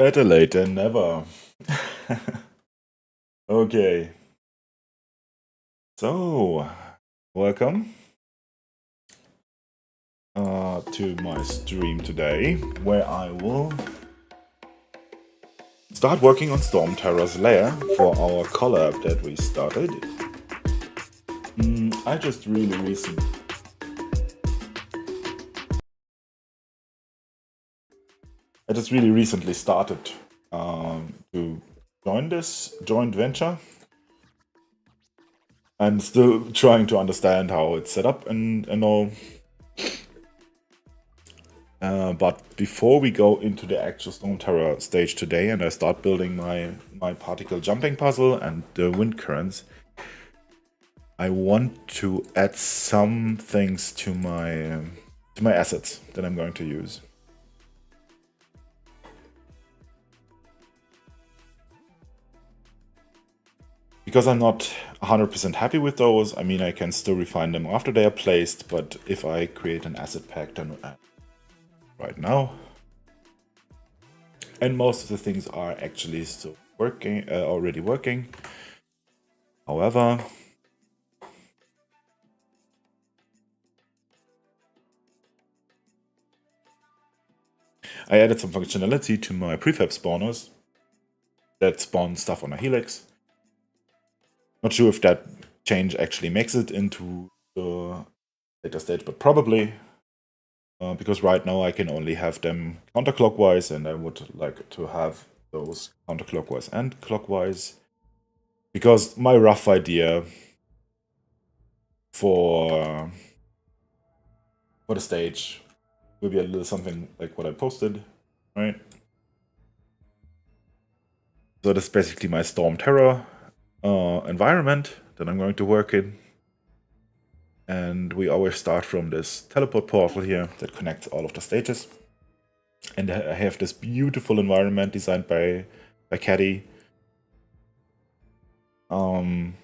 Better late than never. Okay. So, welcome to my stream today, where I will start working on Stormterror's Lair for our collab that we started. I just really recently started to join this joint venture. I'm still trying to understand how it's set up and all. But before we go into the actual Stormterror stage today and I start building my particle jumping puzzle and the wind currents, I want to add some things to my assets that I'm going to use. Because I'm not 100% happy with those, I mean, I can still refine them after they are placed, but if I create an asset pack, then right now. And most of the things are actually still working, already working. However, I added some functionality to my prefab spawners that spawn stuff on a helix. Not sure if that change actually makes it into the later stage, but probably. Because right now I can only have them counterclockwise, and I would like to have those counterclockwise and clockwise. Because my rough idea for the stage will be a little something like what I posted, right? So that's basically my Stormterror environment that I'm going to work in. And we always start from this teleport portal here that connects all of the stages. And I have this beautiful environment designed by Caddy. My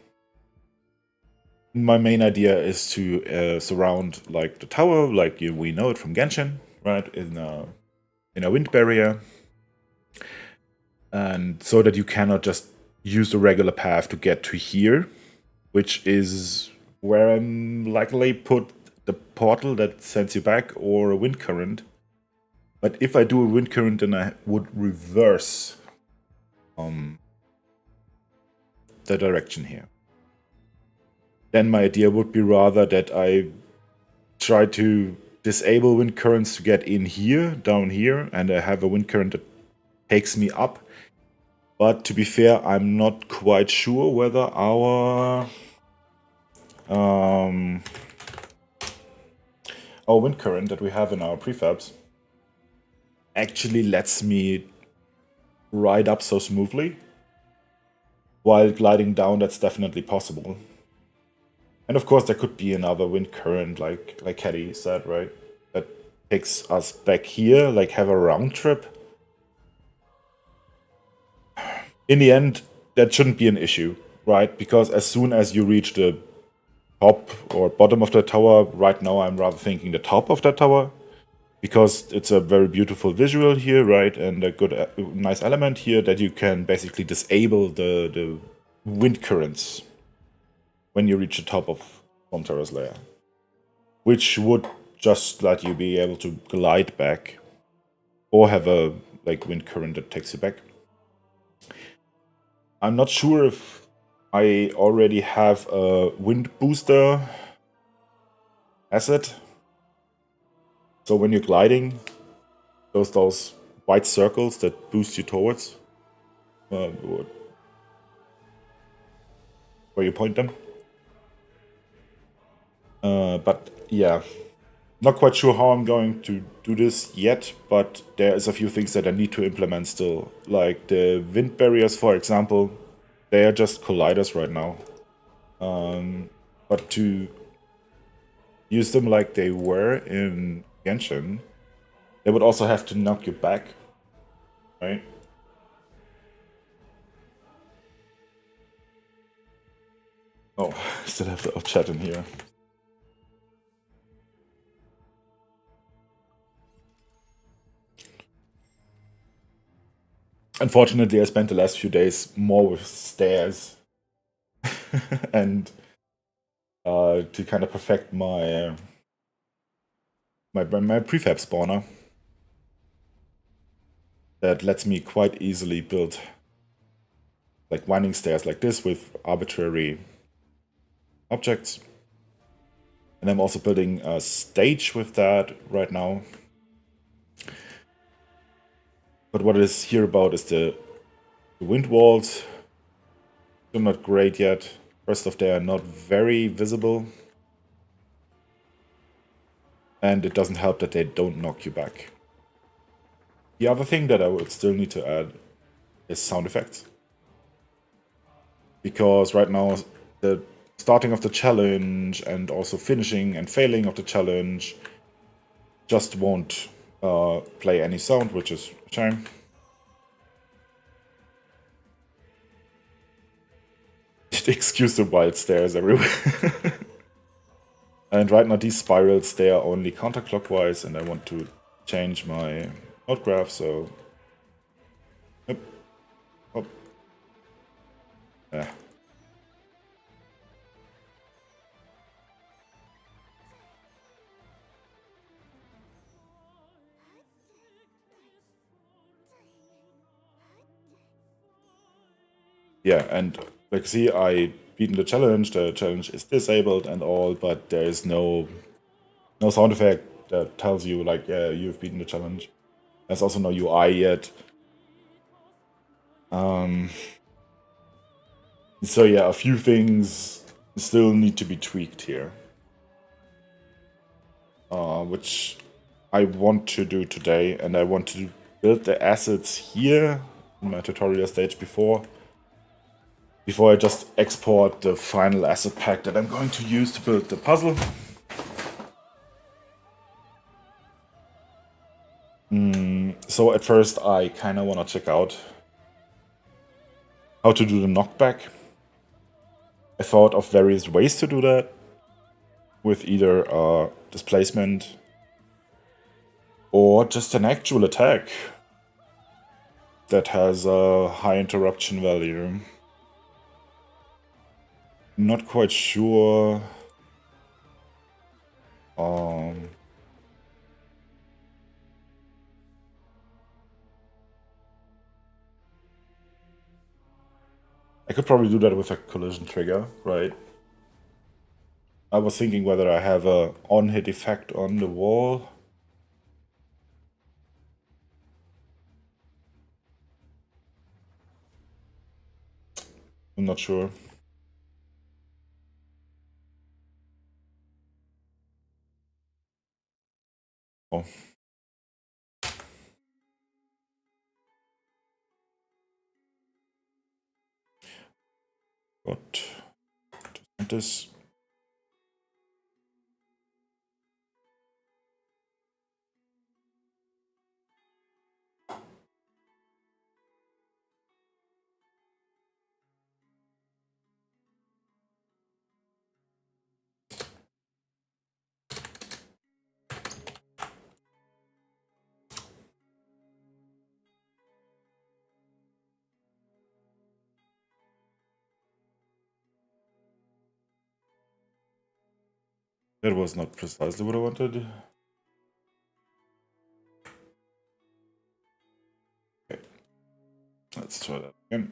main idea is to surround like the tower, like we know it from Genshin, right? In a wind barrier, and so that you cannot just use the regular path to get to here, which is where I'm likely put the portal that sends you back or a wind current. But if I do a wind current, then I would reverse the direction here. Then my idea would be rather that I try to disable wind currents to get in here, down here, and I have a wind current that takes me up. But to be fair, I'm not quite sure whether our wind current that we have in our prefabs actually lets me ride up so smoothly. While gliding down, that's definitely possible. And of course, there could be another wind current, like Caddy said, right? That takes us back here, like have a round trip. In the end, that shouldn't be an issue, right? Because as soon as you reach the top or bottom of the tower, right now I'm rather thinking the top of that tower, because it's a very beautiful visual here, right? And a good, nice element here that you can basically disable the wind currents when you reach the top of Stormterror's Lair, which would just let you be able to glide back or have a like wind current that takes you back. I'm not sure if I already have a wind booster asset. So when you're gliding, those white circles that boost you towards where you point them. But yeah, not quite sure how I'm going to do this yet, but there is a few things that I need to implement still. Like the wind barriers, for example, they are just colliders right now. But to use them like they were in Genshin, they would also have to knock you back, right? Oh, I still have the chat in here. Unfortunately, I spent the last few days more with stairs and to kind of perfect my my prefab spawner that lets me quite easily build like winding stairs like this with arbitrary objects. And I'm also building a stage with that right now. But what it is here about is the wind walls. Still not great yet. First off, they are not very visible. And it doesn't help that they don't knock you back. The other thing that I would still need to add is sound effects. Because right now, the starting of the challenge and also finishing and failing of the challenge just won't play any sound, which is a shame. Excuse the wild stairs everywhere. And right now these spirals, they are only counterclockwise, and I want to change my node graph, so... Yep. Oh. Yeah. Yeah, and like see, I beaten the challenge is disabled and all, but there is no sound effect that tells you like, yeah, you've beaten the challenge. There's also no UI yet. So yeah, a few things still need to be tweaked here. Which I want to do today, and I want to build the assets here in my tutorial stage before I just export the final asset pack that I'm going to use to build the puzzle. So at first I kind of want to check out how to do the knockback. I thought of various ways to do that, with either displacement or just an actual attack that has a high interruption value. Not quite sure. I could probably do that with a collision trigger, right? I was thinking whether I have a on-hit effect on the wall. I'm not sure. Oh. But this. That was not precisely what I wanted. Okay. Let's try that again.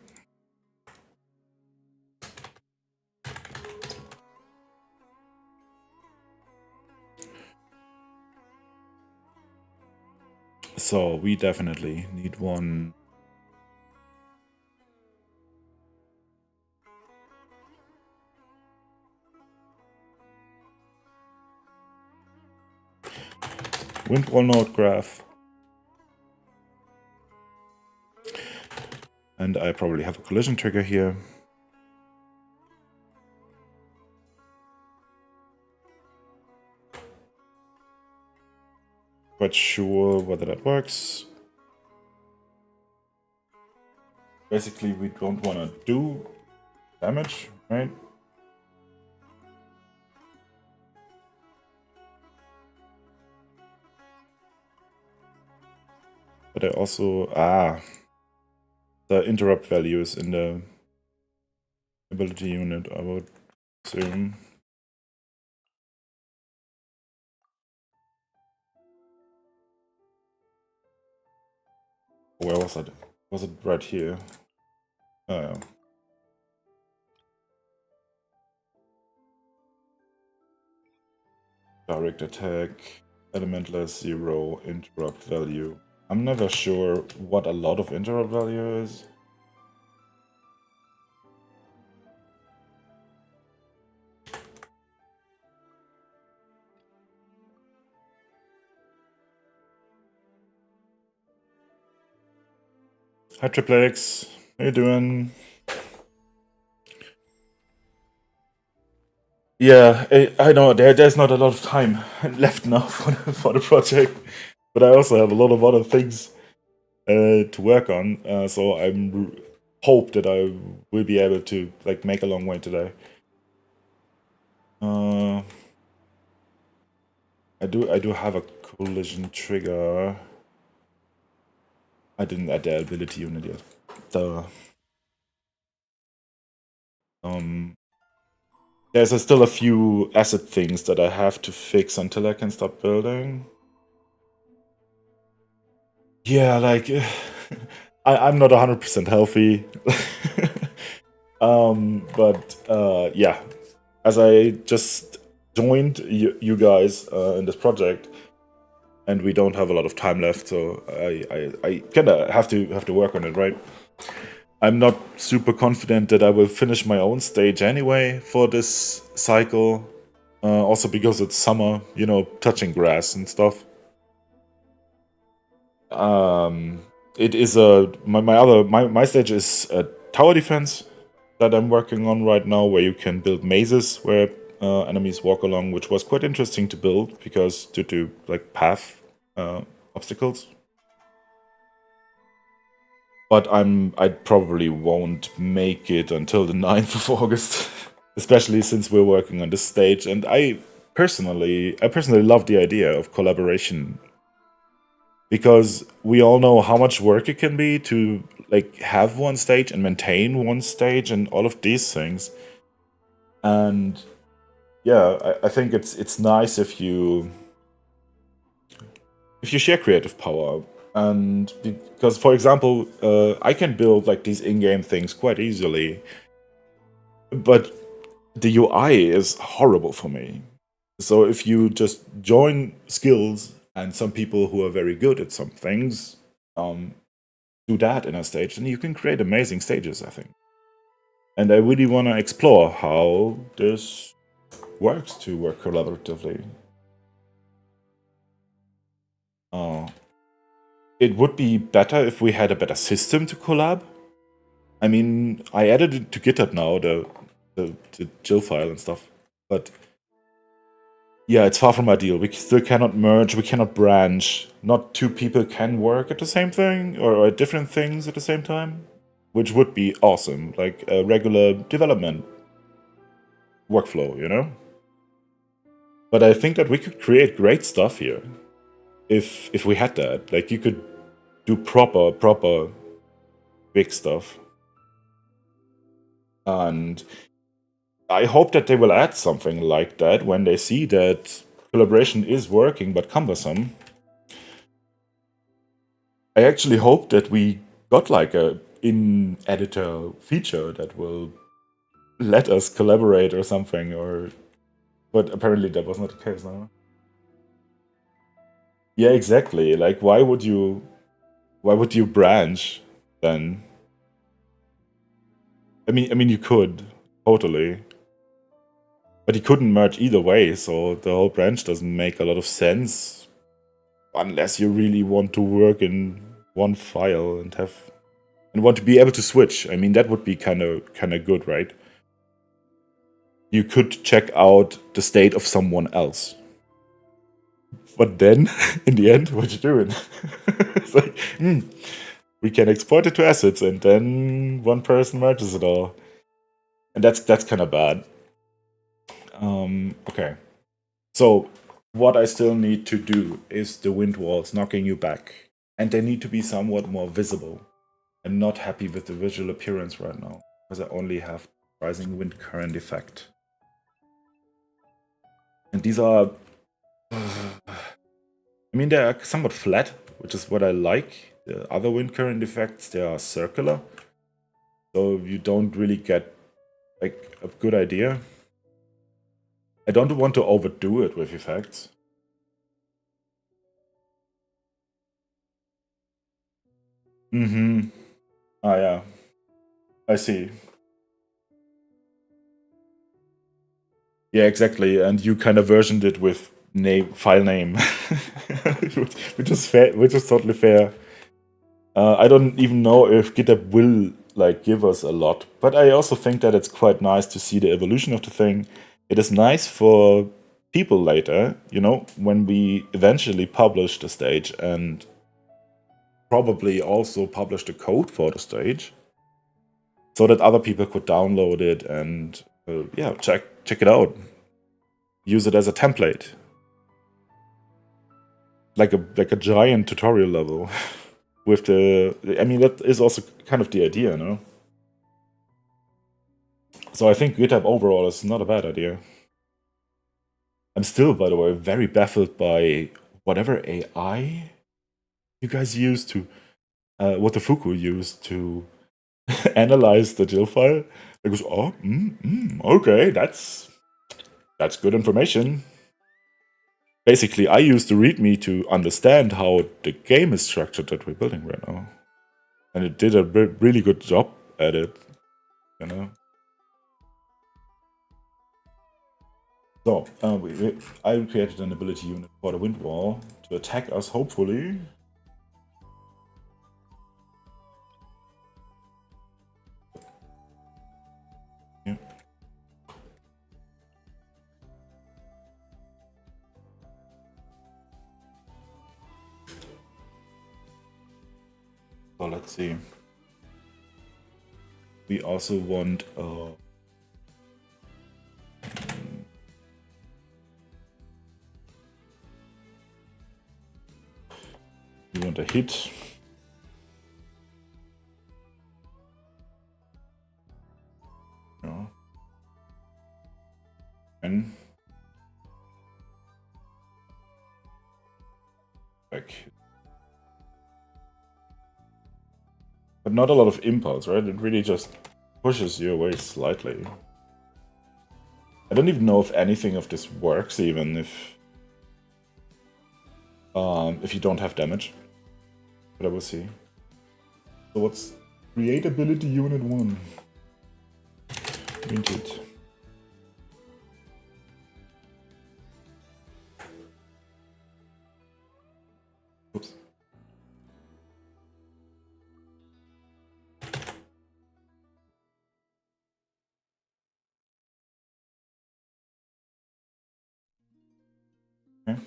So we definitely need one. Wind wall node graph. And I probably have a collision trigger here. Quite sure whether that works. Basically, we don't want to do damage, right? But I also... the interrupt values in the ability unit, I would assume. Where was it? Was it right here? Oh, yeah. Direct attack, elementless 0, interrupt value. I'm never sure what a lot of interrupt value is. Hi Triplex, how you doing? Yeah, I know there's not a lot of time left now for the project, but I also have a lot of other things to work on. So I'm hope that I will be able to like make a long way today. I do have a collision trigger. I didn't add the ability unit yet. There's still a few asset things that I have to fix until I can start building. Yeah, like I'm not 100% healthy. But yeah, as I just joined you guys in this project, and we don't have a lot of time left, so I kinda have to work on it, right? I'm not super confident that I will finish my own stage anyway for this cycle. Also because it's summer, you know, touching grass and stuff. It is my stage is a tower defense that I'm working on right now, where you can build mazes where enemies walk along, which was quite interesting to build because due to like path obstacles. But I probably won't make it until the 9th of August, especially since we're working on this stage. And I personally love the idea of collaboration, because we all know how much work it can be to like have one stage and maintain one stage and all of these things. And yeah, I think it's nice if you share creative power. And because, for example, I can build like these in-game things quite easily, but the UI is horrible for me. So if you just join skills and some people who are very good at some things, do that in a stage, then you can create amazing stages, I think. And I really want to explore how this works to work collaboratively. It would be better if we had a better system to collab. I mean, I added it to GitHub now, the Jill file and stuff, but yeah, it's far from ideal. We still cannot merge, we cannot branch. Not two people can work at the same thing or at different things at the same time, which would be awesome, like a regular development workflow, you know? But I think that we could create great stuff here if we had that. Like you could do proper big stuff. And I hope that they will add something like that when they see that collaboration is working but cumbersome. I actually hope that we got like a in-editor feature that will let us collaborate or something, but apparently that was not the case now. Yeah, exactly. Like why would you branch then? I mean you could, totally. But you couldn't merge either way, so the whole branch doesn't make a lot of sense unless you really want to work in one file and want to be able to switch. I mean, that would be kind of good, right? You could check out the state of someone else. But then, in the end, what you doing? It's like, we can export it to assets, and then one person merges it all. And that's kind of bad. Okay. So, what I still need to do is the wind walls knocking you back. And they need to be somewhat more visible. I'm not happy with the visual appearance right now, because I only have rising wind current effect. And these are... I mean, they are somewhat flat, which is what I like. The other wind current effects, they are circular. So you don't really get like a good idea. I don't want to overdo it with effects. Ah, yeah. I see. Yeah, exactly. And you kind of versioned it with file name, which is fair, which is totally fair. I don't even know if GitHub will like give us a lot, but I also think that it's quite nice to see the evolution of the thing. It is nice for people later, you know, when we eventually publish the stage and probably also publish the code for the stage, so that other people could download it and yeah, check it out. Use it as a template, like a giant tutorial level. With the, I mean, that is also kind of the idea, no? So I think GitHub overall is not a bad idea. I'm still, by the way, very baffled by whatever AI you guys use to, what the Fuku used to analyze the GIL file. It goes, oh, okay, that's good information. Basically, I used the README to understand how the game is structured that we're building right now. And it did a really good job at it, you know? So, I created an ability unit for the wind wall to attack us, hopefully. Yeah. So let's see. We also want we want a hit. No. And back. But not a lot of impulse, right? It really just pushes you away slightly. I don't even know if anything of this works, even if you don't have damage. But I will see. So what's create ability unit 1? Minted. Oops. Okay.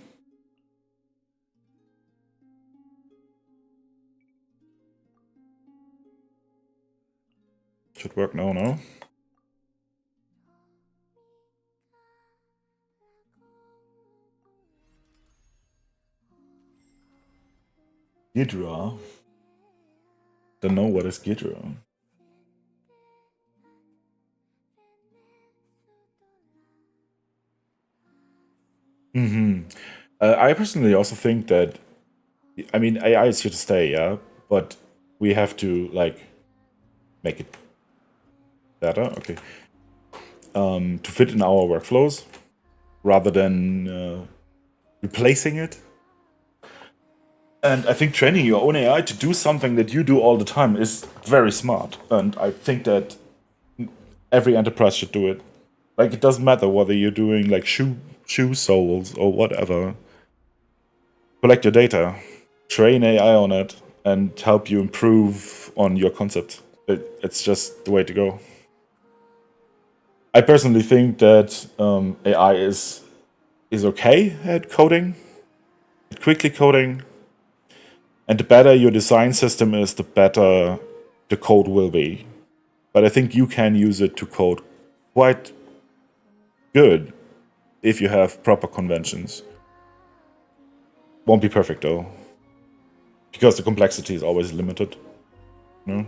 Should work now, no? Ghidra? Don't know what is Ghidra. I personally also think that, I mean, AI is here to stay, yeah, but we have to like make it better, okay, to fit in our workflows rather than replacing it. And I think training your own AI to do something that you do all the time is very smart, and I think that every enterprise should do it. Like, it doesn't matter whether you're doing like shoe soles or whatever. Collect your data, train AI on it, and help you improve on your concept. It's just the way to go. I personally think that AI is okay at coding, at quickly coding, and the better your design system is, the better the code will be. But I think you can use it to code quite good if you have proper conventions. Won't be perfect though, because the complexity is always limited. No.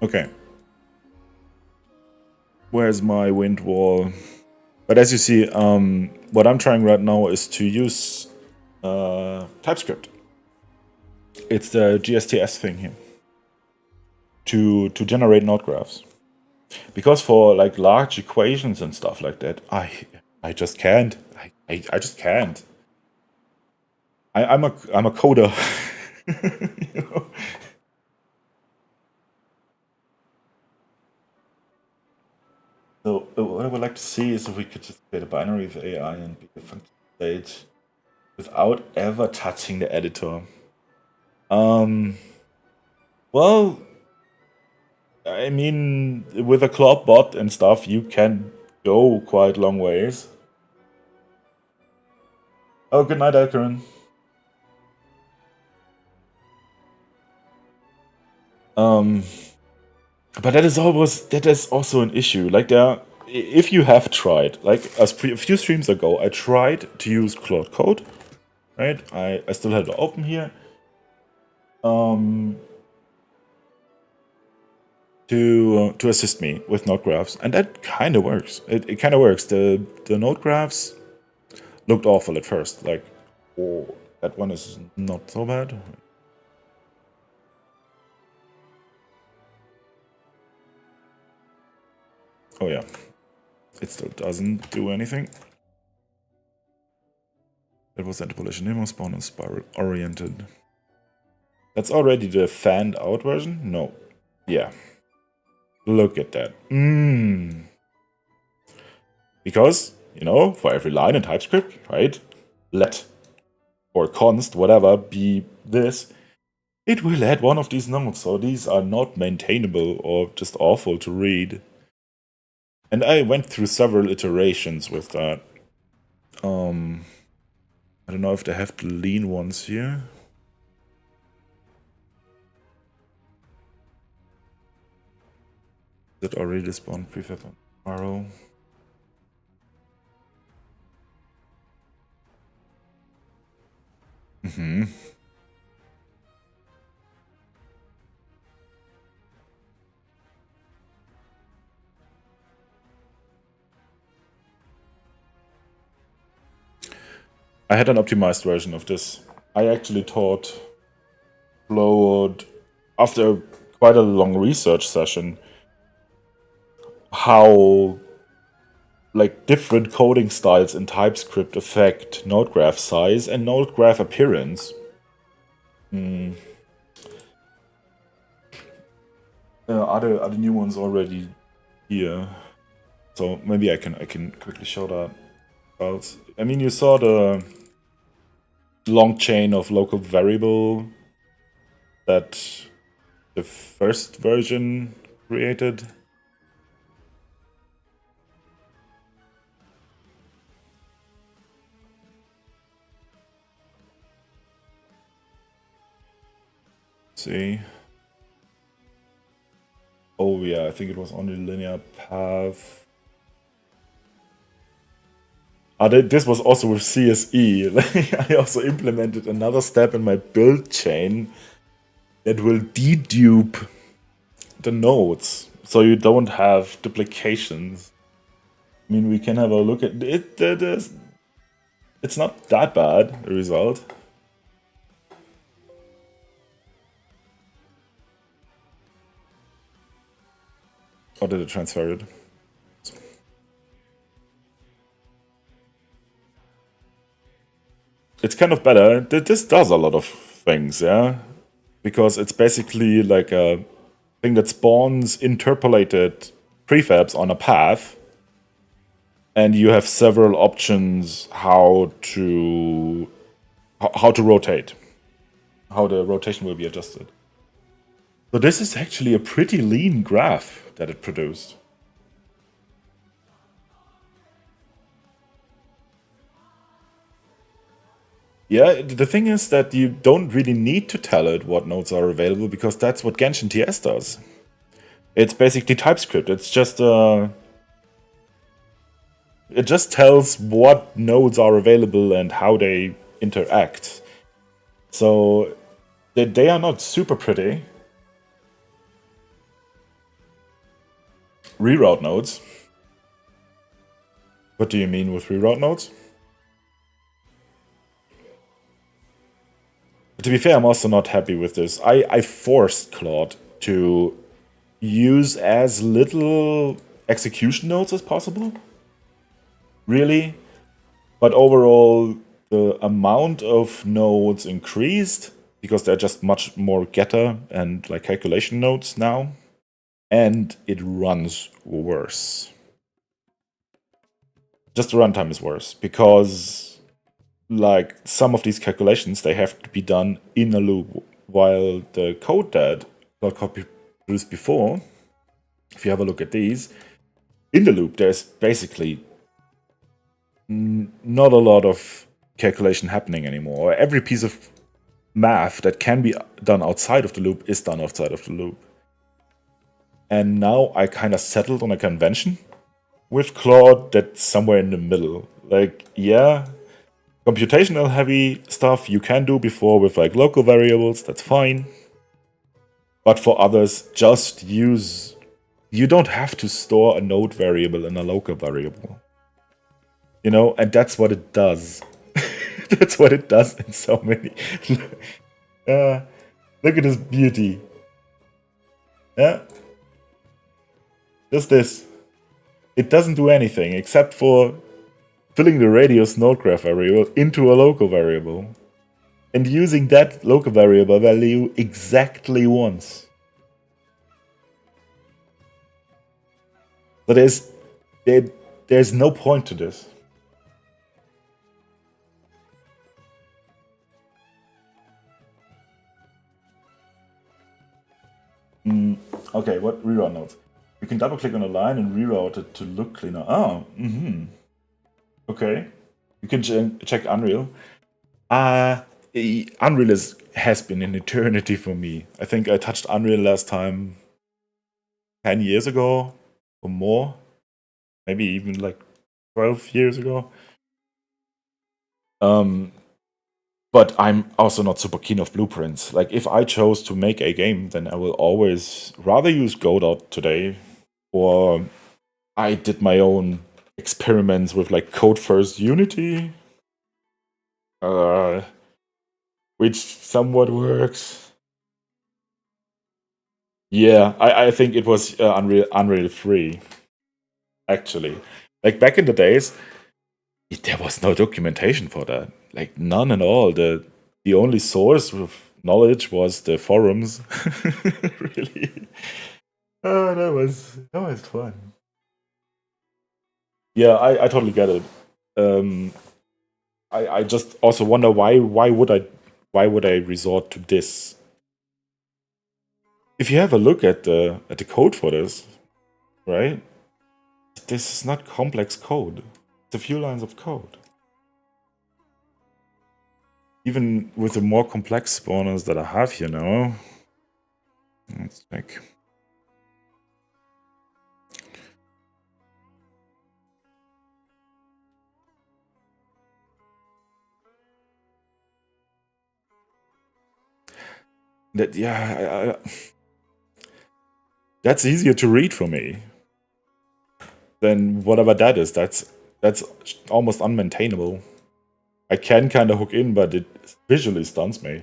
Okay. Where's my wind wall? But as you see, what I'm trying right now is to use TypeScript. It's the GSTS thing here to generate node graphs. Because for like large equations and stuff like that, I just can't. I just can't. I'm a coder. You know? So what I would like to see is if we could just create a binary of AI and be a function state without ever touching the editor. Well, I mean, with a Claude bot and stuff, you can go quite long ways. Oh, good night, Alcarin. But that is also an issue. Like if you have tried, like a few streams ago, I tried to use Claude Code, right? I still had it open here. To assist me with node graphs, and that kind of works. It kind of works. The node graphs looked awful at first. Like, oh, that one is not so bad. Oh yeah, it still doesn't do anything. It was interpolation demo spawn and spiral oriented. That's already the fanned out version? No. Yeah. Look at that. Because, you know, for every line in TypeScript, right? Let or const, whatever, be this. It will add one of these nodes, so these are not maintainable or just awful to read. And I went through several iterations with that. I don't know if they have the lean ones here. That already spawned prefab on tomorrow. I had an optimized version of this. I actually taught Float after quite a long research session how like different coding styles in TypeScript affect node graph size and node graph appearance. Are the new ones already here? So maybe I can quickly show that. I mean, you saw the long chain of local variable that the first version created. See. Oh yeah, I think it was only linear path. This was also with CSE. I also implemented another step in my build chain that will dedupe the nodes, so you don't have duplications. I mean, we can have a look at it. It's not that bad, the result. Or did it transfer it? It's kind of better. This does a lot of things, yeah? Because it's basically like a thing that spawns interpolated prefabs on a path, and you have several options how to rotate, how the rotation will be adjusted. So this is actually a pretty lean graph that it produced. Yeah, the thing is that you don't really need to tell it what nodes are available, because that's what Genshin TS does. It's basically TypeScript. It's just it just tells what nodes are available and how they interact. So They are not super pretty. Reroute nodes. What do you mean with reroute nodes? To be fair, I'm also not happy with this. I forced Claude to use as little execution nodes as possible. Really? But overall, the amount of nodes increased because they're just much more getter and like calculation nodes now. And it runs worse. Just the runtime is worse because like some of these calculations, they have to be done in a loop, while the code that got copy produced before, if you have a look at these, in the loop, there's basically not a lot of calculation happening anymore. Every piece of math that can be done outside of the loop is done outside of the loop. And now I kind of settled on a convention with Claude that's somewhere in the middle. Like, yeah, computational heavy stuff you can do before with like local variables, that's fine. But for others, just use... You don't have to store a node variable in a local variable. You know, and that's what it does. That's what it does in so many... look at this beauty. Yeah. Just this. It doesn't do anything except for filling the radius node graph variable into a local variable and using that local variable value exactly once. So there's no point to this. Okay, what reroute nodes? You can double click on a line and reroute it to look cleaner. Oh, okay. You can check Unreal. Unreal has been an eternity for me. I think I touched Unreal last time 10 years ago or more. Maybe even like 12 years ago. But I'm also not super keen of blueprints. Like, if I chose to make a game, then I will always rather use Godot today, or I did my own experiments with like code first Unity, which somewhat works. Yeah, I think it was Unreal 3, actually. Like, back in the days, there was no documentation for that. Like, none at all. The only source of knowledge was the forums. Really. Oh, that was fun. Yeah, I totally get it. I just also wonder why would I resort to this? If you have a look at the code for this, right? This is not complex code. It's a few lines of code. Even with the more complex spawners that I have here now, let's check. That, yeah, that's easier to read for me than whatever that is. That's almost unmaintainable. I can kind of hook in, but it visually stuns me.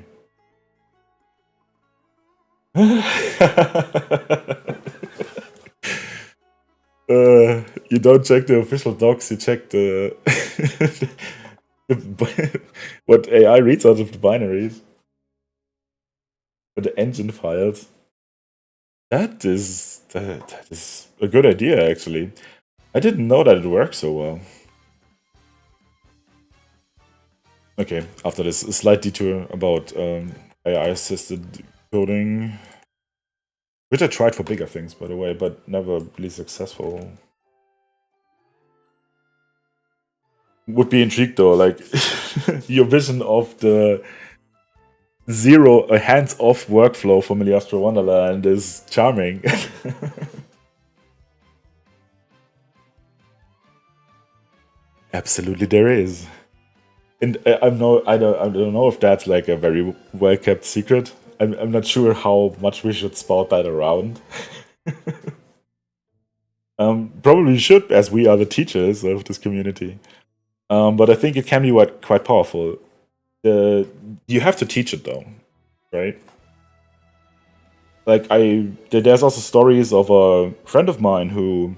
You don't check the official docs, you check the what AI reads out of the binaries. Or the engine files. That is a good idea, actually. I didn't know that it works so well. Okay, after this slight detour about AI-assisted coding, which I tried for bigger things, by the way, but never really successful. Would be intrigued though, like your vision of the hands-off workflow for Miliastra Wonderland is charming. Absolutely, there is, and I don't know if that's like a very well-kept secret. I'm not sure how much we should spout that around. Probably should, as we are the teachers of this community. But I think it can be quite powerful. You have to teach it though, right? Like there's also stories of a friend of mine who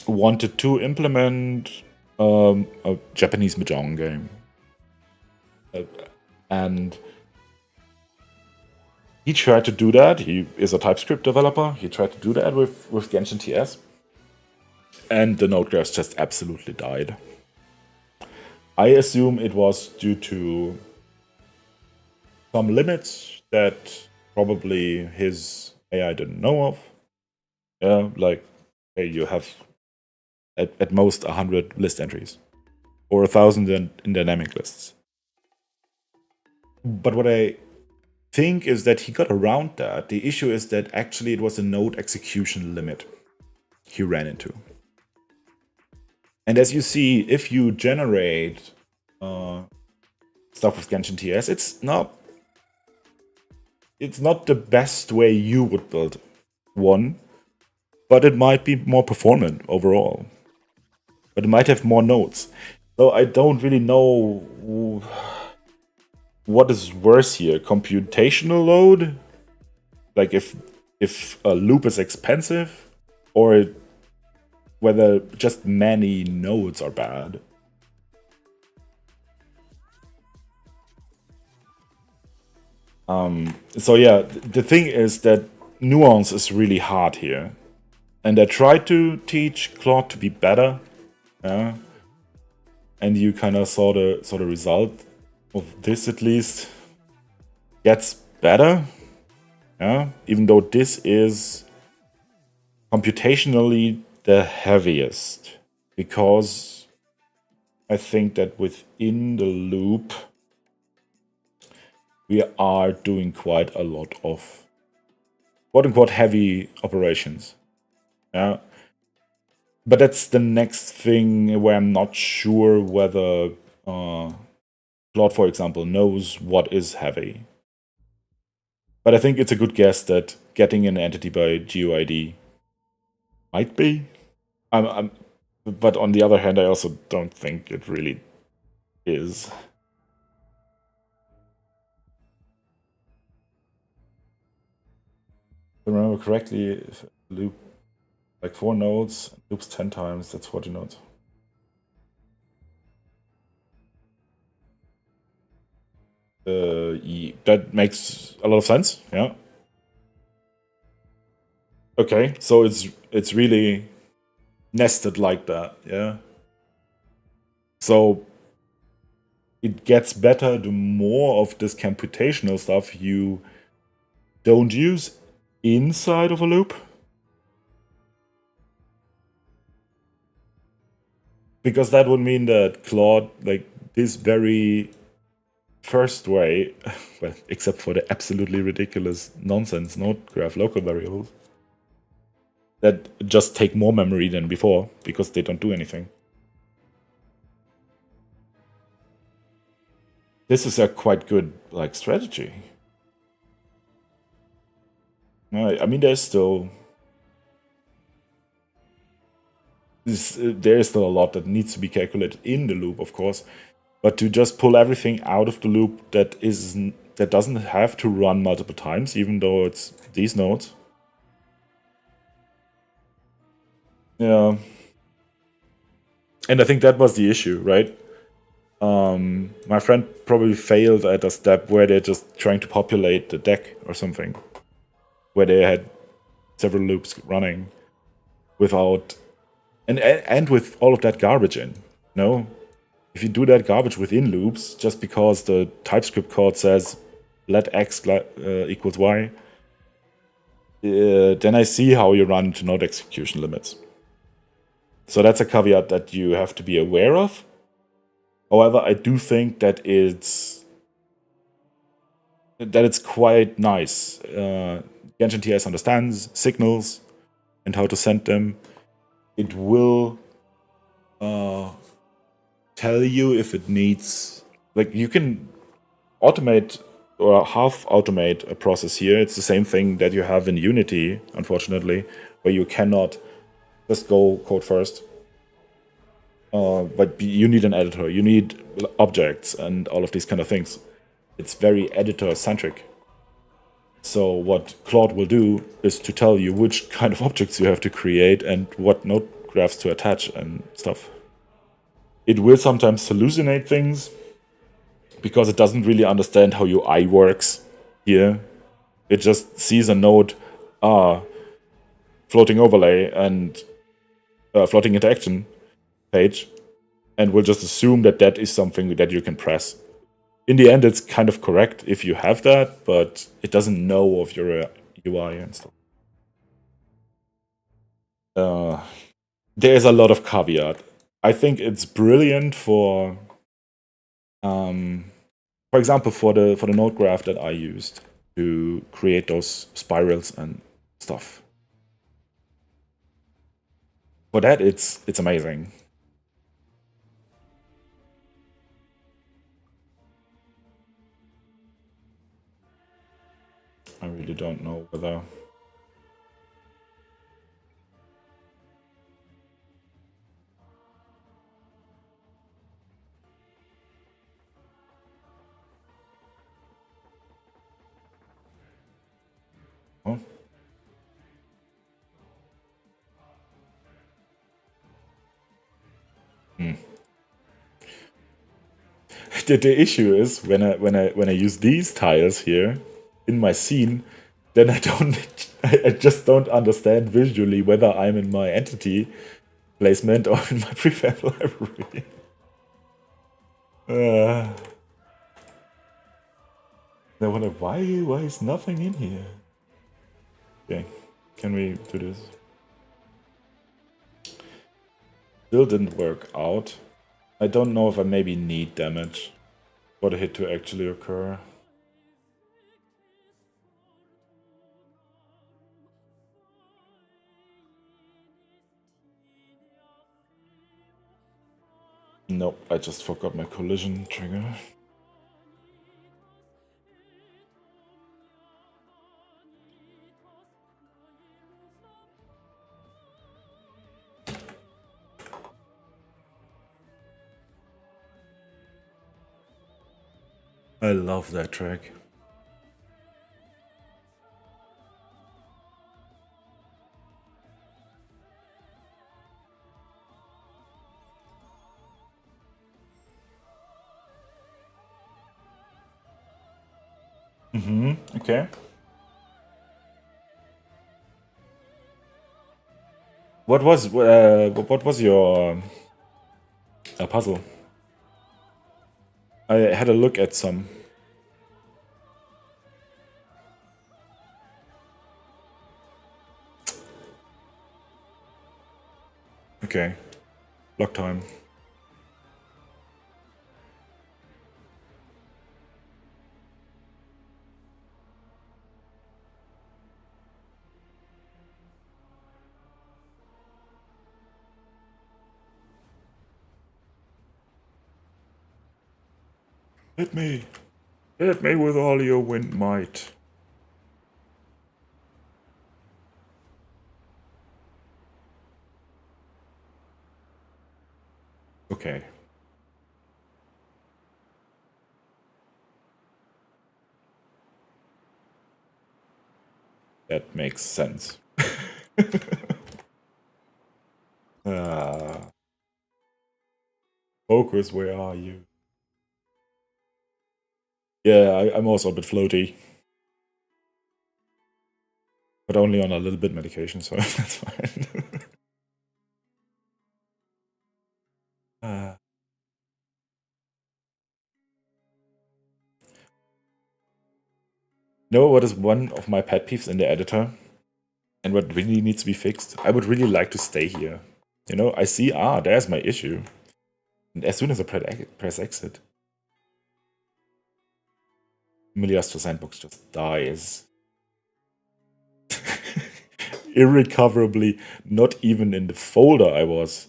wanted to implement a Japanese mahjong game, and he tried to do that. He is a TypeScript developer. He tried to do that with Genshin TS, and the node graphs just absolutely died. I assume it was due to some limits that probably his AI didn't know of. Yeah, like, hey, you have at most 100 list entries or 1,000 in dynamic lists. But what I think is that he got around that. The issue is that actually it was a node execution limit he ran into. And as you see, if you generate stuff with Genshin TS, it's not the best way you would build one, but it might be more performant overall. But it might have more nodes. So I don't really know what is worse here, computational load, like if a loop is expensive, or whether just many nodes are bad. So yeah, the thing is that nuance is really hard here, and I tried to teach Claude to be better, yeah, and you kind of saw the result of this at least. Gets better, yeah, even though this is computationally the heaviest, because I think that within the loop we are doing quite a lot of quote-unquote heavy operations. Yeah. But that's the next thing where I'm not sure whether Claude, for example, knows what is heavy. But I think it's a good guess that getting an entity by GUID might be. But on the other hand, I also don't think it really is. If I remember correctly, if a loop like 4 nodes, loops 10 times, that's 40 nodes. That makes a lot of sense, yeah. Okay, so it's really nested like that, yeah. So it gets better the more of this computational stuff you don't use inside of a loop. Because that would mean that Claude, like this very first way, well, except for the absolutely ridiculous nonsense node graph local variables, that just take more memory than before because they don't do anything. This is a quite good like strategy. I mean, there's still there is still a lot that needs to be calculated in the loop, of course, but to just pull everything out of the loop that doesn't have to run multiple times, even though it's these nodes. Yeah, and I think that was the issue, right? My friend probably failed at a step where they're just trying to populate the deck or something, where they had several loops running without and with all of that garbage in. No, if you do that garbage within loops, just because the TypeScript code says let x equals y, then I see how you run into node execution limits. So that's a caveat that you have to be aware of. However, I do think that it's quite nice. Genshin TS understands signals and how to send them. It will tell you if it needs, like, you can automate or half automate a process here. It's the same thing that you have in Unity, unfortunately, where you cannot just go code first. But you need an editor, you need objects and all of these kind of things. It's very editor-centric. So what Claude will do is to tell you which kind of objects you have to create and what node graphs to attach and stuff. It will sometimes hallucinate things because it doesn't really understand how UI works here. It just sees a node, floating overlay and floating interaction page, and will just assume that that is something that you can press. In the end, it's kind of correct if you have that, but it doesn't know of your UI and stuff. There's a lot of caveat. I think it's brilliant for example, for the node graph that I used to create those spirals and stuff. For that, it's amazing. I really don't know whether... Oh. The issue is when I use these tiles here in my scene, then I just don't understand visually whether I'm in my entity placement or in my prefab library. I wonder why is nothing in here? Okay, can we do this? Still didn't work out. I don't know if I maybe need damage for the hit to actually occur. Nope, I just forgot my collision trigger. I love that track. Okay. What was your puzzle? I had a look at some. Okay. Block time. Hit me! Hit me with all your wind might. Okay. That makes sense. Focus, where are you? Yeah, I'm also a bit floaty. But only on a little bit medication, so that's fine. Know what is one of my pet peeves in the editor? And what really needs to be fixed? I would really like to stay here. You know, I see, there's my issue. And as soon as I press exit, Miliastra sandbox just dies. Irrecoverably, not even in the folder I was.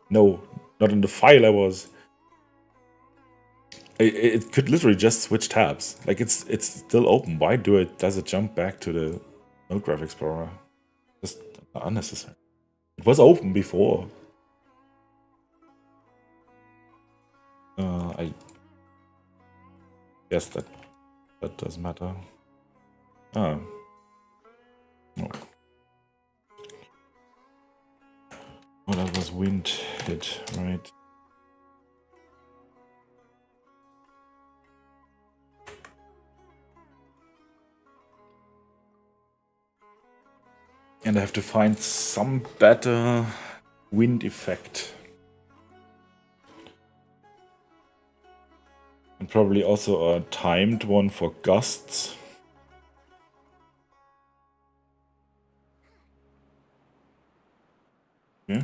No, not in the file I was. It could literally just switch tabs. Like it's still open. Why does it jump back to the Node Graph Explorer? Just unnecessary. It was open before. I guess that doesn't matter. Oh. Oh, that was wind hit, right? And I have to find some better wind effect. And probably also a timed one for gusts. Yeah.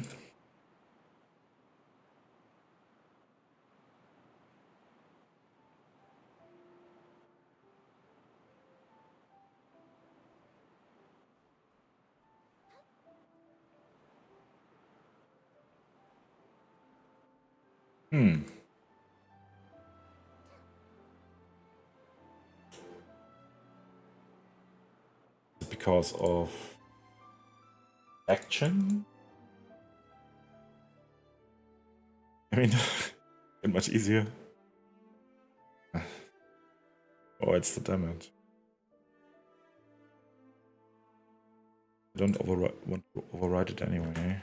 Because of action? I mean, it's much easier. Oh, it's the damage. I don't want to override it anyway.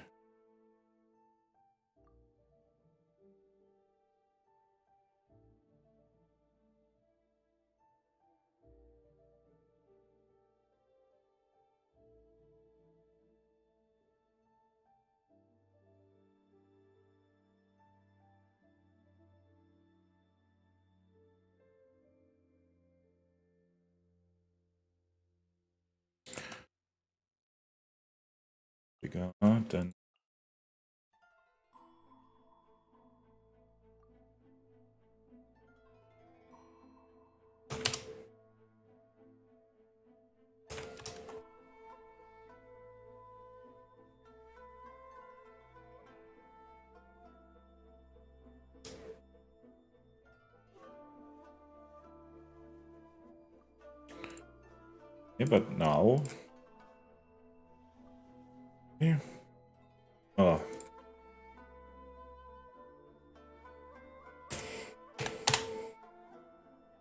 Bigger, then. Yeah, but now. Yeah. Oh.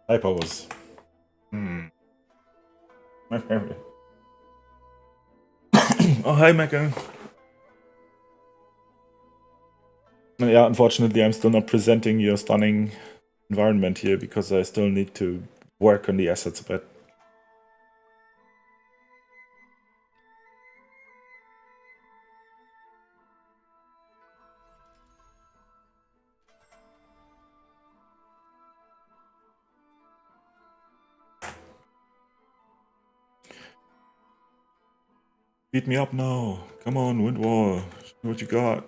Typos. My favorite. Oh, hi, Mecha. Yeah, unfortunately, I'm still not presenting your stunning environment here because I still need to work on the assets a bit. Beat me up now. Come on, wind wall. Show me what you got.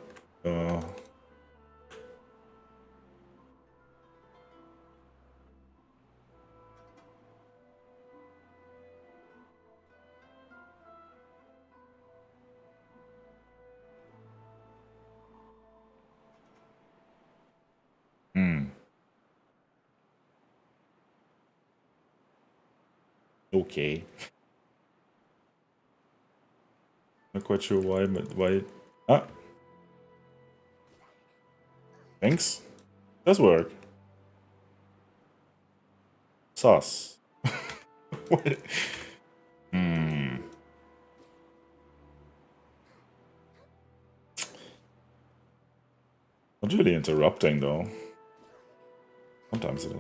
Okay. Not quite sure why, but why. Ah. Thanks. Does work. Sus. What? Not really interrupting though. Sometimes it is.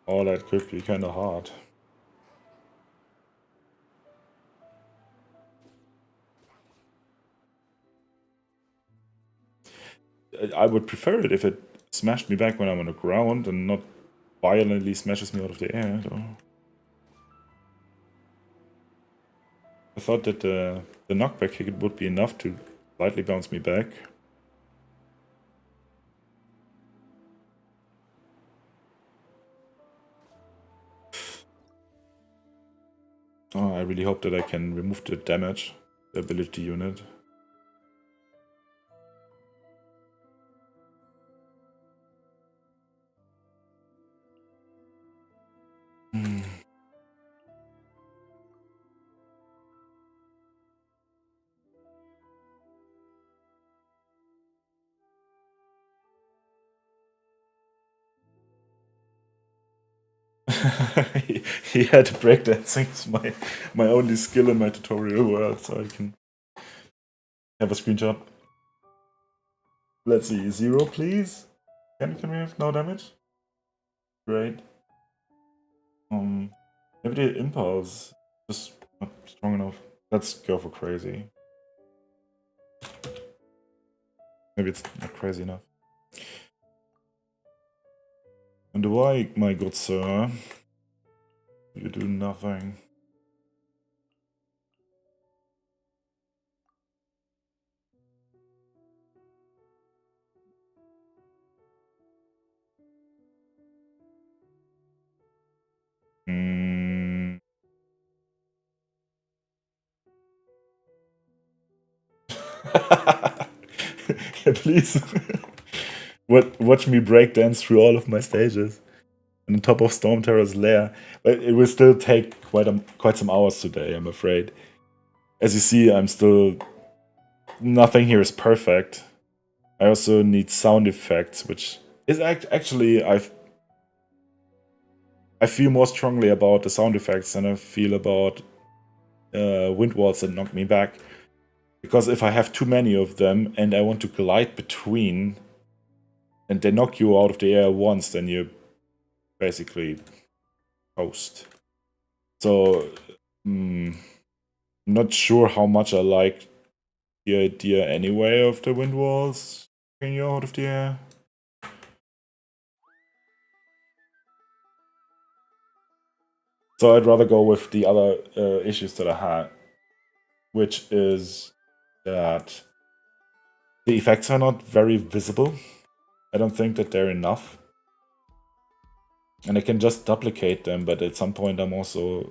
Oh, that could be kind of hard. I would prefer it if it smashed me back when I'm on the ground and not violently smashes me out of the air, though. I thought that the knockback hit would be enough to slightly bounce me back. Oh, I really hope that I can remove the damage, the ability unit. He had breakdancing is my only skill in my tutorial world, so I can have a screenshot. Let's see, 0 please? Can we have no damage? Great. Maybe the impulse is not strong enough. Let's go for crazy. Maybe it's not crazy enough. And why, my good sir? You do nothing. Yeah, please. Watch me breakdance through all of my stages. On top of Stormterror's Lair. But it will still take quite some hours today, I'm afraid. As you see, I'm still... Nothing here is perfect. I also need sound effects, which is actually... I feel more strongly about the sound effects than I feel about wind walls that knock me back. Because if I have too many of them and I want to glide between and they knock you out of the air once, then you're basically toast. So, not sure how much I like the idea anyway of the wind walls knocking you out of the air. So I'd rather go with the other issues that I had, which is that the effects are not very visible. I don't think that they're enough. And I can just duplicate them, but at some point I'm also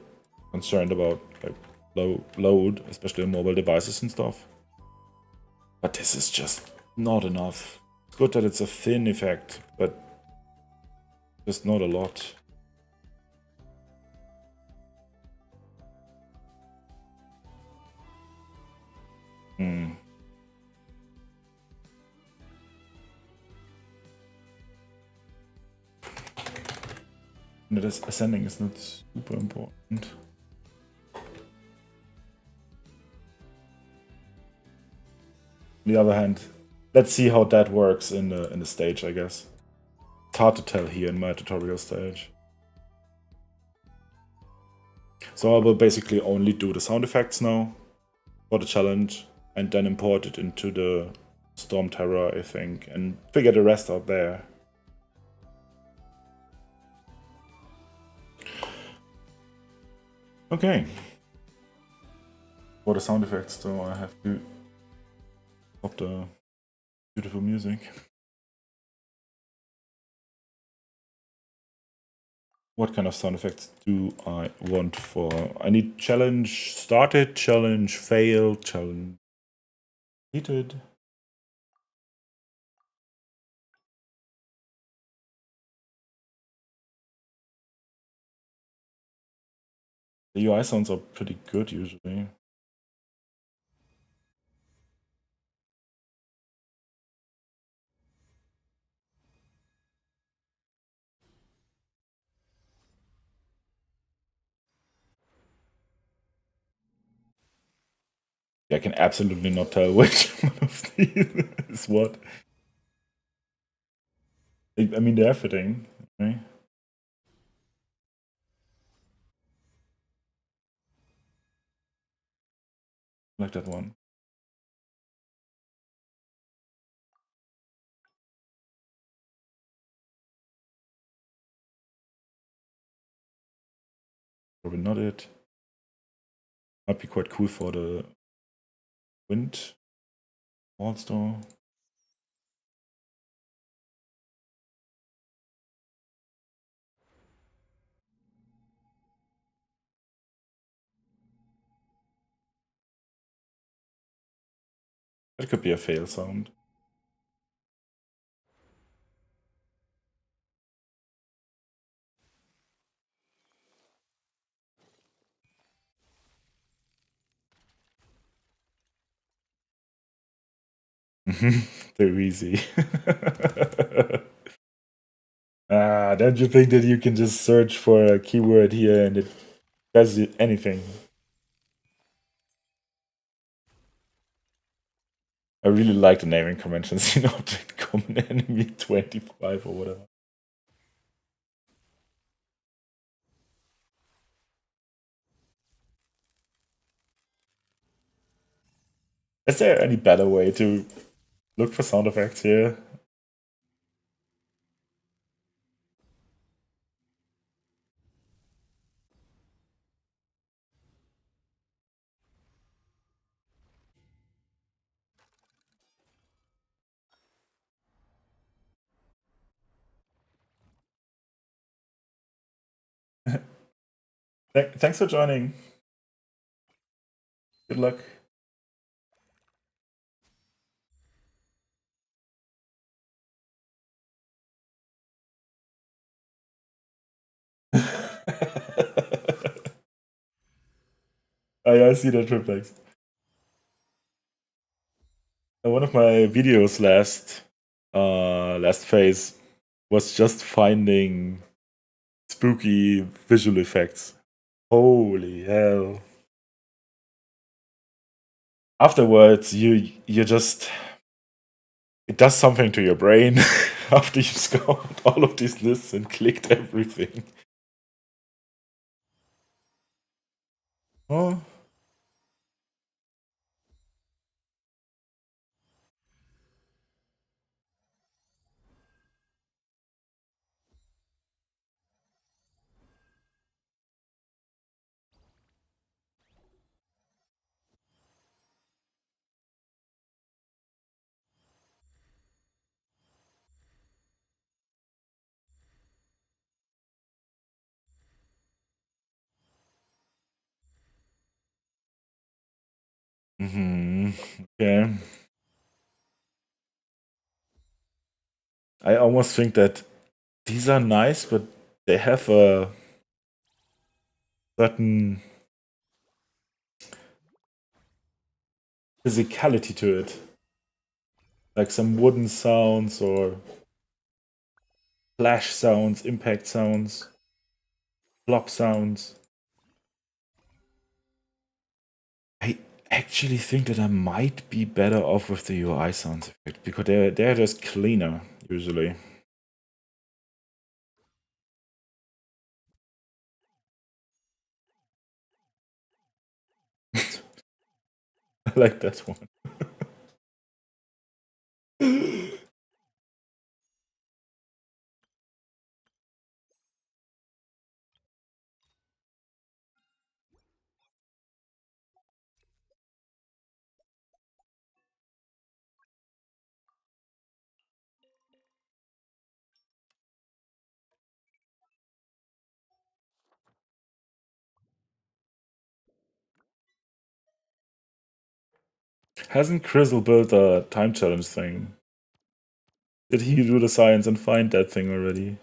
concerned about like load, especially on mobile devices and stuff. But this is just not enough. It's good that it's a thin effect, but just not a lot. This ascending is not super important. On the other hand, let's see how that works in the stage, I guess. It's hard to tell here in my tutorial stage. So I will basically only do the sound effects now for the challenge and then import it into the Stormterror, I think, and figure the rest out there. Okay. For the sound effects, though, I have to stop the beautiful music. What kind of sound effects do I want for? I need challenge started, challenge failed, challenge completed. The UI sounds are pretty good usually. I can absolutely not tell which one of these is what. I mean, they're fitting, right? Like that one. Probably not it. Might be quite cool for the wind monster. That could be a fail sound. Too easy. Don't you think that you can just search for a keyword here and it does anything? I really like the naming conventions, object common enemy 25 or whatever. Is there any better way to look for sound effects here? Thanks for joining. Good luck. I see that triplex. One of my videos last phase was just finding spooky visual effects. Holy hell. Afterwards, you just it does something to your brain after you scoured all of these lists and clicked everything. Oh. Okay. I almost think that these are nice, but they have a certain physicality to it. Like some wooden sounds or flash sounds, impact sounds, plop sounds. I actually think that I might be better off with the UI sound effect because they're just cleaner usually. I like that one. Hasn't Crizzle built a time challenge thing? Did he do the science and find that thing already?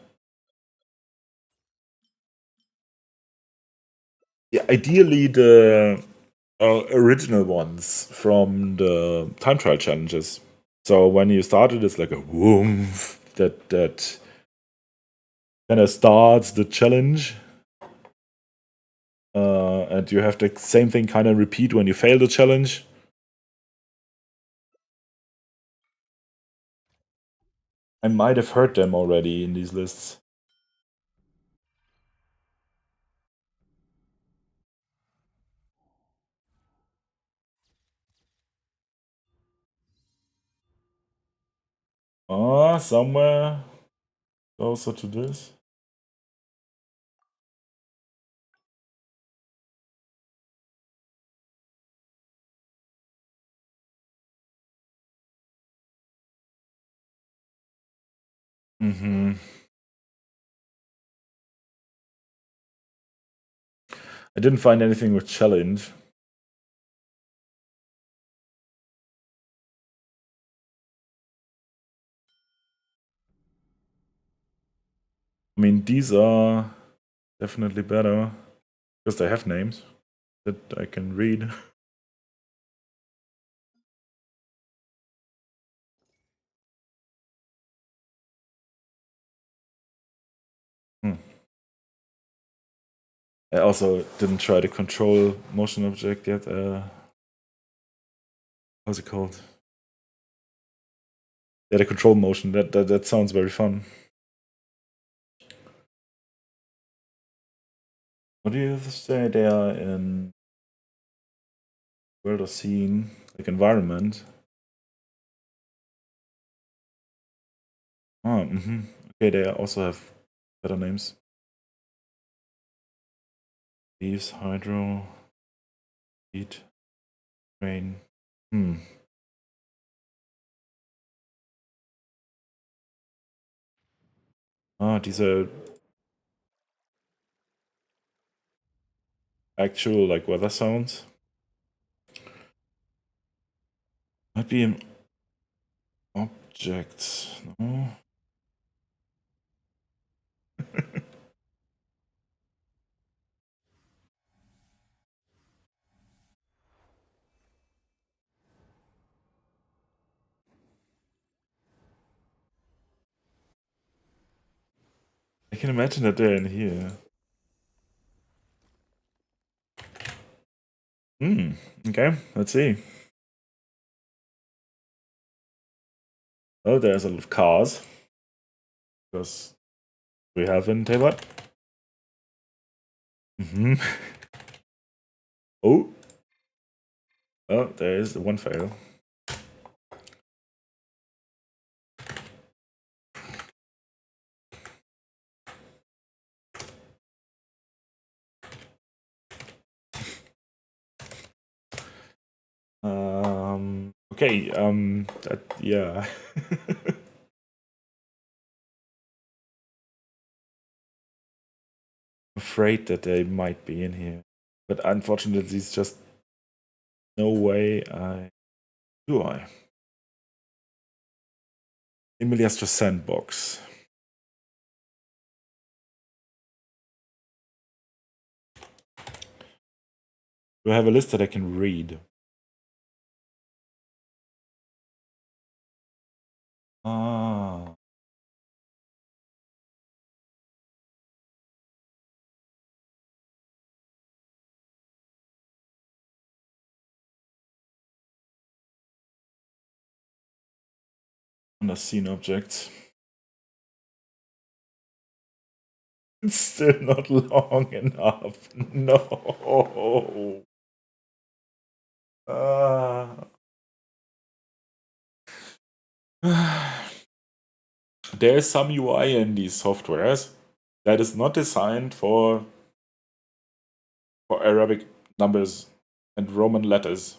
Yeah, ideally the original ones from the time trial challenges. So when you started, it's like a woof that kind of starts the challenge, and you have the same thing kind of repeat when you fail the challenge. I might have heard them already in these lists. Somewhere closer to this. Mm-hmm. I didn't find anything with challenge. I mean, these are definitely better because they have names that I can read. I also didn't try the control motion object yet. How's it called? Yeah, the control motion. That sounds very fun. What do you say they are in world or scene, like environment? Oh, okay, they also have better names. Leaves, hydro, heat, rain. Ah, these are actual like weather sounds. Might be an object. No. I can imagine that they're in here. Okay, let's see. Oh, there's a lot of cars. Because we have in Taiwan. Oh. Oh, there is one fail. Okay, yeah. Afraid that they might be in here. But unfortunately, it's just no way do I. Miliastra sandbox. Do I have a list that I can read? Ah. Under scene objects. It's still not long enough. No. There is some UI in these softwares that is not designed for Arabic numbers and Roman letters.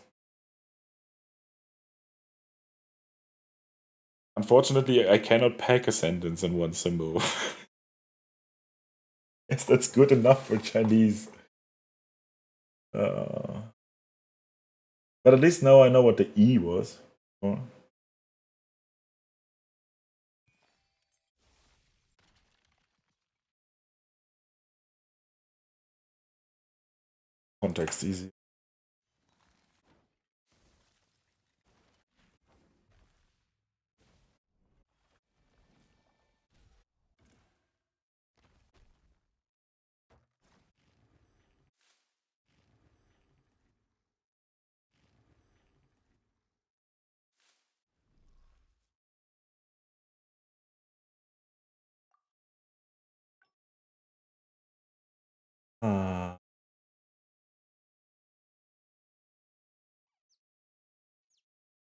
Unfortunately, I cannot pack a sentence in one symbol. Yes, that's good enough for Chinese. But at least now I know what the E was. Context easy.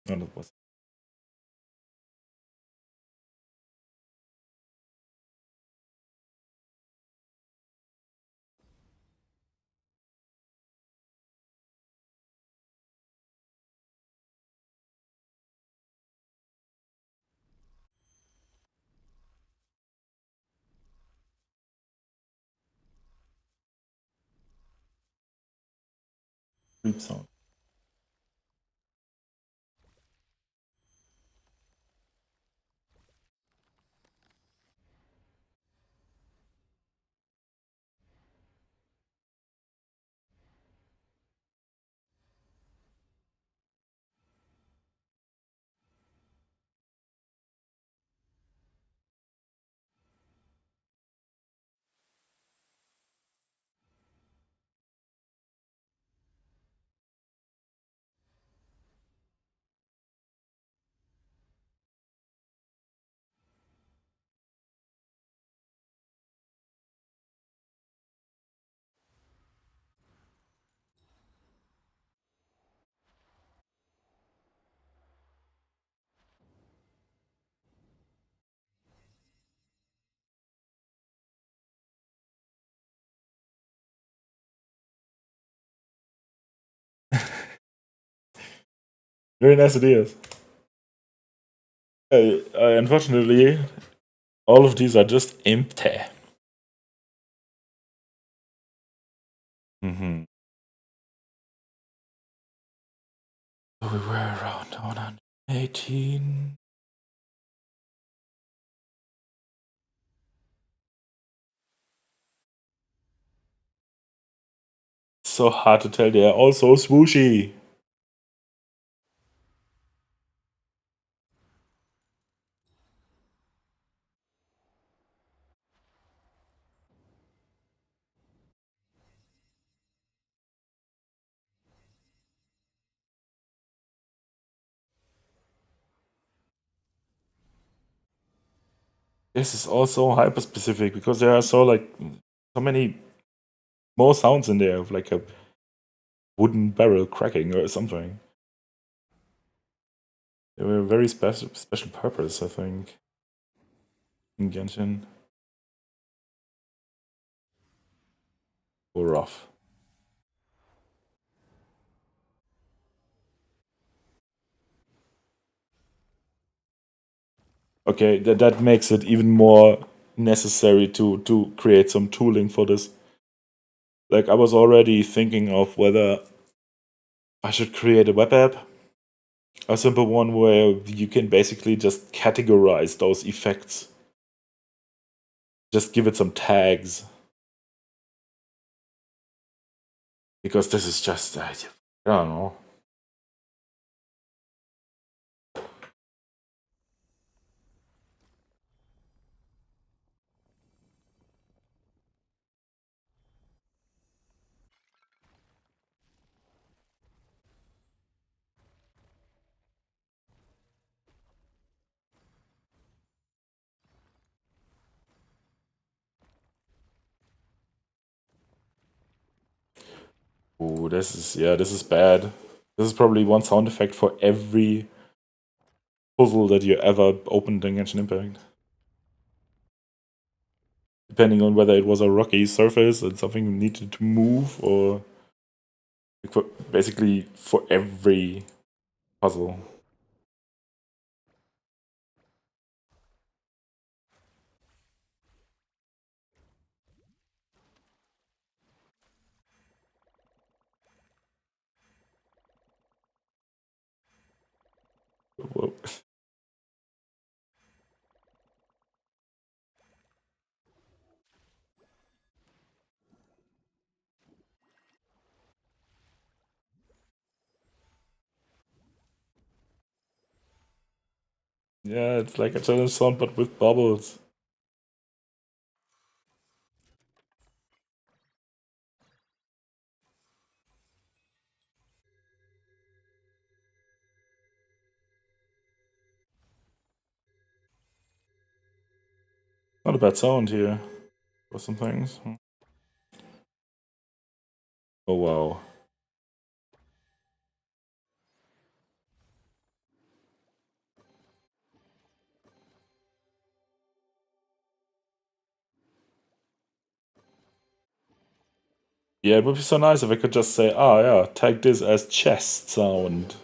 No, that was. Sleep sound. Very nice ideas. Unfortunately, all of these are just empty. Mm-hmm. So we were around 118. So hard to tell. They are all so swooshy. This is also hyper specific because there are so many more sounds in there of like a wooden barrel cracking or something. They were very special purpose, I think, in Genshin. Or rough. Okay, that makes it even more necessary to create some tooling for this. Like I was already thinking of whether I should create a web app, a simple one where you can basically just categorize those effects. Just give it some tags. Because this is just, I don't know. Ooh, this is bad. This is probably one sound effect for every puzzle that you ever opened in Genshin Impact. Depending on whether it was a rocky surface and something needed to move, or basically for every puzzle. Whoa. Yeah, it's like a challenge sound but with bubbles. Not a bad sound here for some things. Oh wow. Yeah, it would be so nice if I could just say, ah yeah, tag this as chest sound.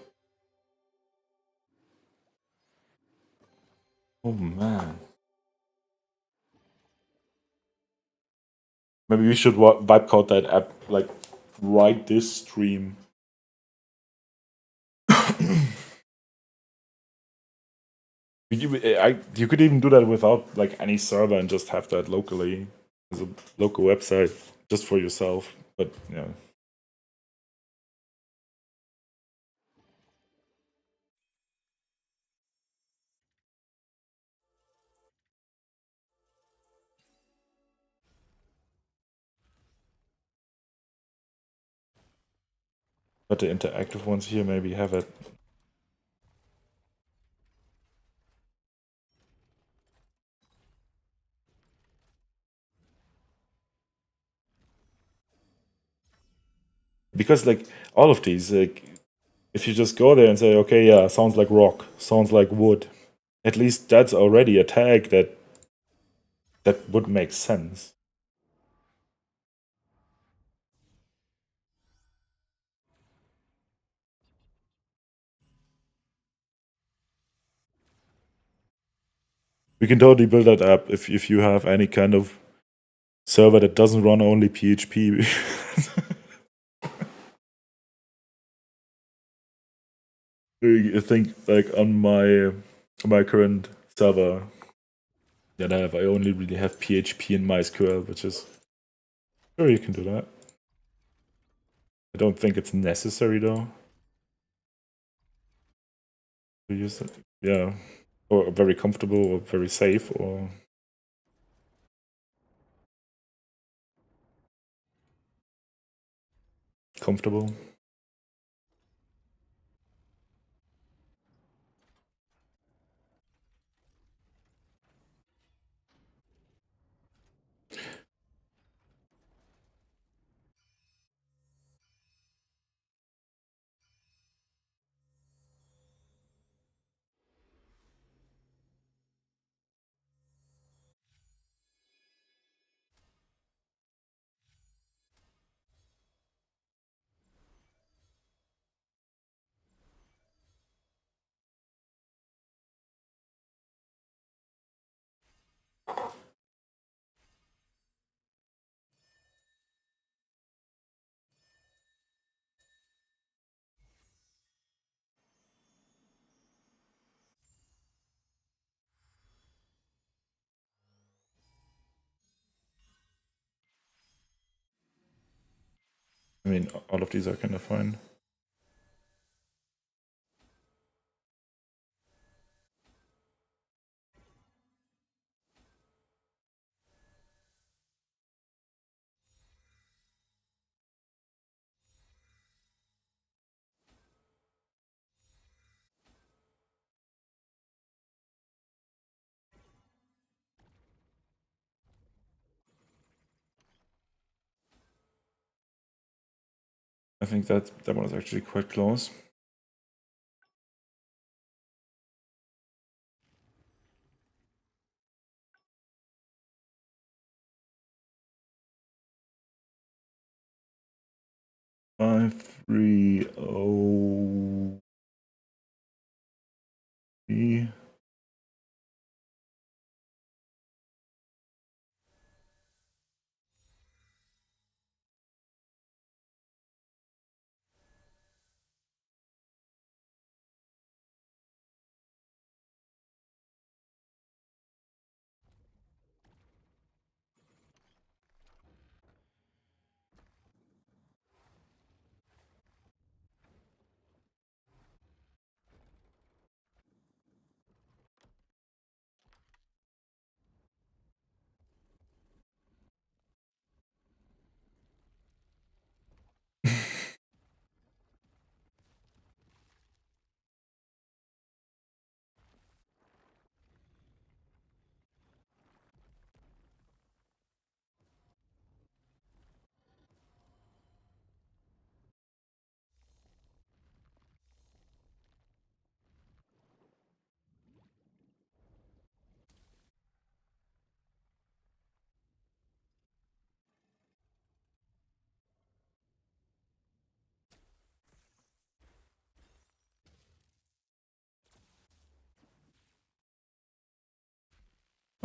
Oh man. Maybe we should wipe out that app, like, right this stream. You could even do that without like any server and just have that locally as a local website just for yourself. But yeah. But the interactive ones here maybe have it. Because like all of these, like if you just go there and say, okay, yeah, sounds like rock, sounds like wood, at least that's already a tag that would make sense. We can totally build that up if you have any kind of server that doesn't run only PHP. I think like on my current server that I only really have PHP and MySQL, which is sure you can do that. I don't think it's necessary though to use it. Yeah, or very comfortable or very safe or comfortable. I mean, all of these are kind of fine. I think that one is actually quite close. Five, 3, 0, 3.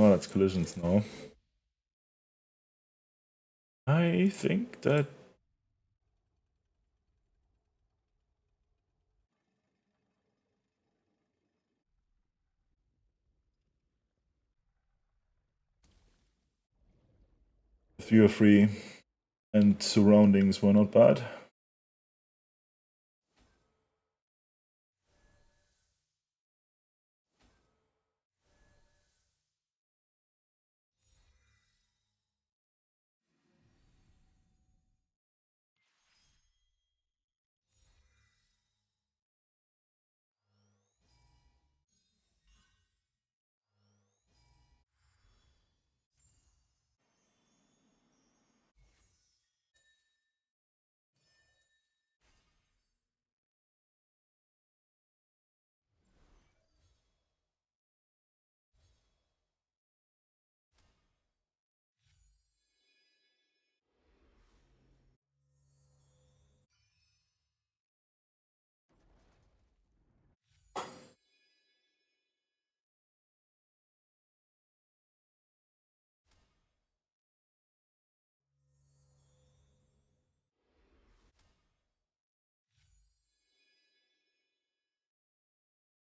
Oh, that's collisions now. I think that viewer free and surroundings were not bad.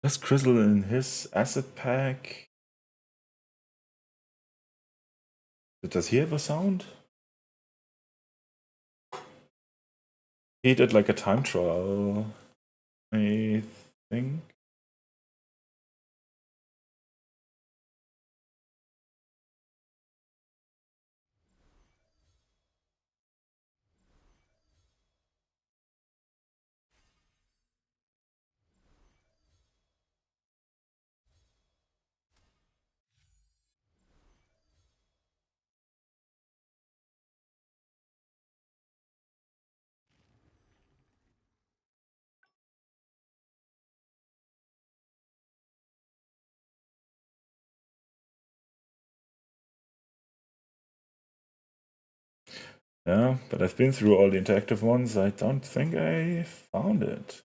Does Crystal in his asset pack? Does he have a sound? He did like a time trial, I think. Yeah, but I've been through all the interactive ones. I don't think I found it.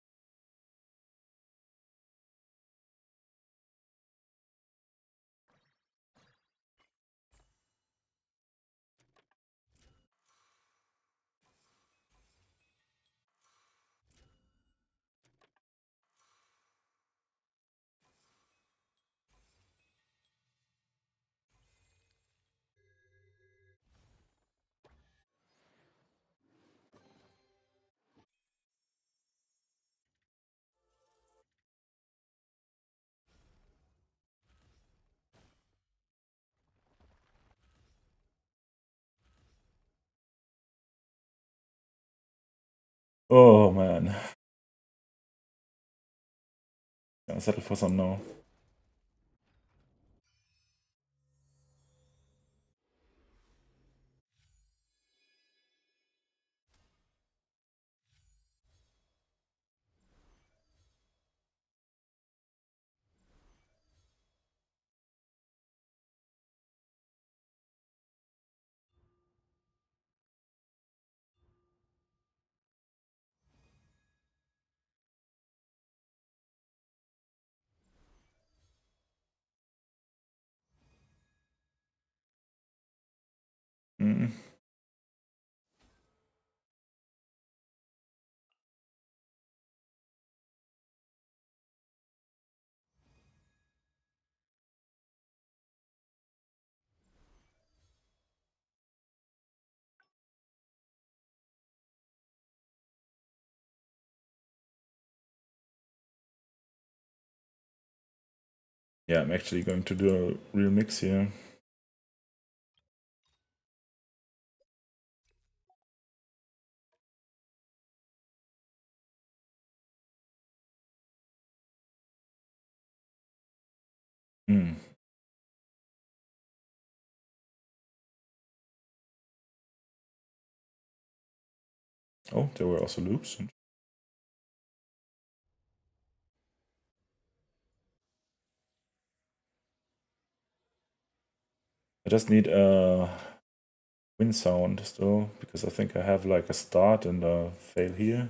Oh man. Gonna settle for some now. Mm. Yeah, I'm actually going to do a real mix here. Hmm. Oh, there were also loops. I just need a win sound still, because I think I have like a start and a fail here.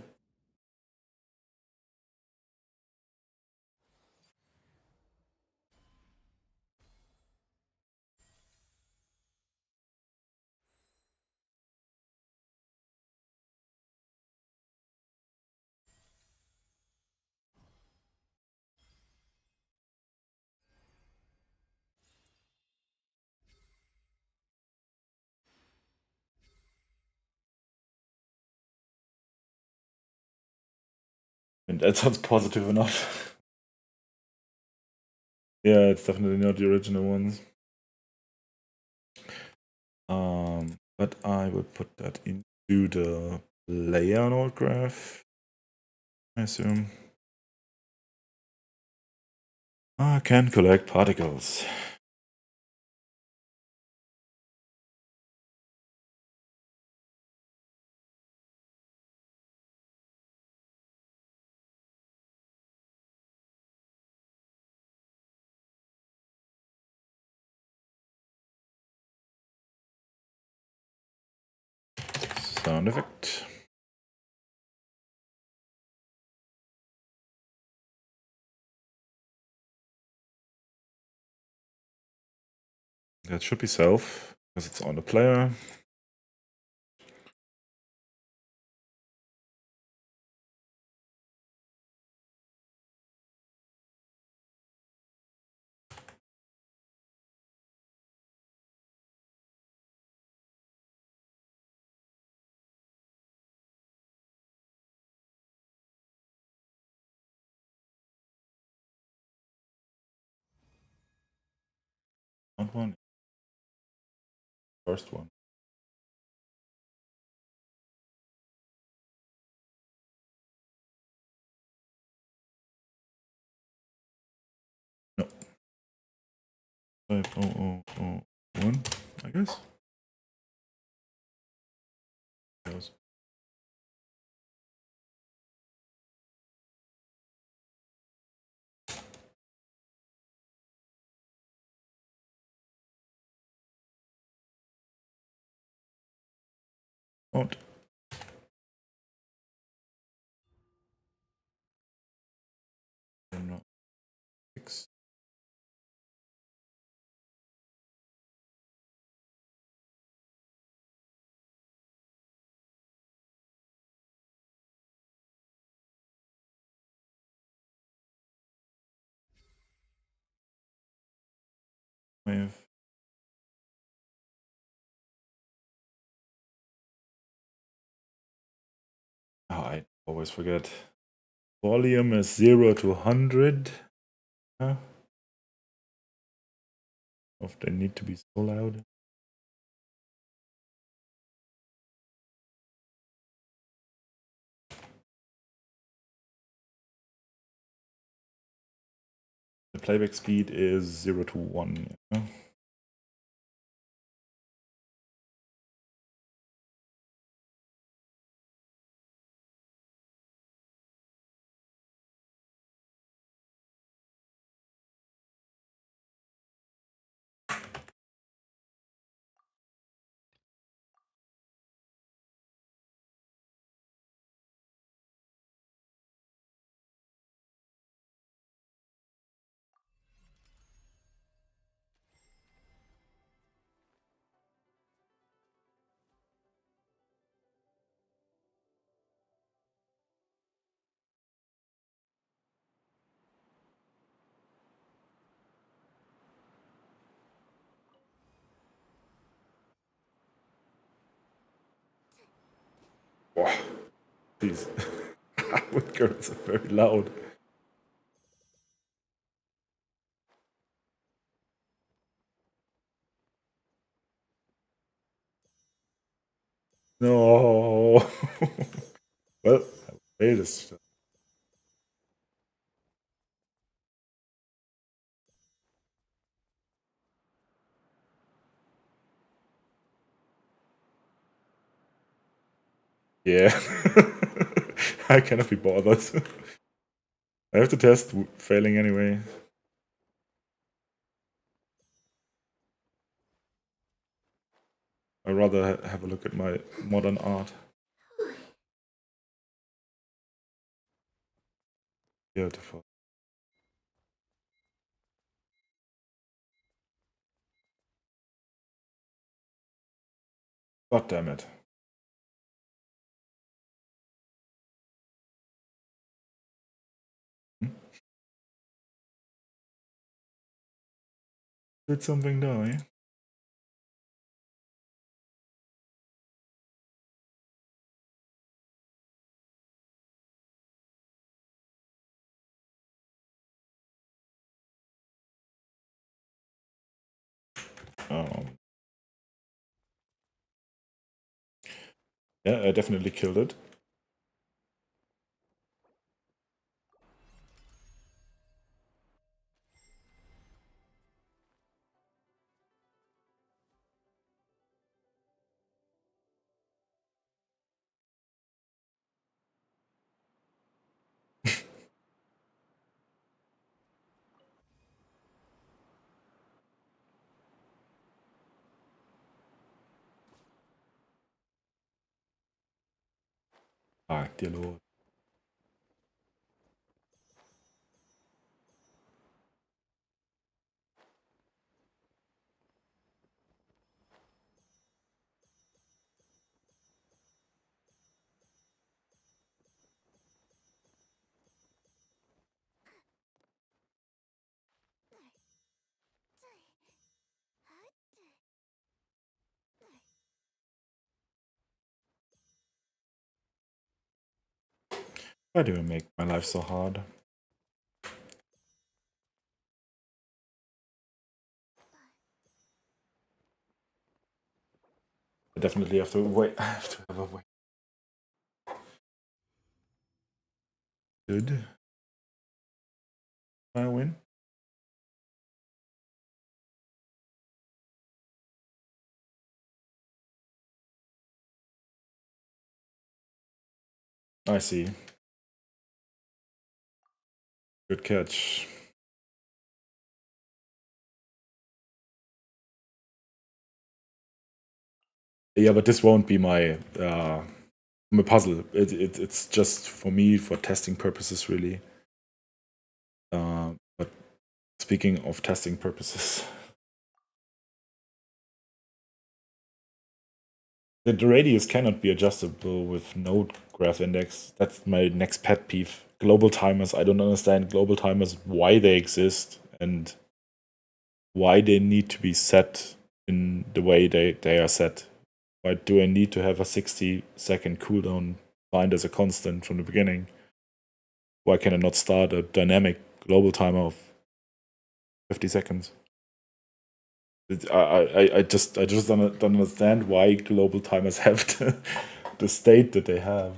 And that sounds positive enough. Yeah, it's definitely not the original ones. But I will put that into the layer node graph, I assume. I can collect particles. Sound effect. That should be self, because it's on the player. Not one. First one. No. 5001, I guess. Yes. Not. No. 6. Wave. Oh, I always forget. Volume is 0 to 100. Huh? If they need to be so loud. The playback speed is 0 to 1. Yeah? Oh, these woodgirls are very loud. No. Well, I will play this. Yeah. I cannot be bothered. I have to test failing anyway. I'd rather have a look at my modern art. Beautiful. God damn it. Did something die? Yeah, I definitely killed it. Ah, dear Lord. Why do I make my life so hard? I definitely have to wait. I have to have a wait. Good. I win. I see. Good catch. Yeah, but this won't be my puzzle. It's just for me for testing purposes, really. But speaking of testing purposes, the radius cannot be adjustable with node graph index. That's my next pet peeve. Global timers. I don't understand global timers, why they exist and why they need to be set in the way they are set. Why do I need to have a 60-second cooldown defined as a constant from the beginning? Why can I not start a dynamic global timer of 50 seconds? I just don't understand why global timers have the state that they have.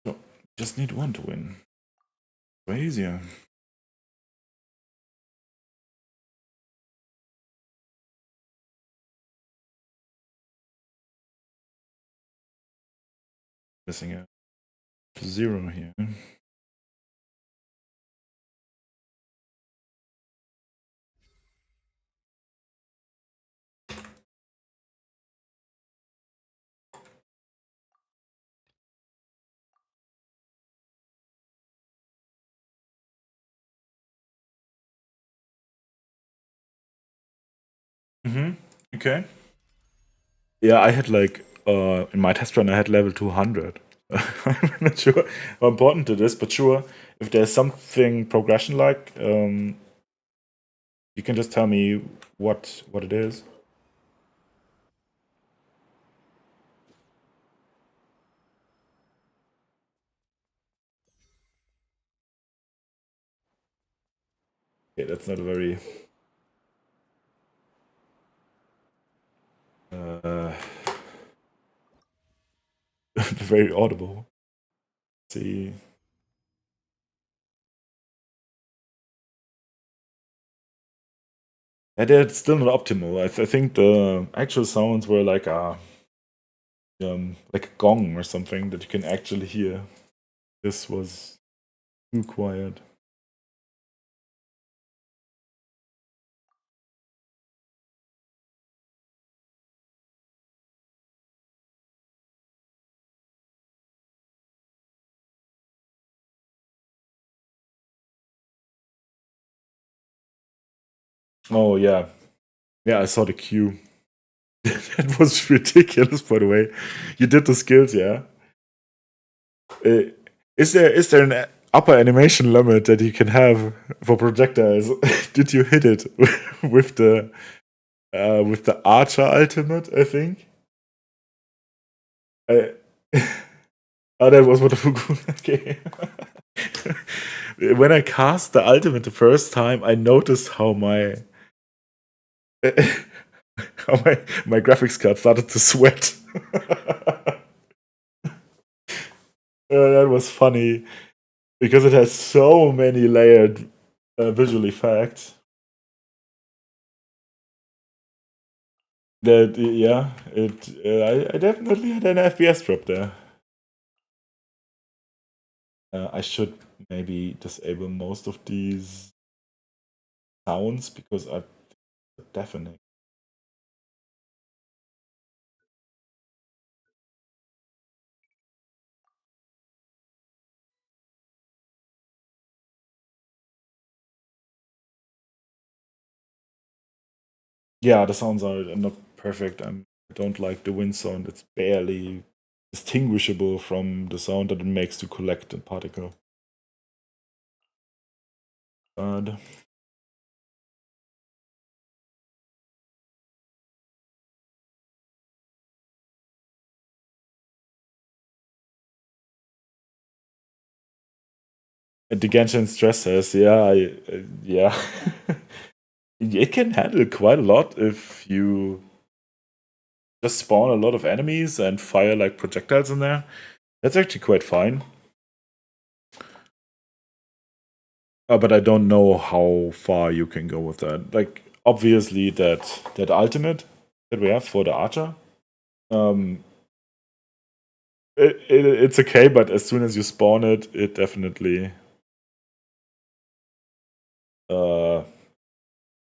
So, just need one to win. Way easier. Missing a 0 here. Okay. Yeah, I had like in my test run I had level 200. I'm not sure how important it is, but sure, if there's something progression like, you can just tell me what it is. Okay, that's not a very very audible. Let's see. Yeah, they're still not optimal. I think the actual sounds were like a gong or something that you can actually hear. This was too quiet. Oh yeah, yeah. I saw the queue. That was ridiculous, by the way. You did the skills, yeah. Is there an upper animation limit that you can have for projectiles? Did you hit it with the archer ultimate? I think. I, oh, that was Watafuku. Okay. When I cast the ultimate the first time, I noticed how my my graphics card started to sweat. That was funny because it has so many layered visual effects. That yeah, I definitely had an FPS drop there. I should maybe disable most of these sounds because I deafening. Yeah, the sounds are not perfect. I don't like the wind sound. It's barely distinguishable from the sound that it makes to collect a particle. But the Genshin stress says, yeah, it can handle quite a lot if you just spawn a lot of enemies and fire like projectiles in there. That's actually quite fine. But I don't know how far you can go with that. Like, obviously, that ultimate that we have for the archer, it's okay. But as soon as you spawn it, it definitely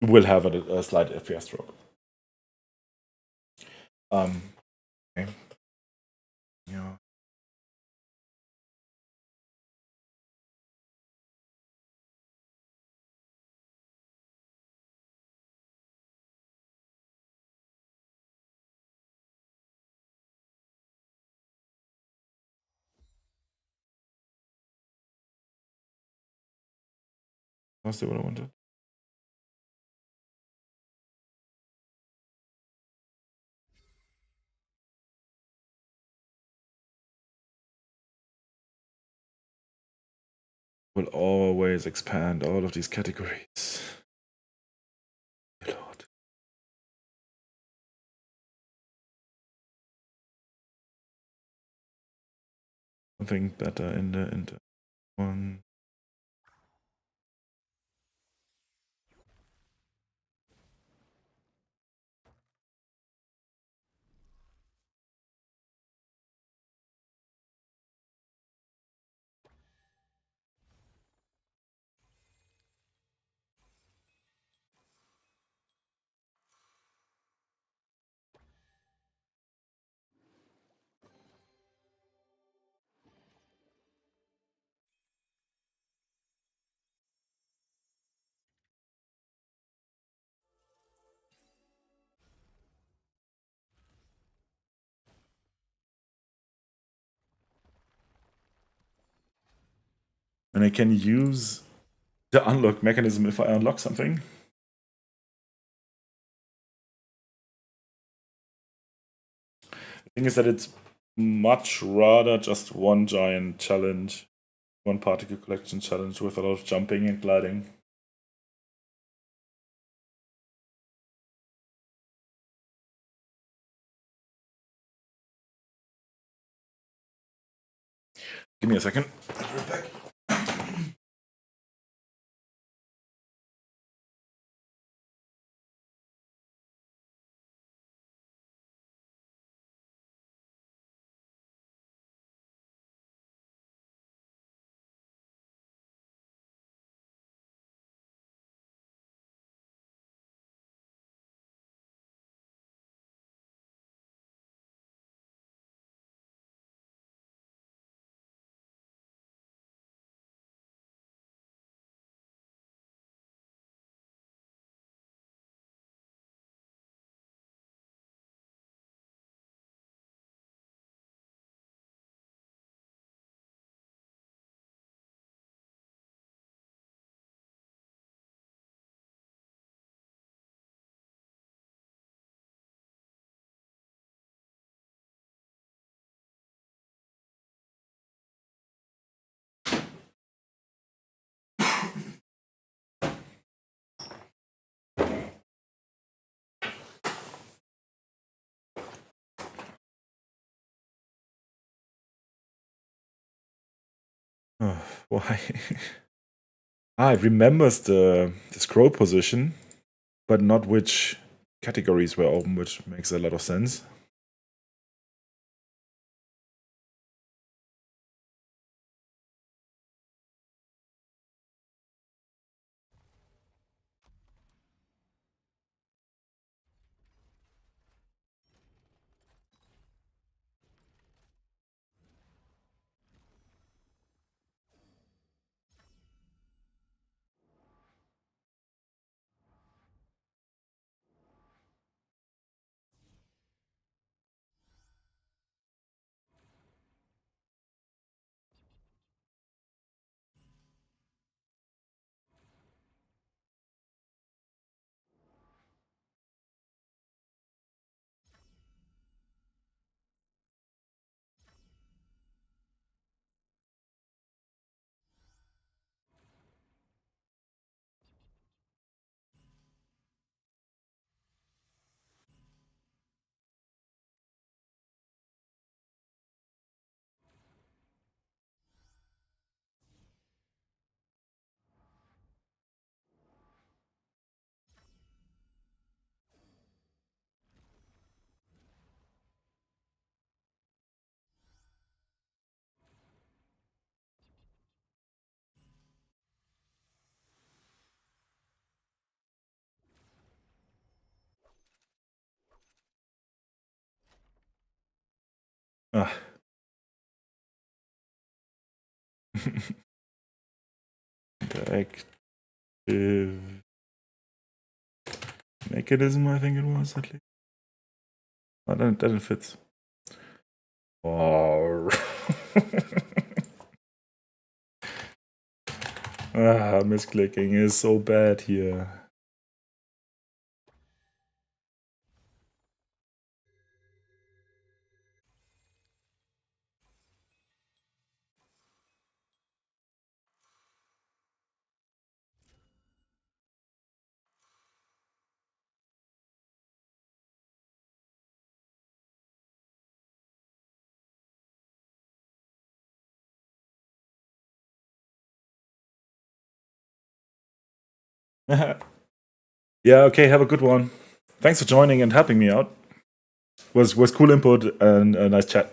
will have a slight FPS drop. Okay. Yeah. That's what I wanted. Will always expand all of these categories. Lord. Something better in the one. And I can use the unlock mechanism if I unlock something. The thing is that it's much rather just one giant challenge, one particle collection challenge with a lot of jumping and gliding. Give me a second. I'll be right back. Oh, why? It remembers the scroll position, but not which categories were open, which makes a lot of sense. Ah. The active mechanism, I think it was, at least. Oh, that it fits. Oh. Misclicking is so bad here. Yeah, okay, have a good one. Thanks for joining and helping me out. Was cool input and a nice chat.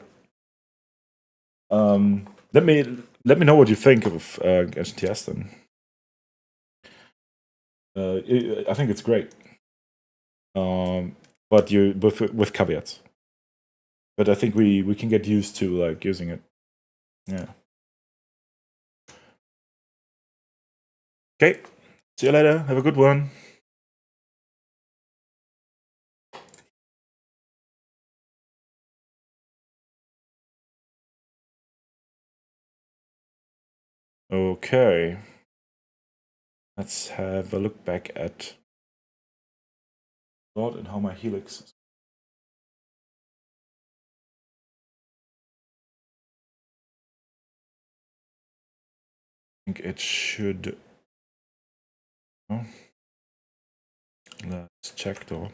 Let me know what you think of Genshin TS then. I think it's great. But you with caveats. But I think we can get used to like using it. Yeah. Okay. See you later. Have a good one. Okay. Let's have a look back at Lord and how my helix is. I think it should. Oh. Let's check though.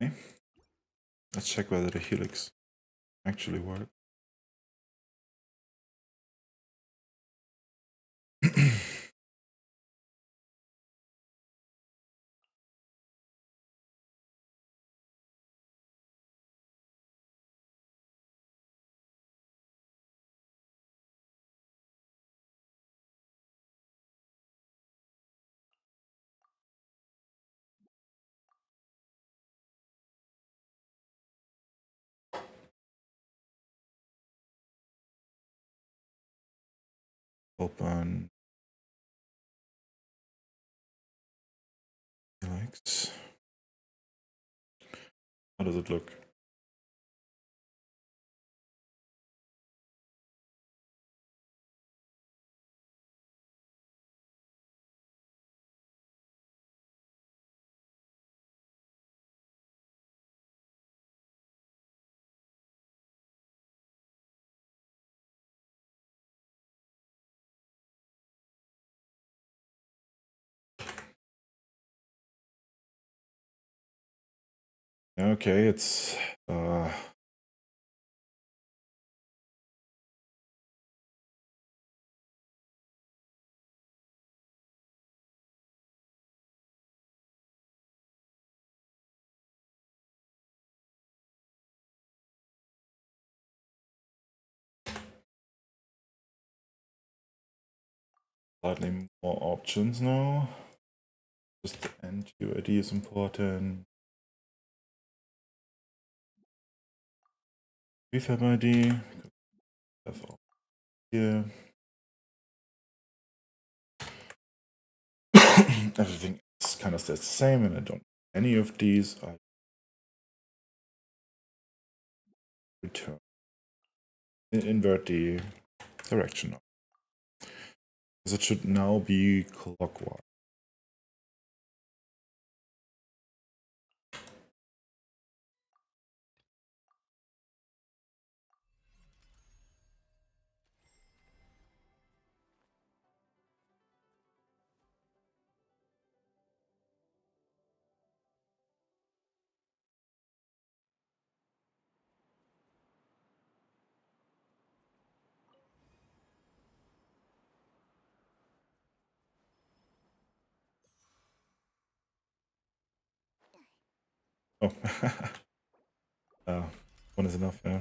Okay. Let's check whether the helix actually works. Open helix. How does it look? Okay, it's slightly more options now. Just the end UID is important. Prefab ID. Have all here. Everything else kind of stays the same, and I don't any of these. I return. Invert the direction of. Because it should now be clockwise. Oh, one is enough, yeah.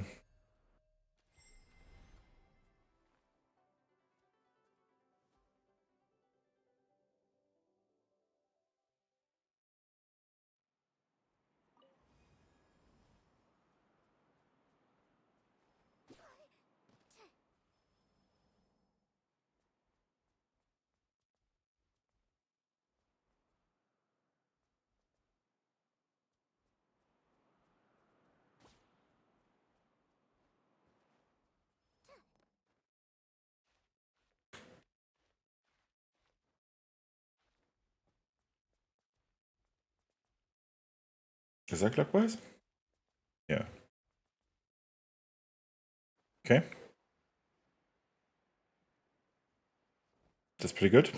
Is that clockwise? Yeah. Okay. That's pretty good.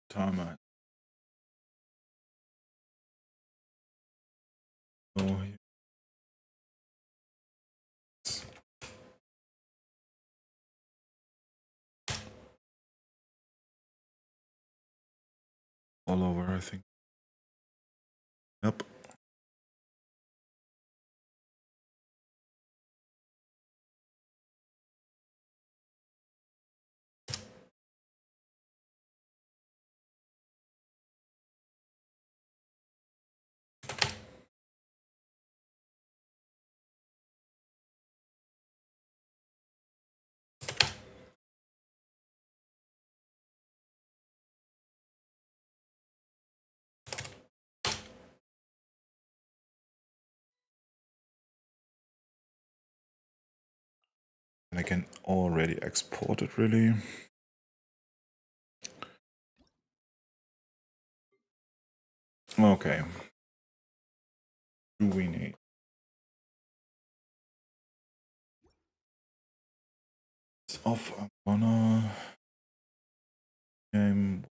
Timer. Oh, all over, I think. Yep. And I can already export it, really. Okay. Do we need? It's off. I'm gonna game.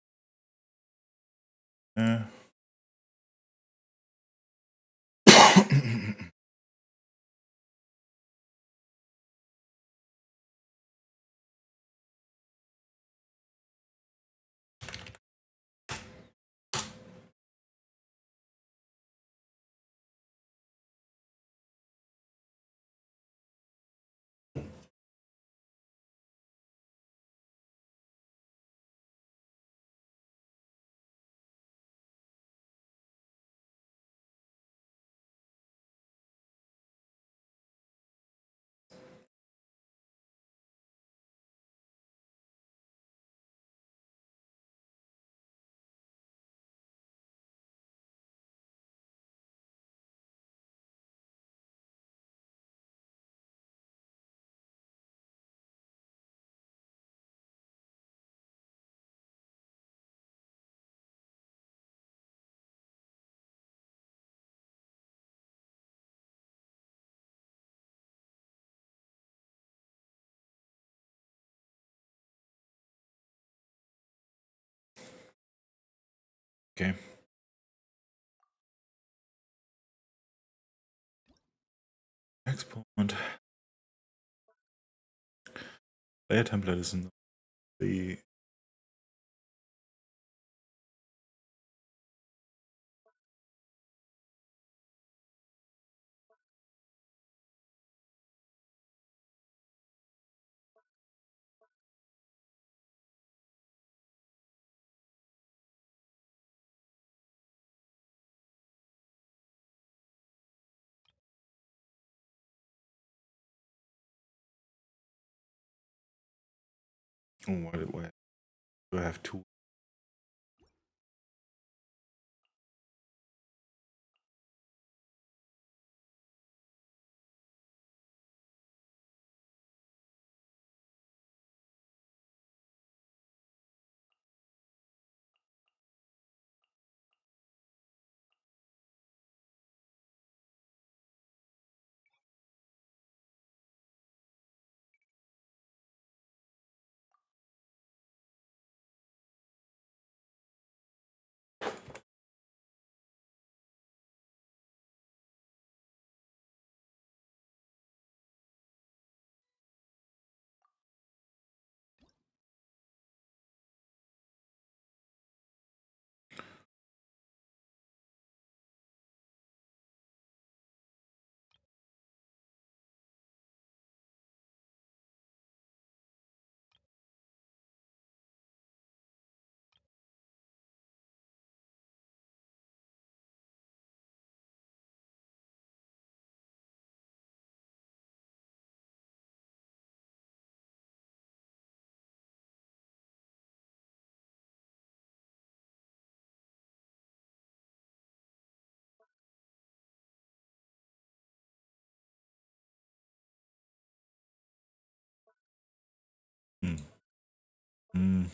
Okay. Export. Layer template is in the. Oh, why do I have two? Hmm. Hmm.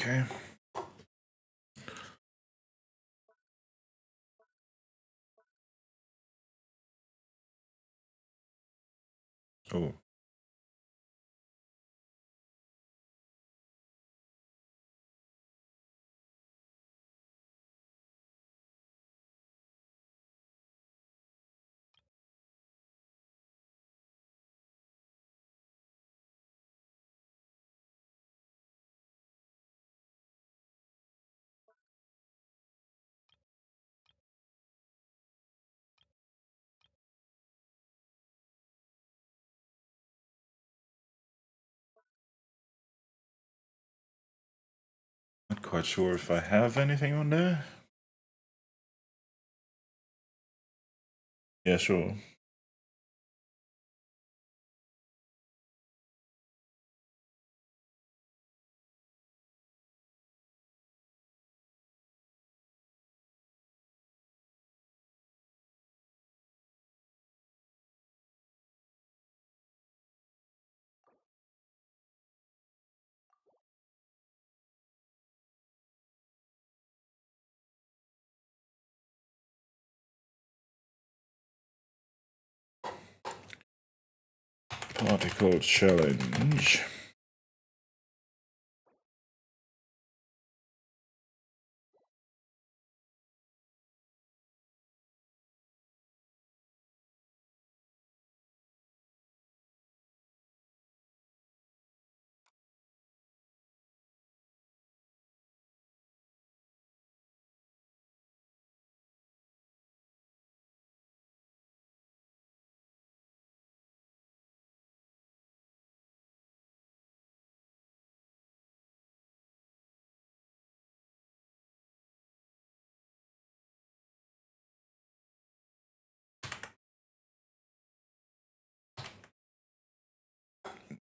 Okay. Oh. Not quite sure if I have anything on there. Yeah, sure. Particle challenge.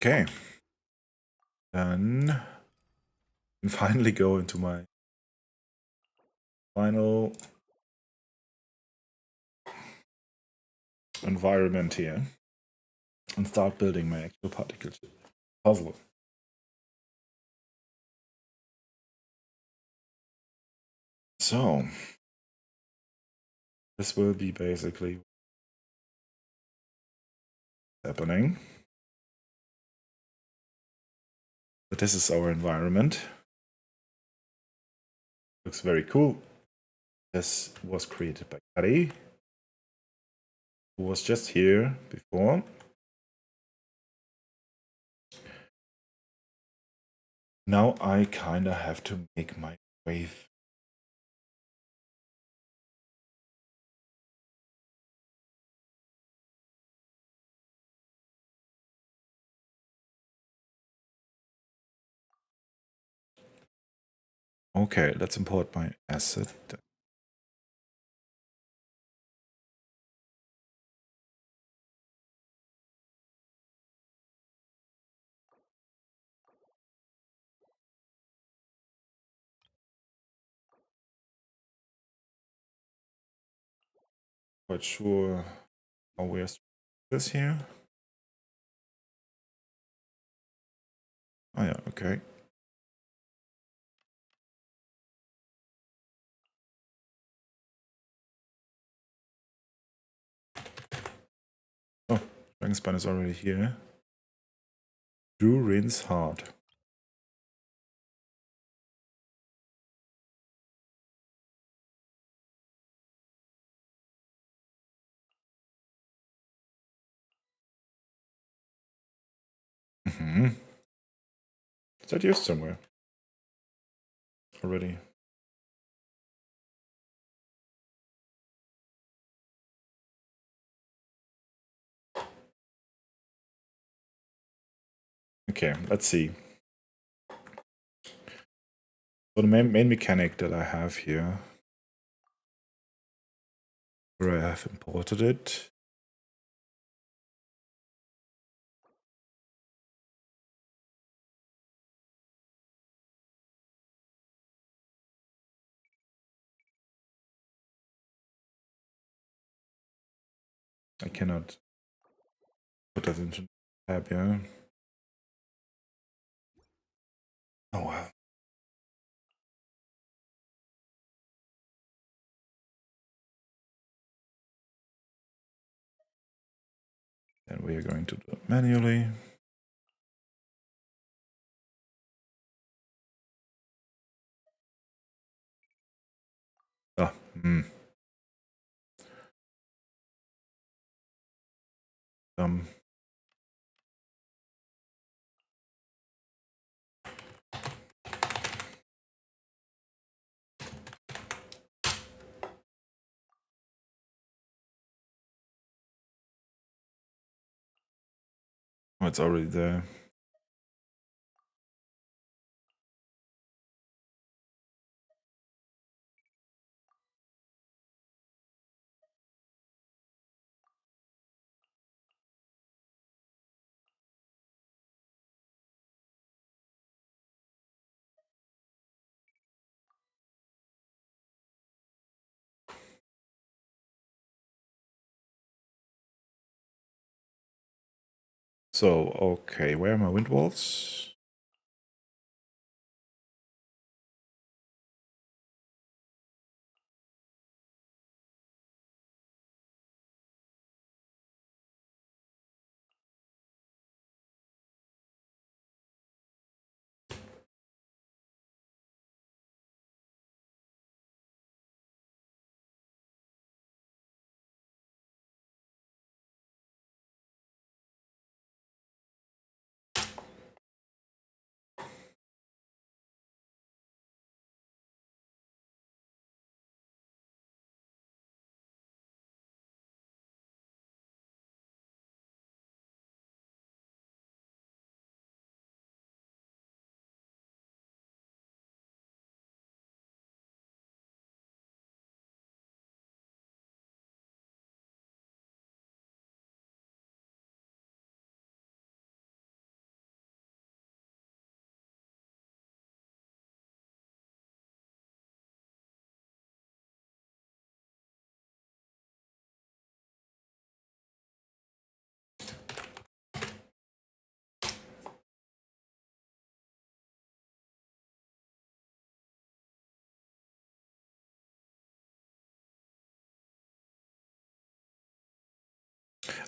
Okay. Then I can finally go into my final environment here and start building my actual particle puzzle. So this will be basically happening. But this is our environment. Looks very cool. This was created by Kari, who was just here before. Now I kinda have to make my way. Okay, let's import my asset. Quite sure how we're this here. Oh yeah, okay. Oh, Dragonspine is already here. Drew Rin's Heart. Is that used somewhere already? Okay, let's see. So the main mechanic that I have here, where I have imported it, I cannot put that into tab, yeah. Oh well. And we are going to do it manually. Ah, oh, it's already there. So, okay, where are my wind walls?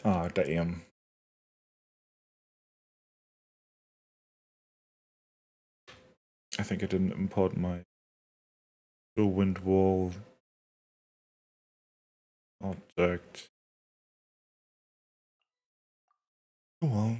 Ah, damn. I think I didn't import my wind wall object. Oh well.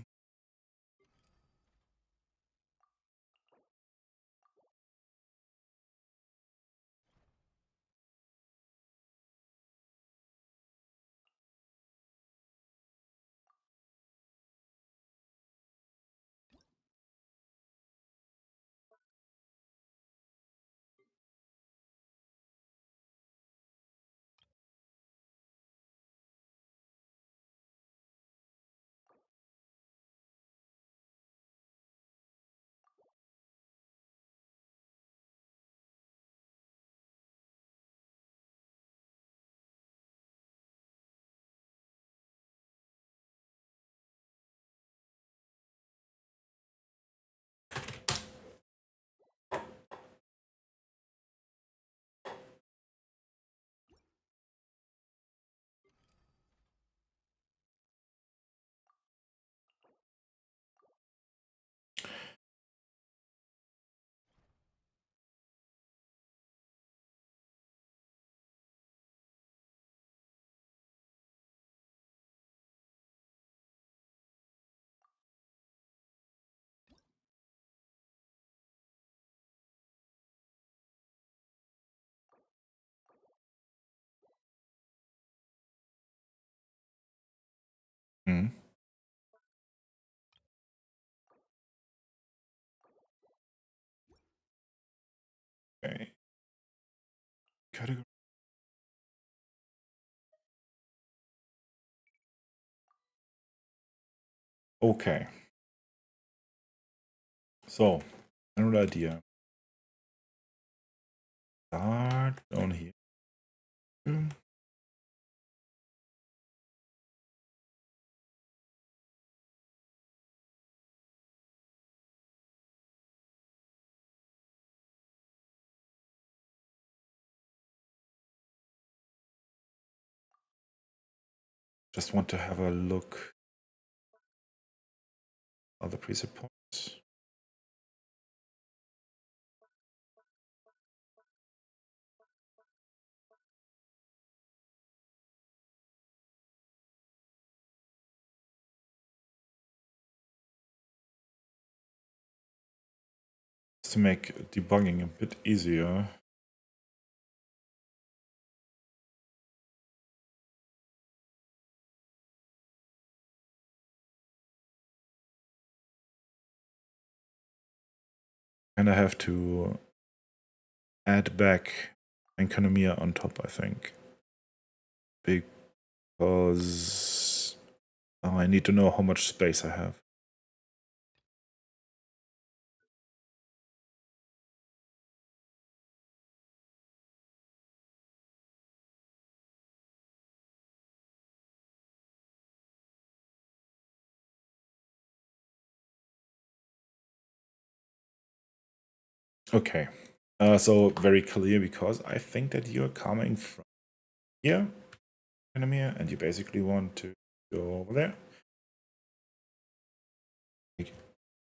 Hmm. Okay. Category. Okay. So, general idea. Start down here. Just want to have a look other preset points. To make debugging a bit easier. And I have to add back Enkanomiya on top, I think. Because I need to know how much space I have. Okay, so very clear, because I think that you're coming from here, Enkanomiya, and you basically want to go over there.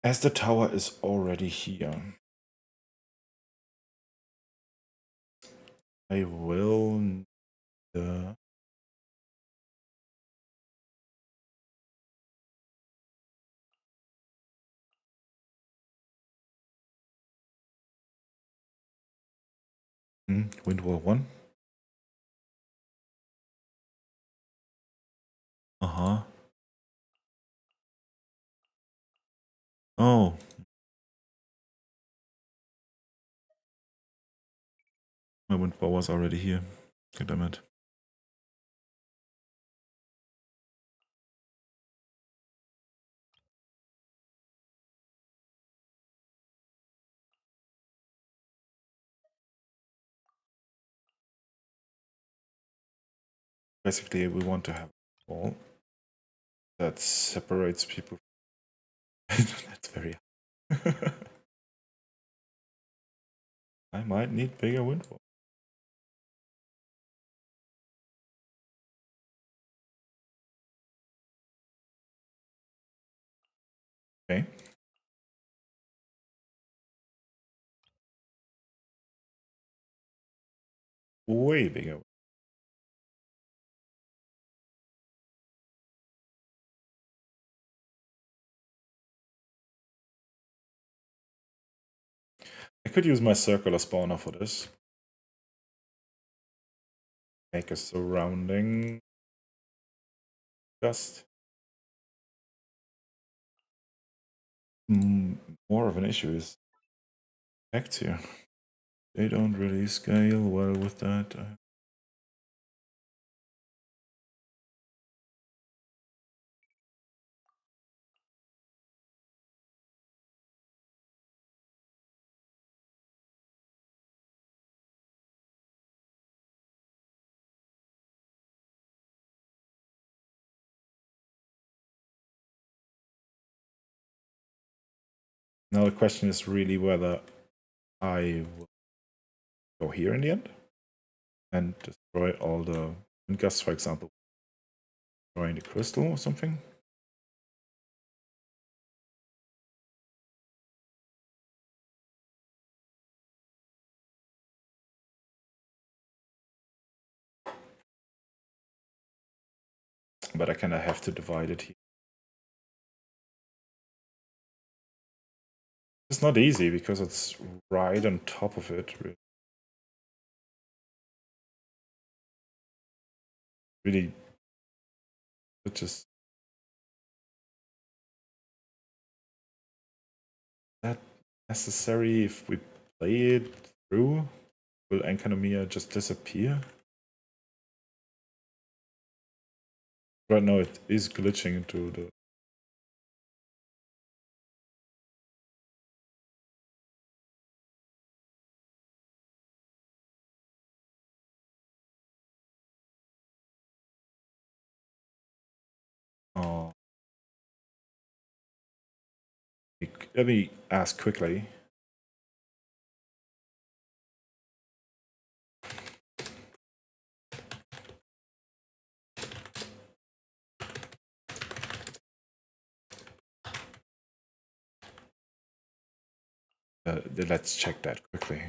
As the tower is already here, I will wind wall 1. Oh. My wind wall was already here. God damn it. Basically, we want to have a wall that separates people. That's very I might need bigger wind wall. Okay. Way bigger. I could use my circular spawner for this. Make a surrounding dust. More of an issue is effects here. They don't really scale well with that. Now the question is really whether I will go here in the end and destroy all the wind gusts, for example, destroying the crystal or something. But I kind of have to divide it here. It's not easy because it's right on top of it. Really, it just that necessary if we play it through. Will Enkanomiya just disappear? Right now it is glitching into the... Oh. Let me ask quickly. let's check that quickly.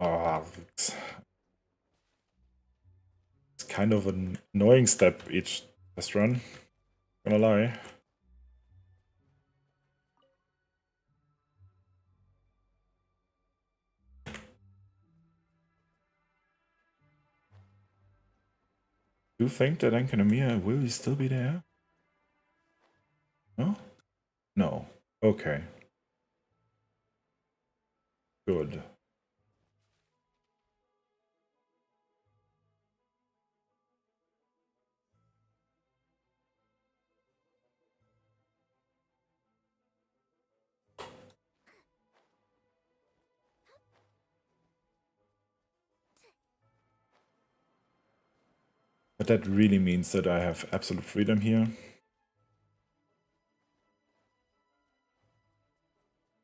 Oh, it's kind of an annoying step each test run. Gonna lie. Do you think that Enkanomiya will still be there? No? No. Okay. Good. But that really means that I have absolute freedom here.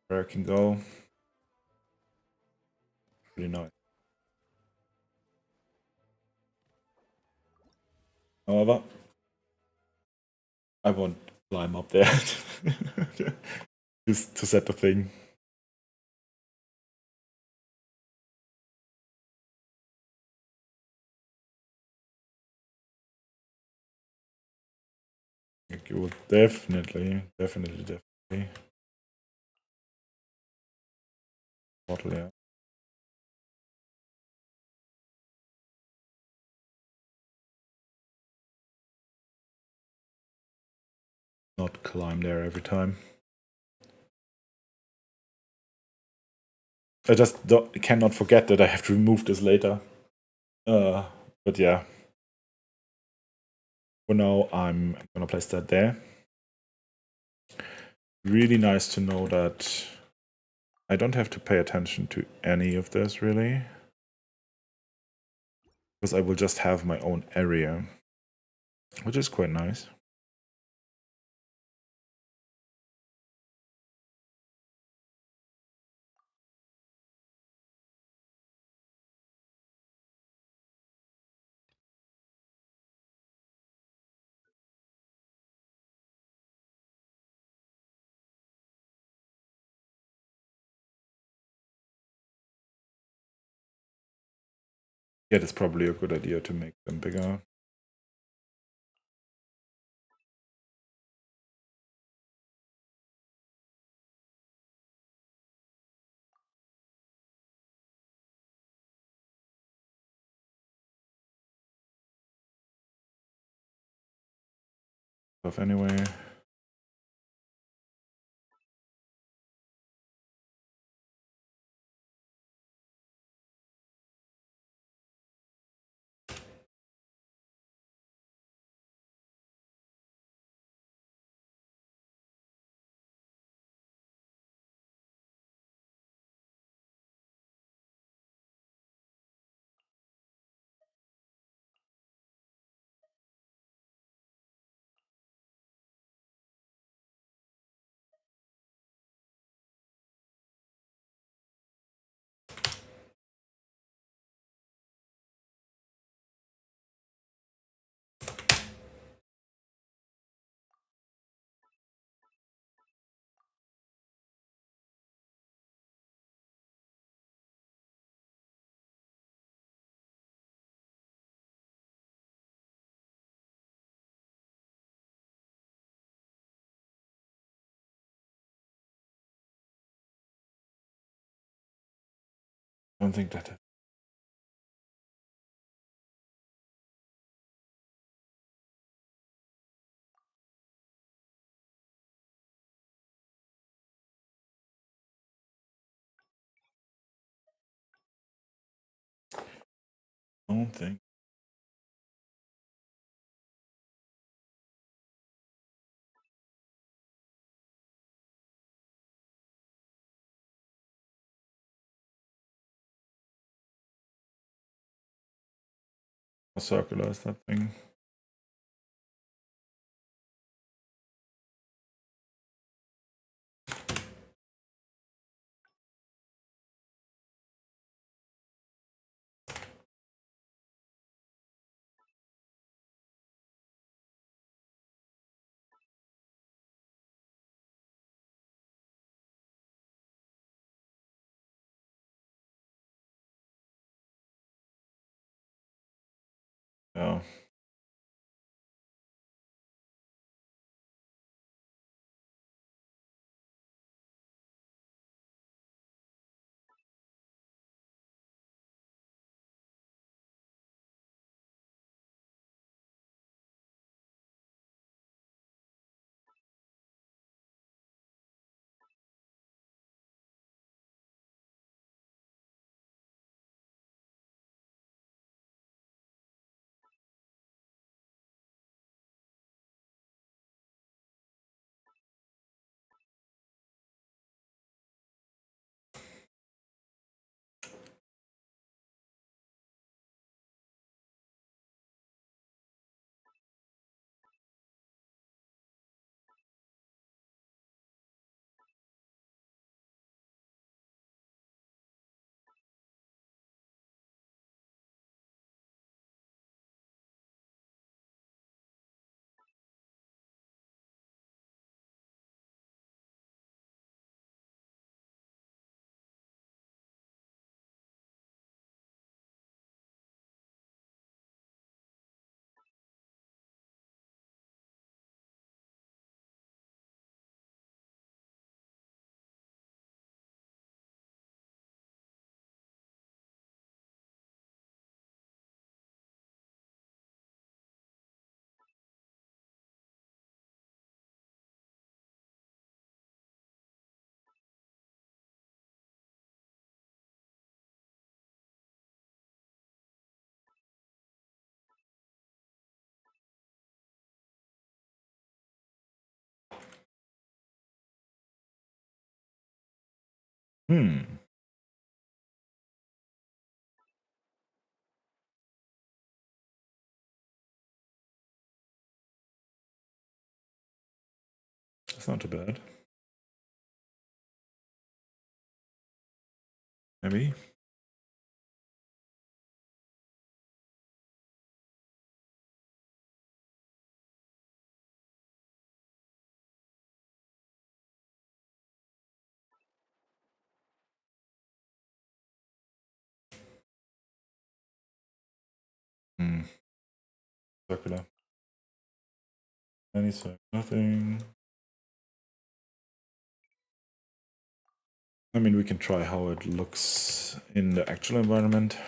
Where I can go. Really nice. However, I won't climb up there just to set the thing. You will definitely. Bottle, yeah. Not climb there every time. I just cannot forget that I have to remove this later. But yeah. For now, I'm gonna place that there. Really nice to know that I don't have to pay attention to any of this, really. Because I will just have my own area, which is quite nice. Yeah, it's probably a good idea to make them bigger. Anyway. I don't think that. I don't think. How circular is that thing? Yeah. That's not too bad. Maybe. Circular. Any circle, nothing. I mean, we can try how it looks in the actual environment.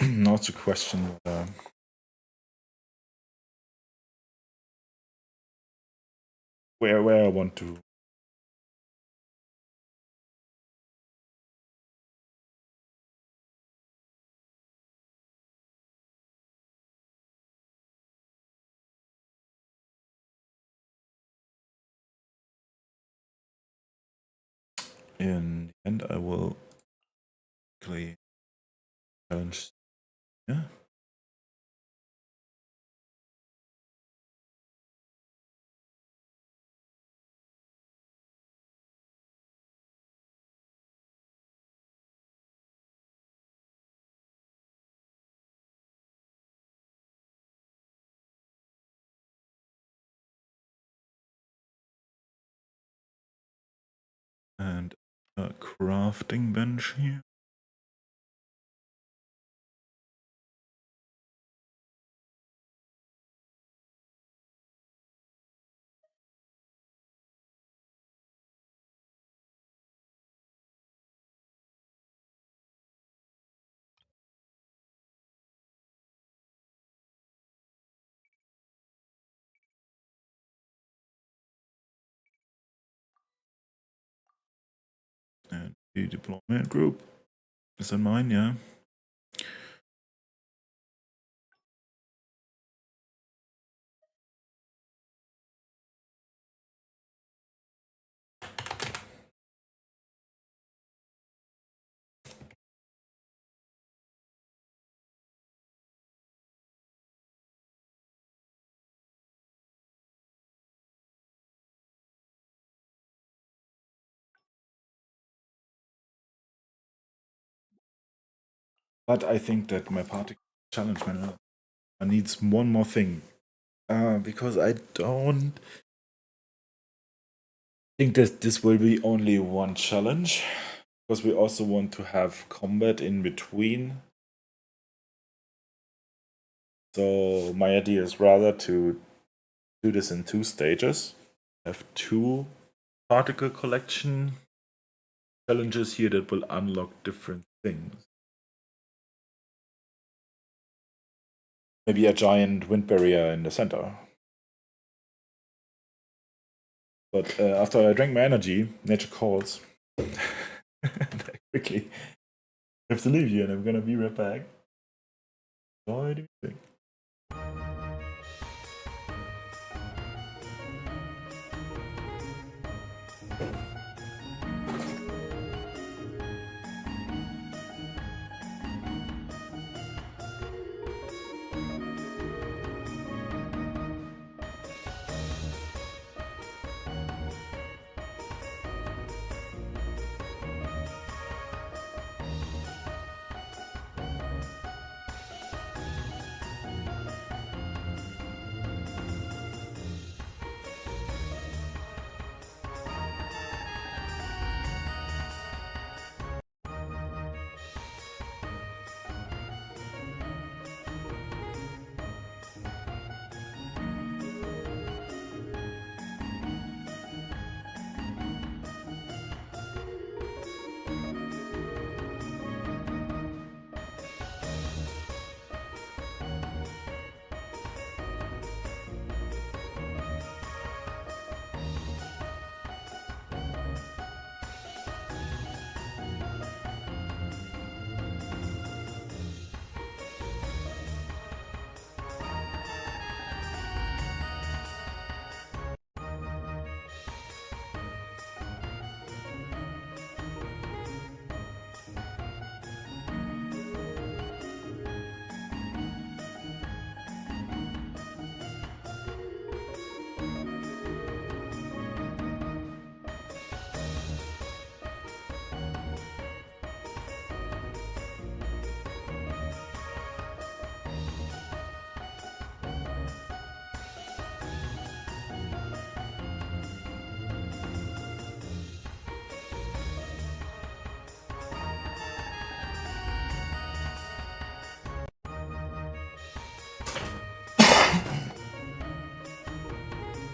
Now it's a question where I want to. In the end, I will quickly challenge. Yeah. And a crafting bench here. The deployment group is in mine, yeah. But I think that my particle challenge manager needs one more thing. Because I don't think that this will be only one challenge. Because we also want to have combat in between. So my idea is rather to do this in 2 stages. Have 2 particle collection challenges here that will unlock different things. Maybe a giant wind barrier in the center. But after I drank my energy, nature calls. Quickly. I have to leave you and I'm gonna be right back. What do you think?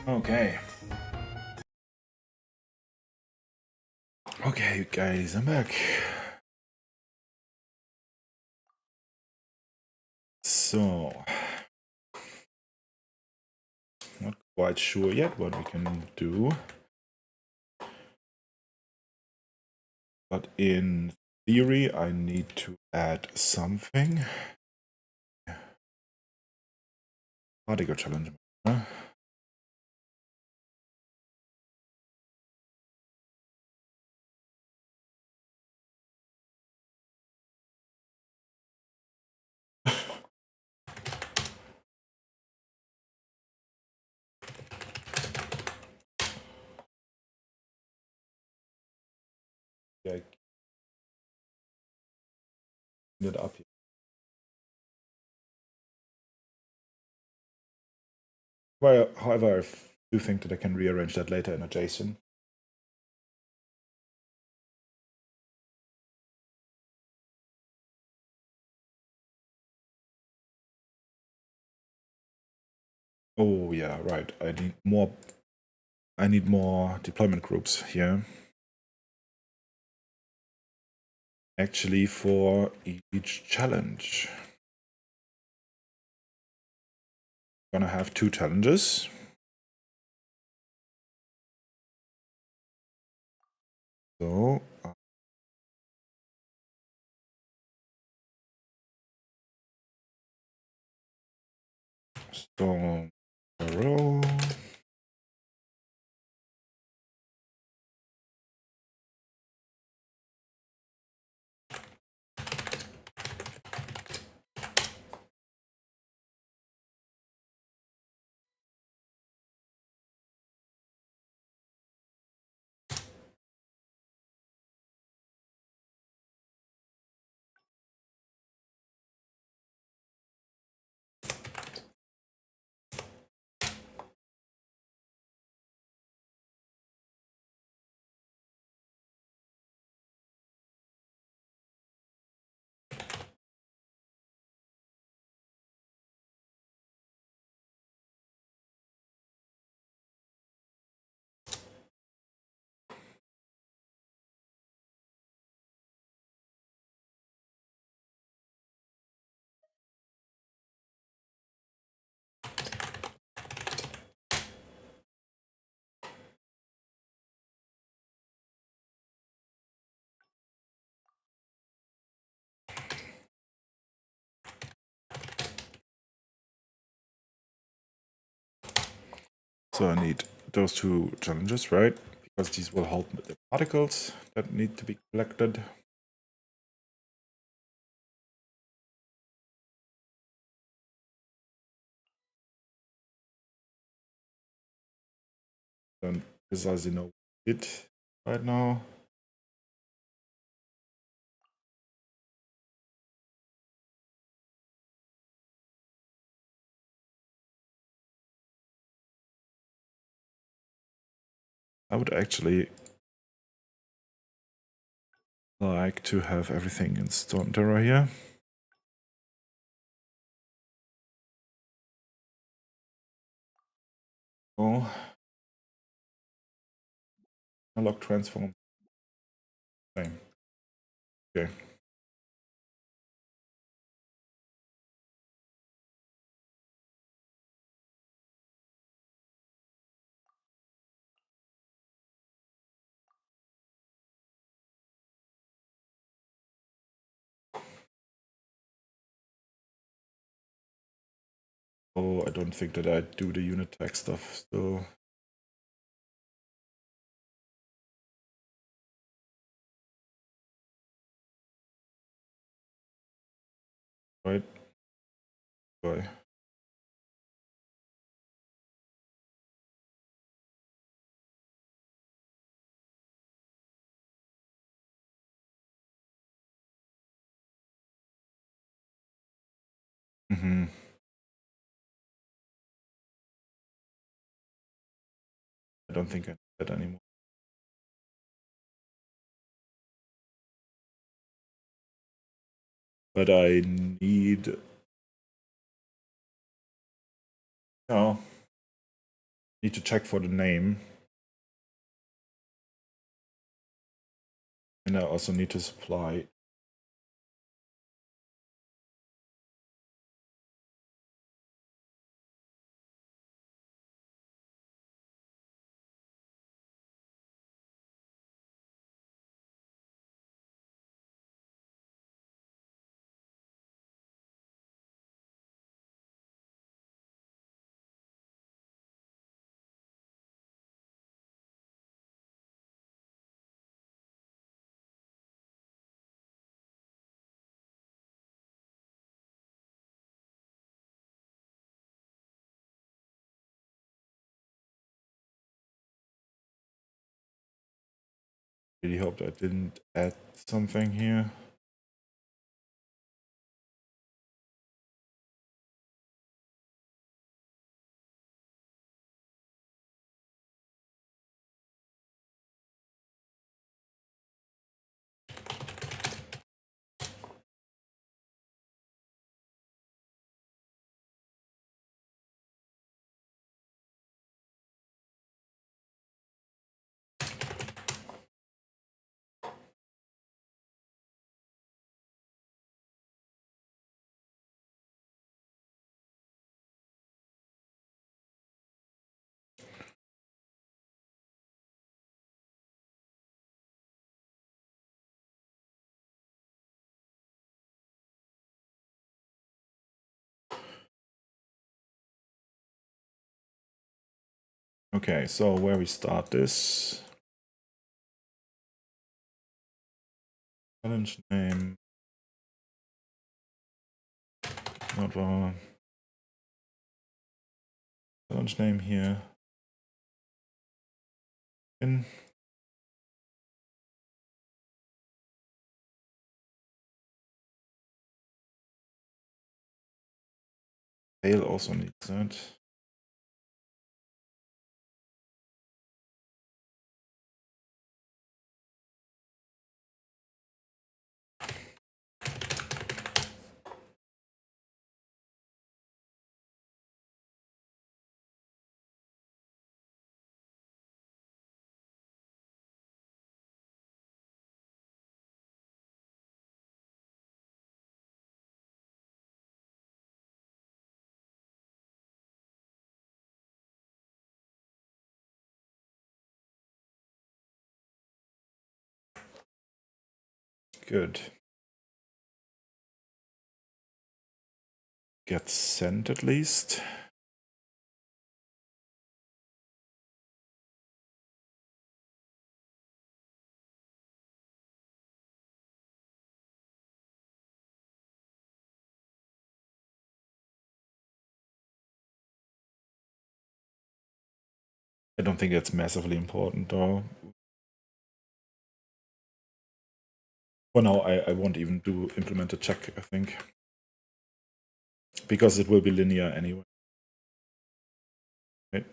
Okay. Okay, guys, I'm back. So, not quite sure yet what we can do. But in theory, I need to add something. Particle challenge. Yeah, it up here. Well, however, I do think that I can rearrange that later in a JSON. Oh yeah, right. I need more deployment groups here. Actually, for each challenge. I'm gonna have 2 challenges. So Stormterror. So I need those two challenges, right? Because these will hold the particles that need to be collected. Don't precisely know it right now. I would actually like to have everything in Stormterror here. Oh, analog transform. Same. Okay. Oh, I don't think that I do the unit text stuff still. Right? Bye. Mm-hmm. I don't think I need that anymore. But I need... Oh, need to check for the name. And I also need to supply. Really hope I didn't add something here. Okay, so where we start this. Challenge name. Not challenge name here. In. Tail also needs that. Good. Get sent at least. I don't think that's massively important though. For now, I won't even do implement a check, I think. Because it will be linear anyway. Right?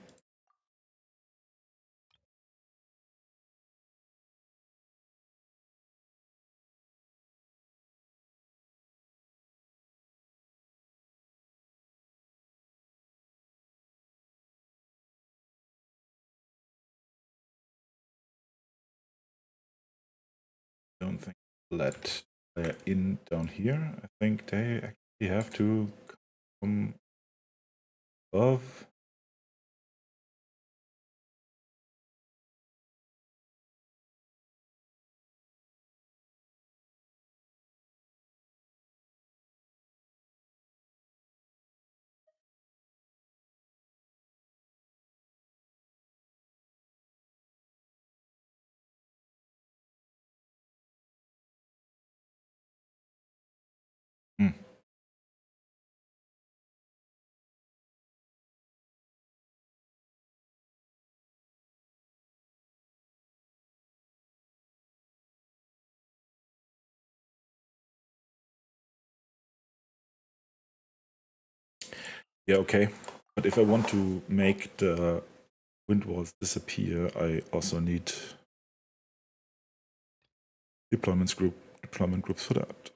Don't think let Lair in down here. I think they actually have to come above. Yeah, okay. But if I want to make the wind walls disappear, I also need deployment groups for that.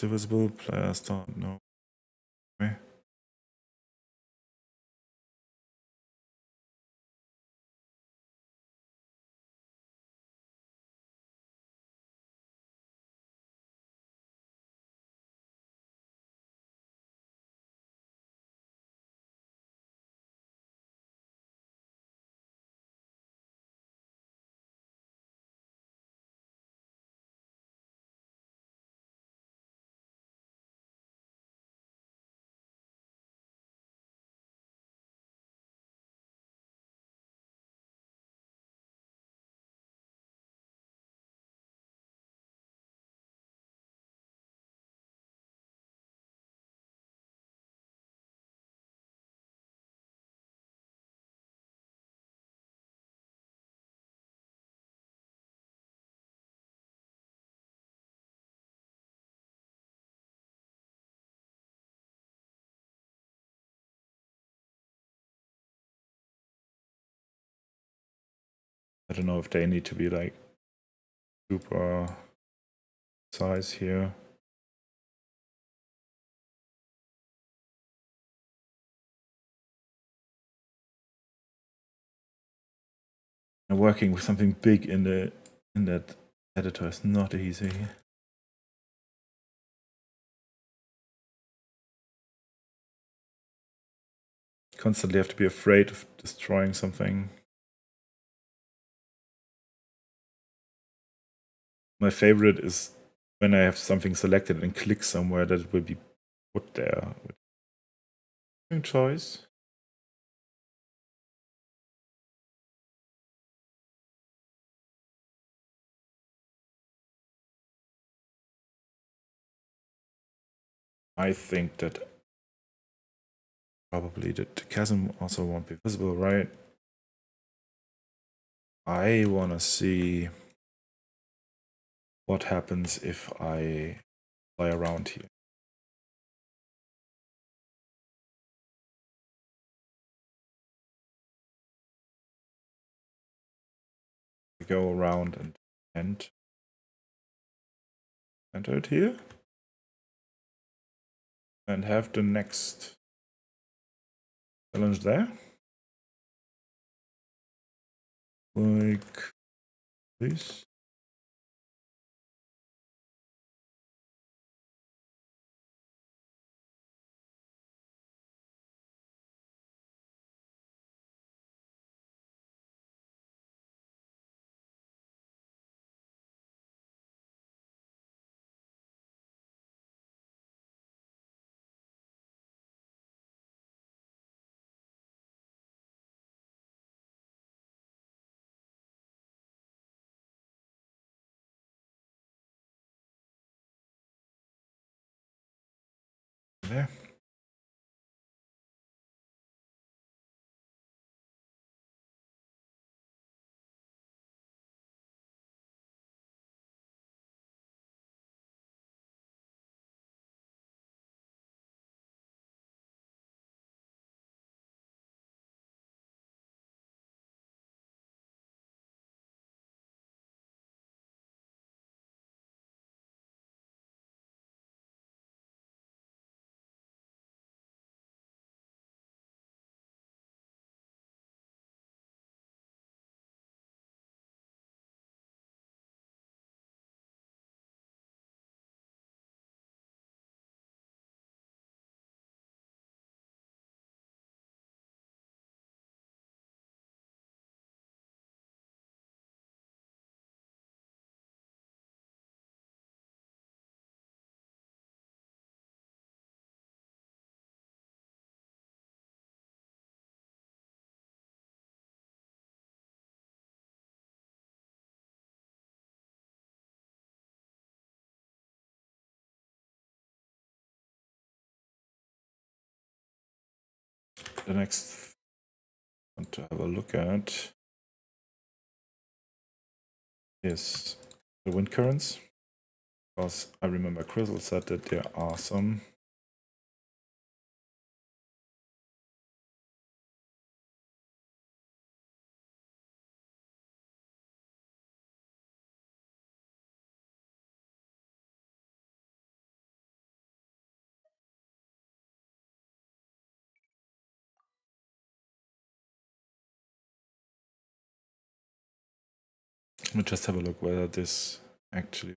still visible. Player start, no. Okay. I don't know if they need to be like super size here. And working with something big in that editor is not easy. Constantly have to be afraid of destroying something. My favorite is when I have something selected and click somewhere that it will be put there. Choice. I think that probably the chasm also won't be visible, right? I want to see what happens if I fly around here. We go around and enter it here and have the next challenge there. Like this. There. The next I want to have a look at is the wind currents, because I remember Crystal said that there are some. Let me just have a look whether this actually...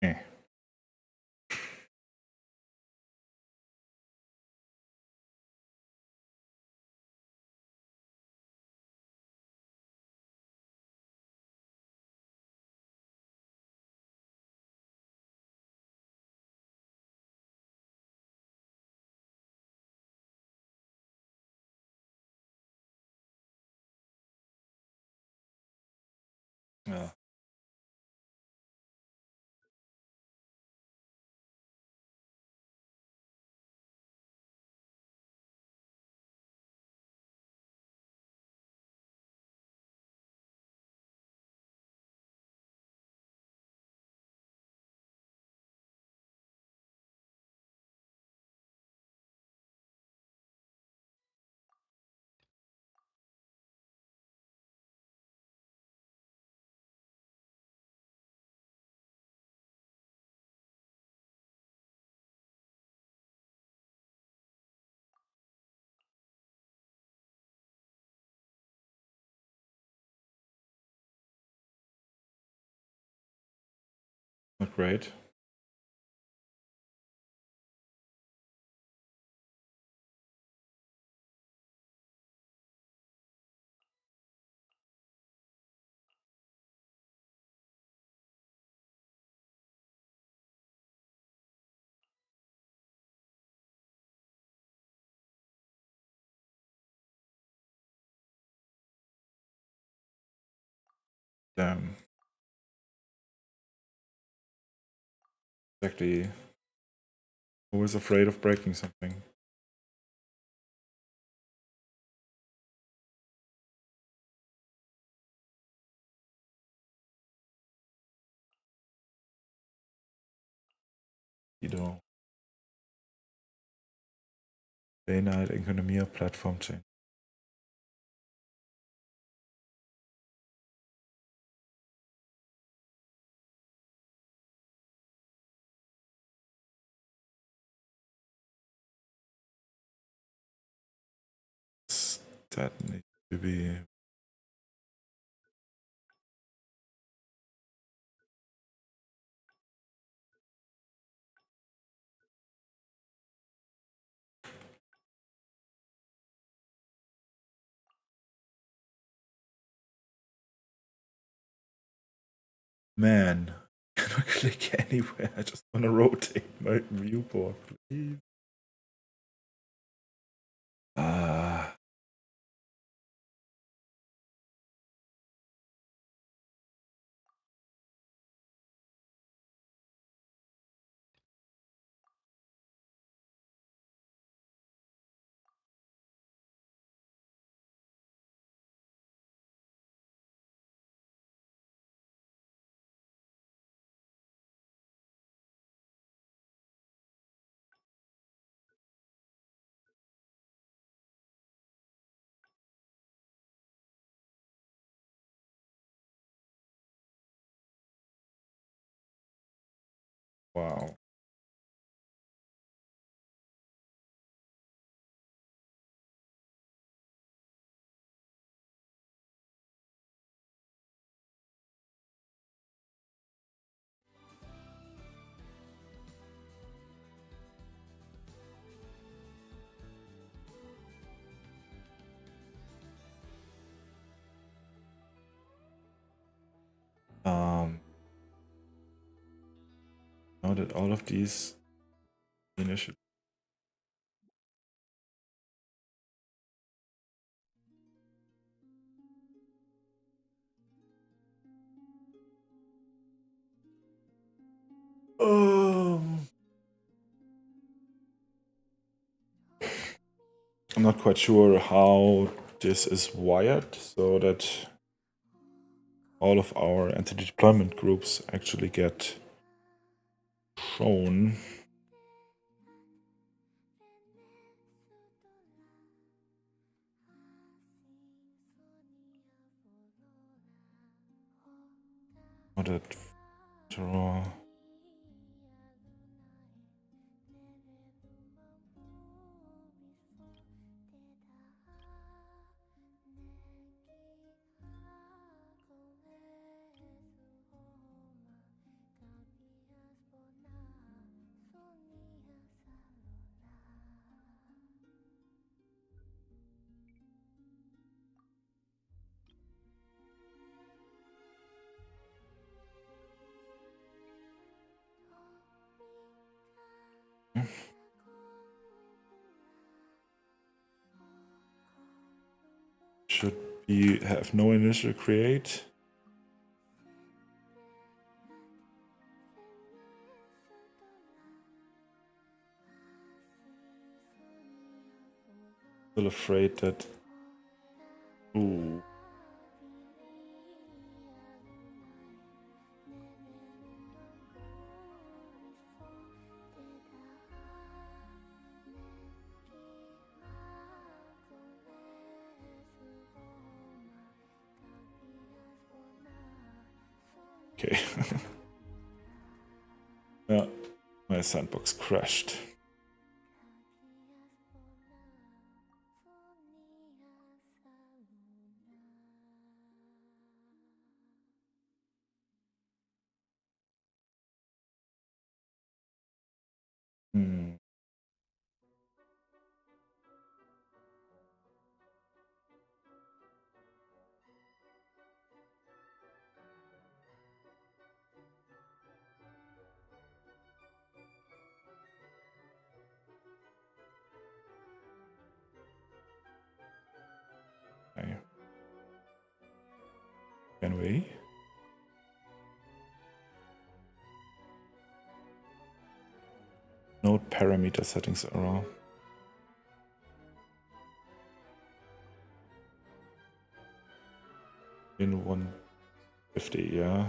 Eh. Yeah. Not great. Damn. Exactly. Always afraid of breaking something. You know. Day night Enkanomiya platform change. That needs to be... Man, I cannot click anywhere. I just want to rotate my viewport, please. Ah. Wow. Now that all of these initial... I'm not quite sure how this is wired so that all of our entity deployment groups actually get shown. What a draw. Should be have no initial create. Still afraid that. Ooh. Okay. Yeah, my sandbox crashed. Okay. Can we? Node parameter settings error. In 150, yeah.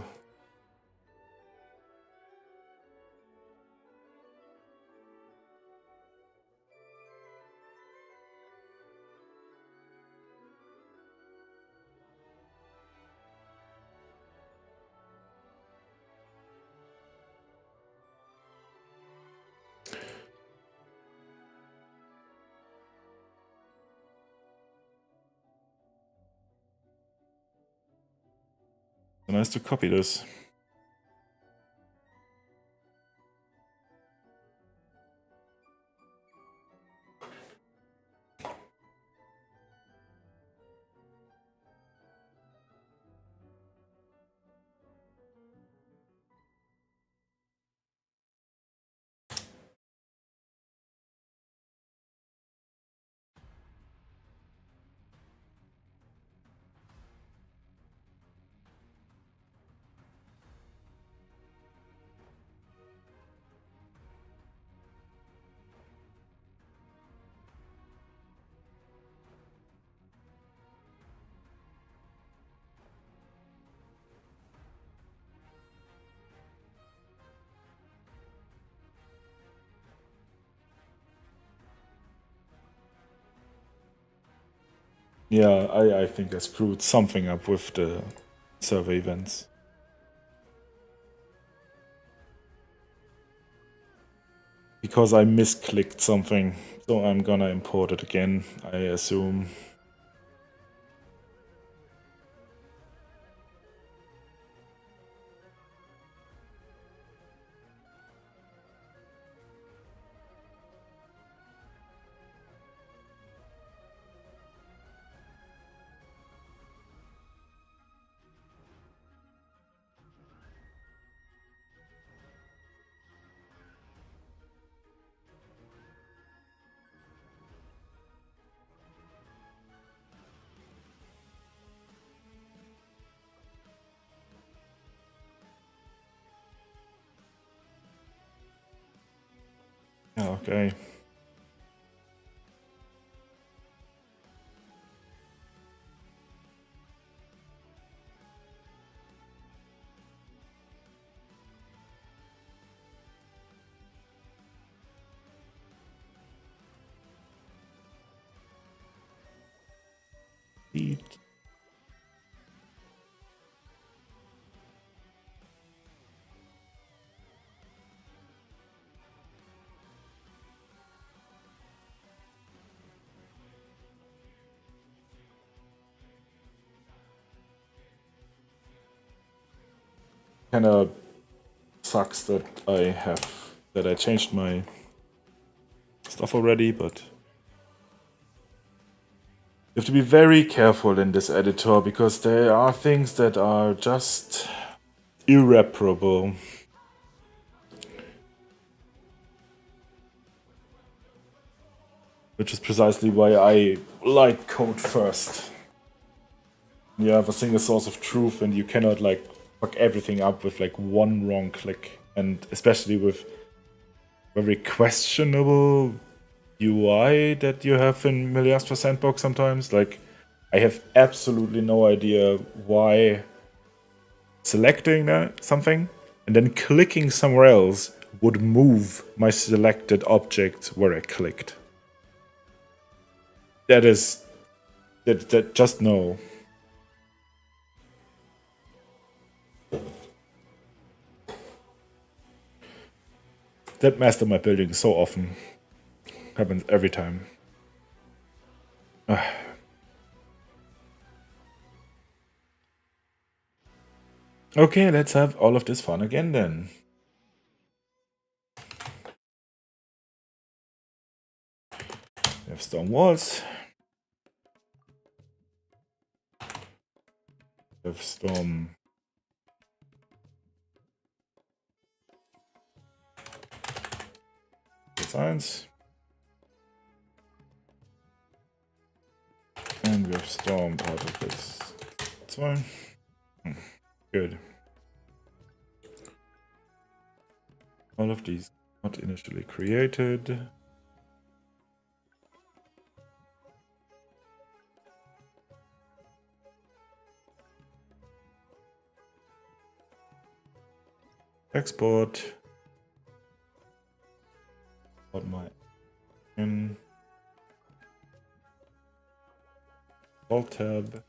So nice to copy this. Yeah, I think I screwed something up with the server events. Because I misclicked something, so I'm gonna import it again, I assume. Okay. speed. Kinda sucks that I changed my stuff already, but you have to be very careful in this editor because there are things that are just irreparable. Which is precisely why I like code first. You have a single source of truth and you cannot like fuck everything up with like one wrong click. And especially with very questionable UI that you have in Miliastra Sandbox sometimes. Like, I have absolutely no idea why selecting something and then clicking somewhere else would move my selected object where I clicked. That just no. That messed up my building so often. Happens every time. Okay, let's have all of this fun again then. We have stone walls. We have stone designs. And we have storm part of this. That's fine. Good. All of these not initially created. Export. What my in alt tab.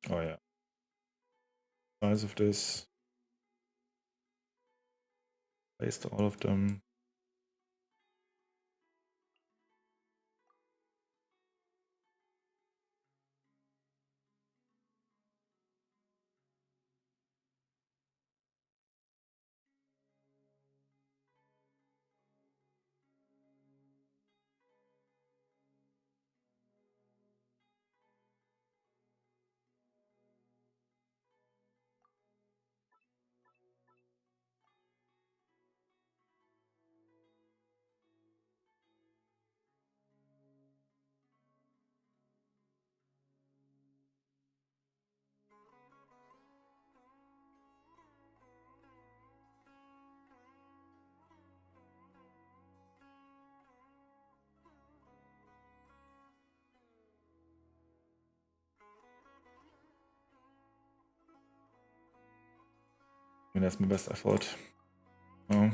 Oh yeah. Size of this. Paste all of them. I mean, that's my best effort. Oh.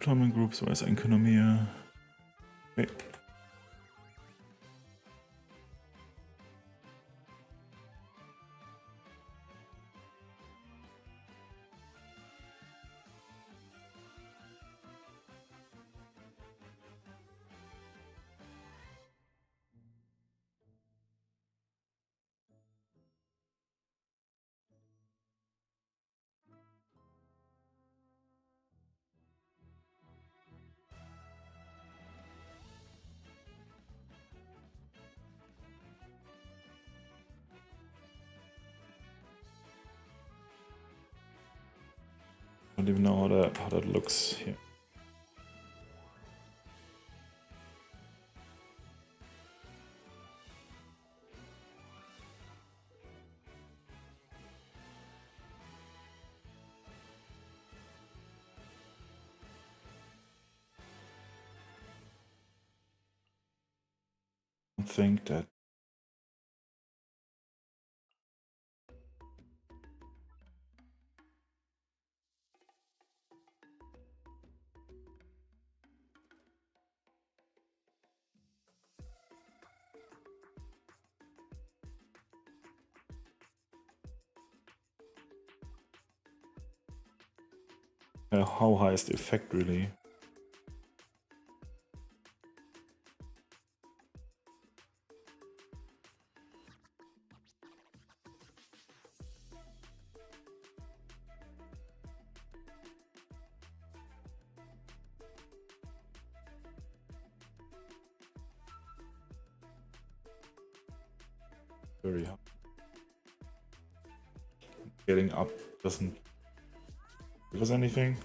Subtopic groups, where's Enkanomiya? Okay. I don't even know how that looks here. I think that how high is the effect really? Very high. Getting up doesn't give us anything.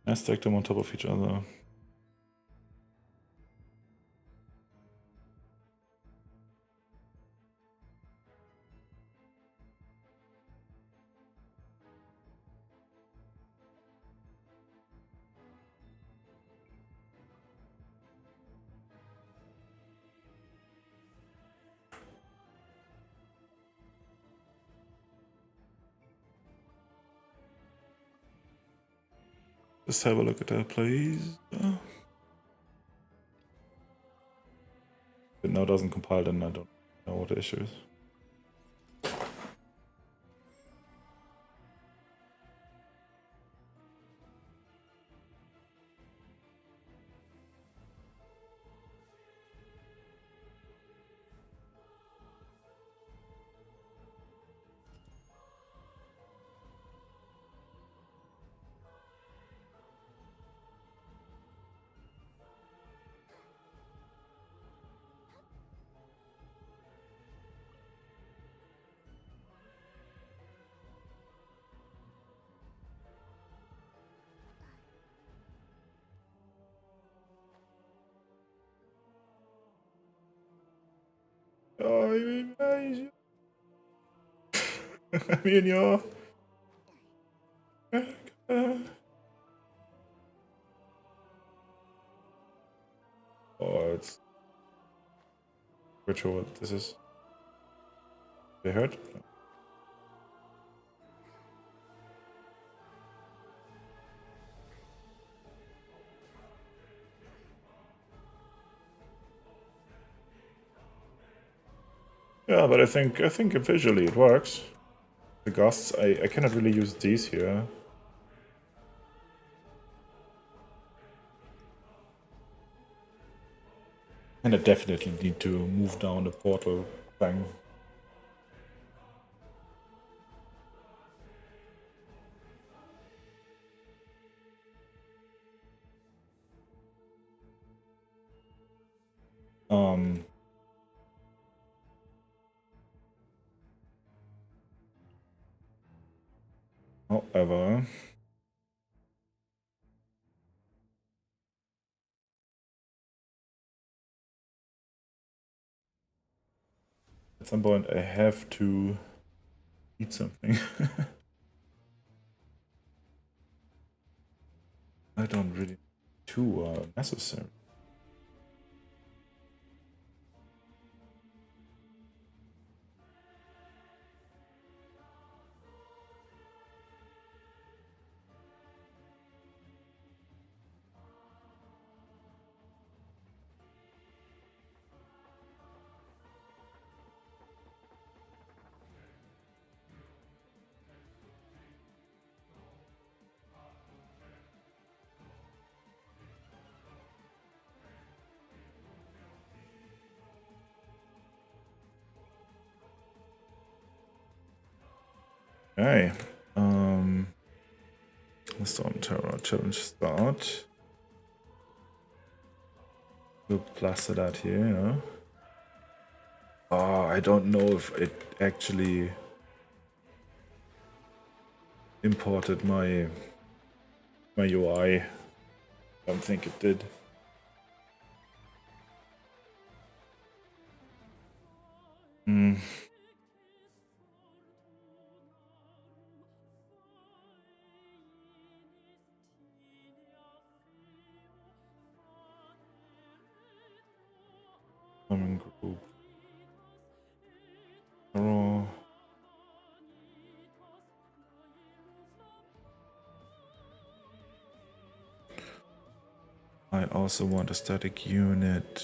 I stack them on top of each other. Just have a look at that, please. If it now doesn't compile, then I don't know what the issue is. Ay, Me and you. Oh, it's virtual. What this is. They hurt? Yeah, but I think visually it works. The ghosts, I cannot really use these here. And I definitely need to move down the portal thing. However, at some point I have to eat something. I don't really too necessary. Okay. Stormterror challenge start. We'll plaster that here, yeah. Oh, I don't know if it actually imported my UI. I don't think it did. Common group. Raw. I also want a static unit.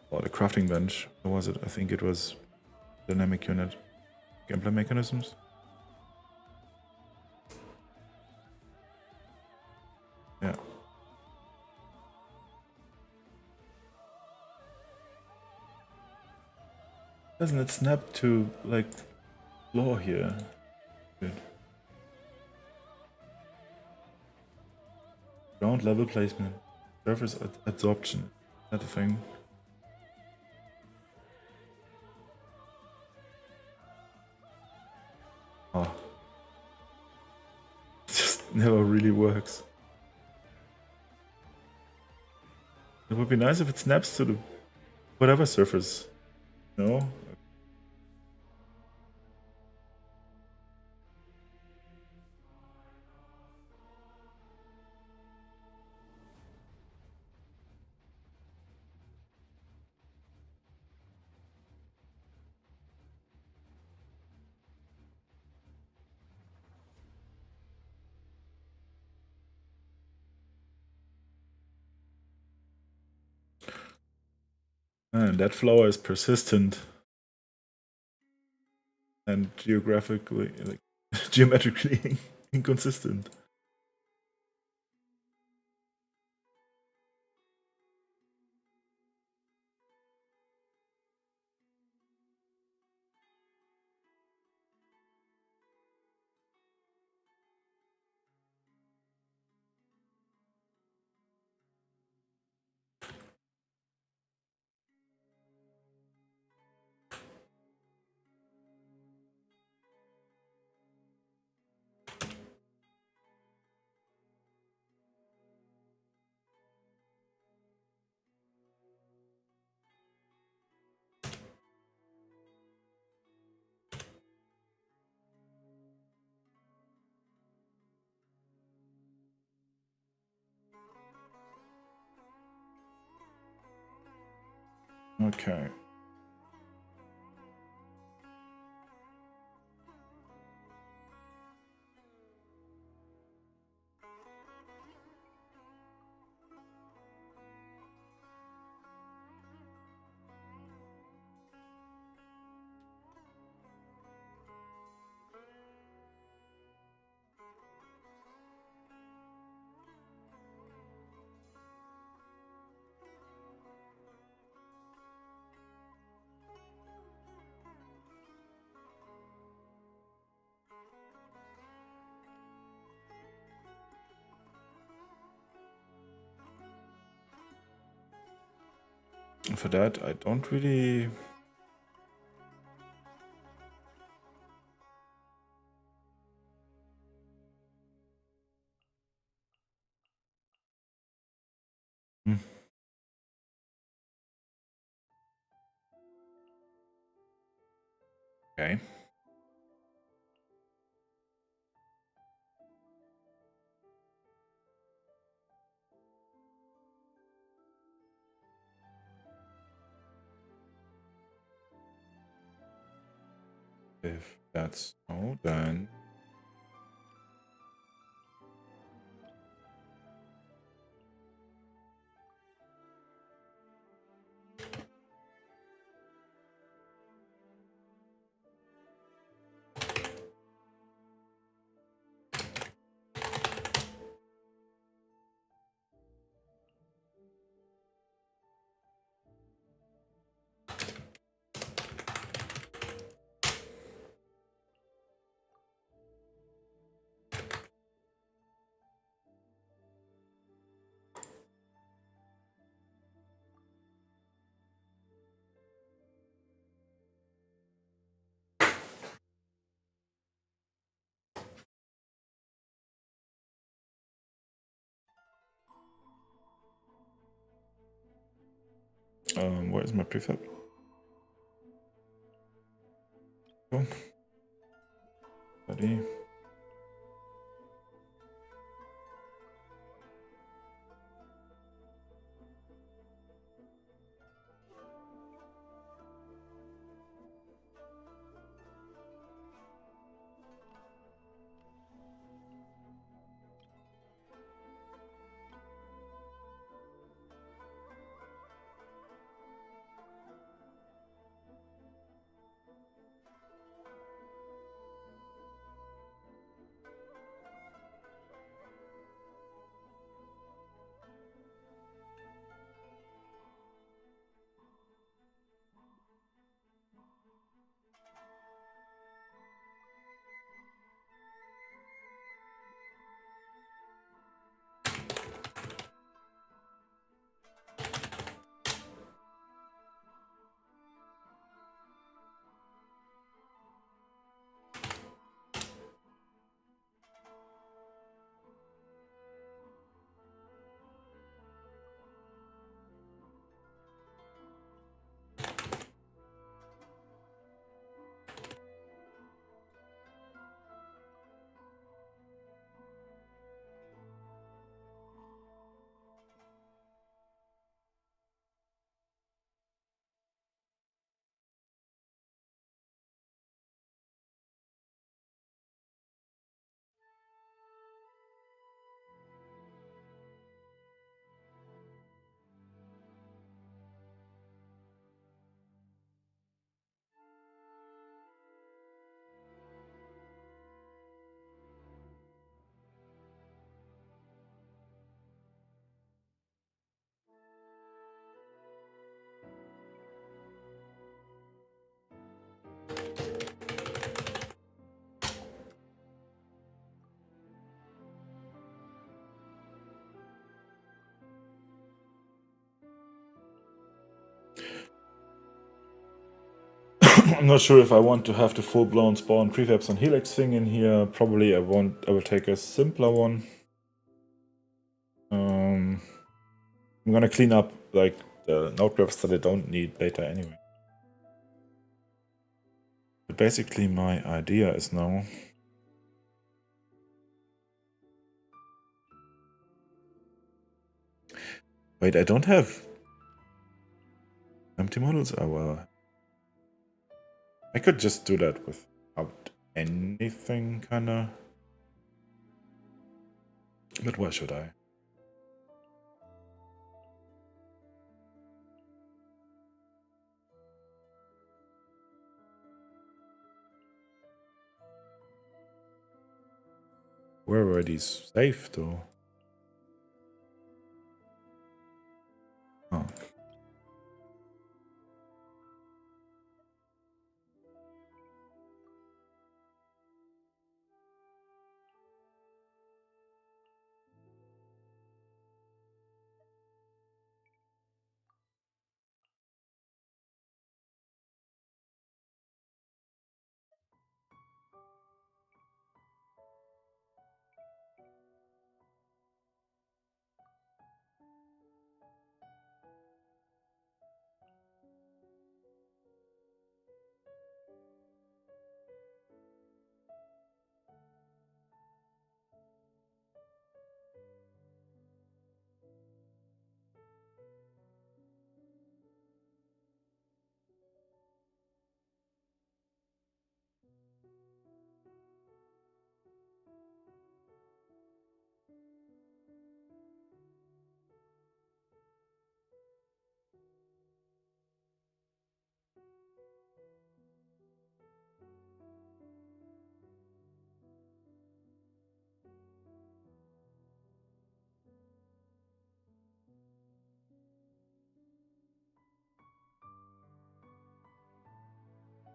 Or the crafting bench. Or was it? I think it was dynamic unit. Gameplay mechanisms. Yeah. Doesn't it snap to like floor here? Good. Ground level placement. Surface absorption. Is that a thing? Oh. It just never really works. It would be nice if it snaps to the whatever surface. No? And that flower is persistent and geographically, like geometrically inconsistent. Okay. And for that, I don't really... Okay. If that's so, then... Where is my prefab? Oh. Ready. I'm not sure if I want to have the full-blown spawn prefabs and helix thing in here. Probably I won't. I will take a simpler one. I'm gonna clean up like the node grabs that I don't need later anyway. But basically my idea is now... Wait, I don't have... Empty models are well. I could just do that without anything, kinda. But why should I? We're already safe, though. Oh.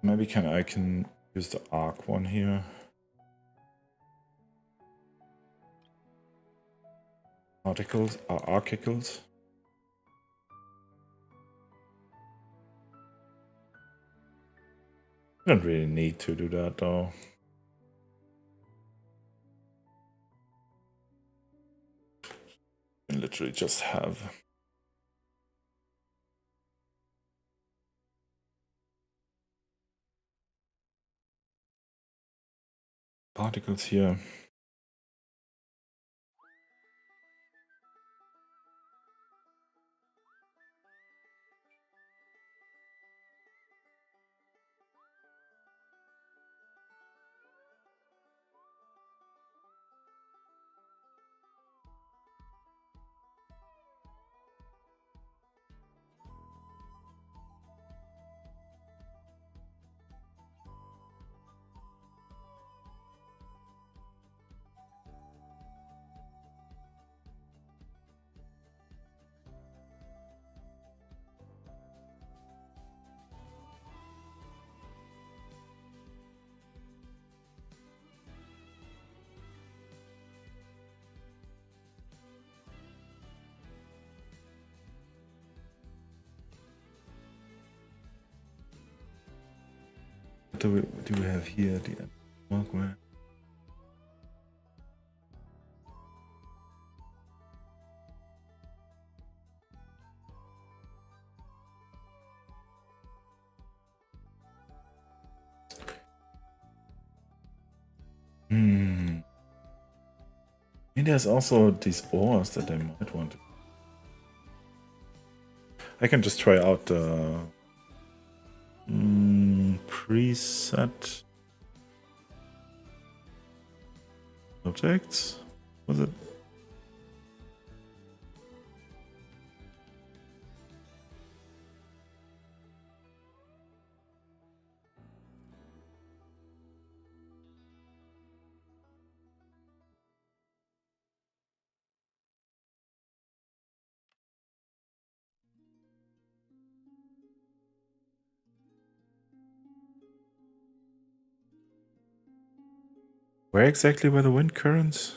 Maybe I can use the arc one here. Articles are articles. I don't really need to do that though. I can literally just have particles here. What do we have here? The knockback. And there's also these ores that I might want to. I can just try out the preset objects. Was it? Where exactly were the wind currents?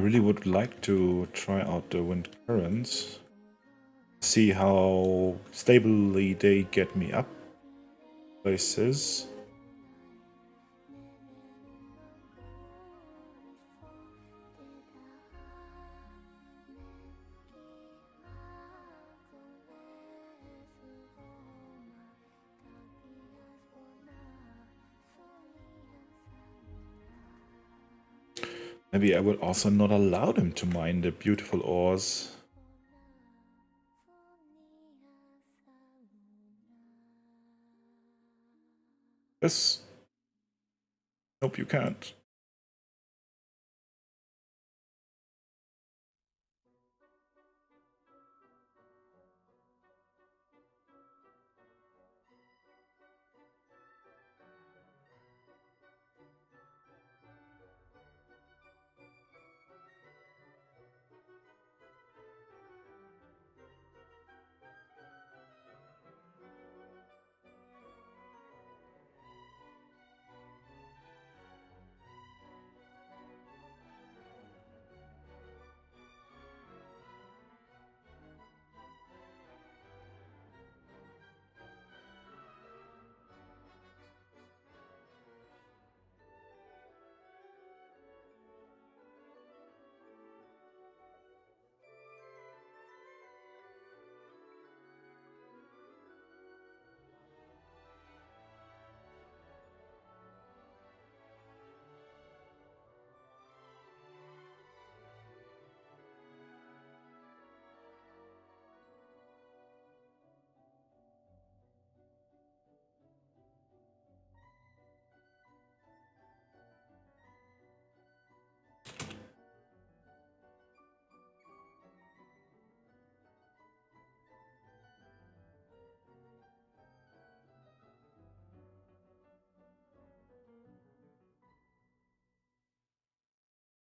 really would like to try out the wind currents. See how stably they get me up places. Maybe I would also not allow them to mine the beautiful ores. Yes. Nope, you can't.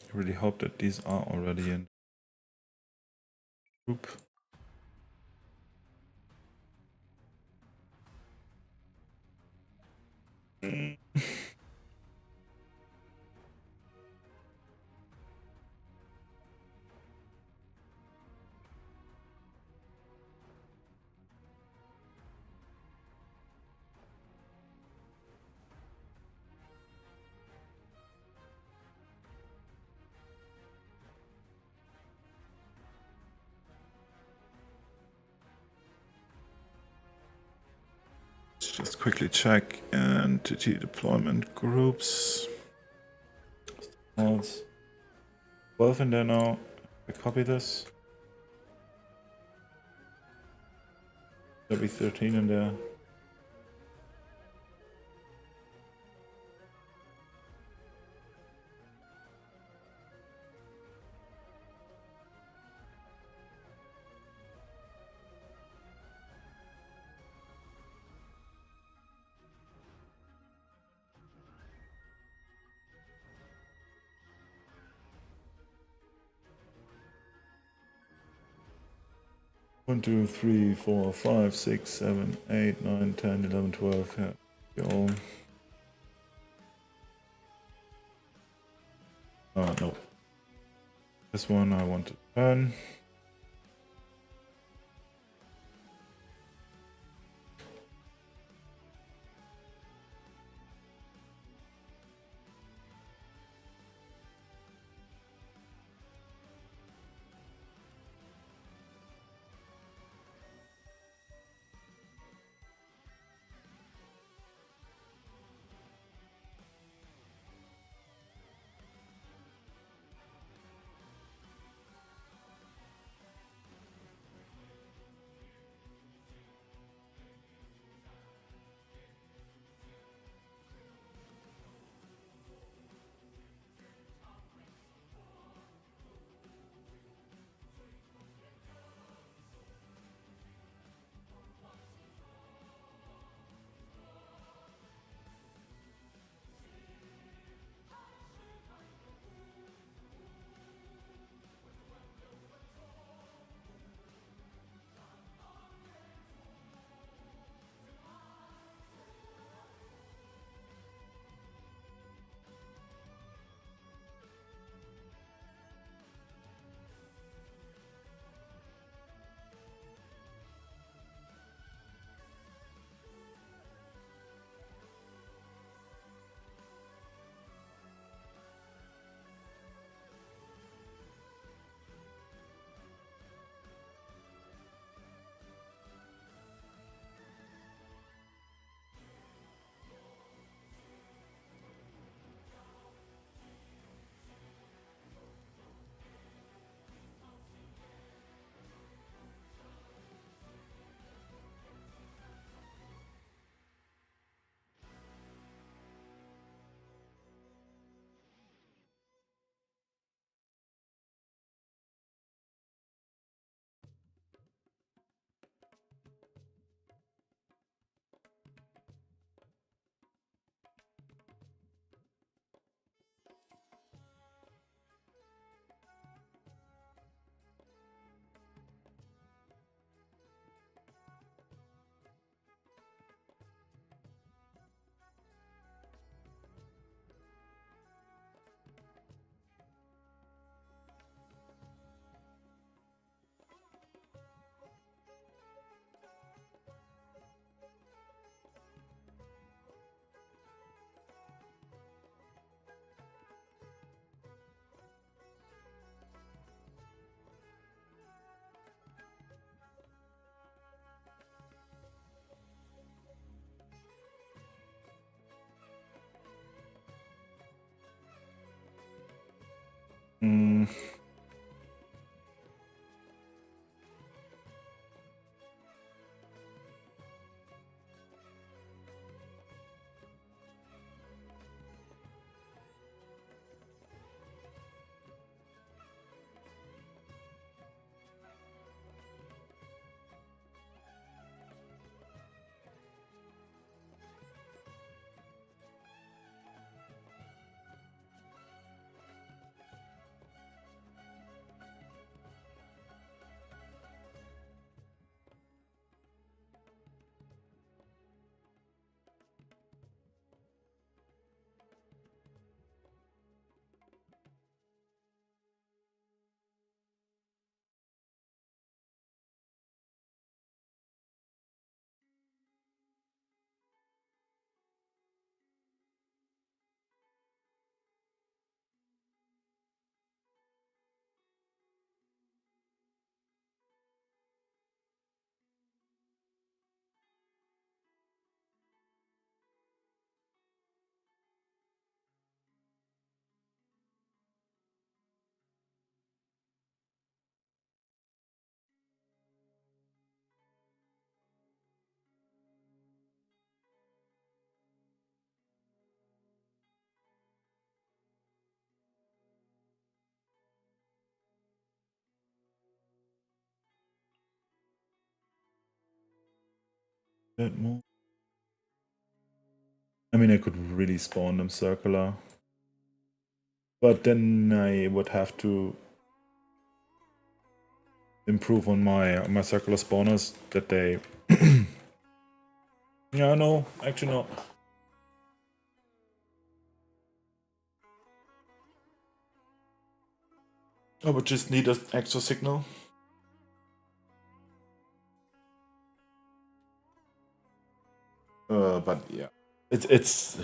I really hope that these are already in group. Let's just quickly check entity deployment groups. 12 in there now. I copy this. There'll be 13 in there. One, 2, 3, 4, 5, 6, 7, 8, 9, 10, 11, 12. Yeah. Go. No. This one I want to turn. That more. I mean, I could really spawn them circular, but then I would have to improve on my circular spawners that they. Yeah, no, actually not. I would just need an extra signal. But yeah, it's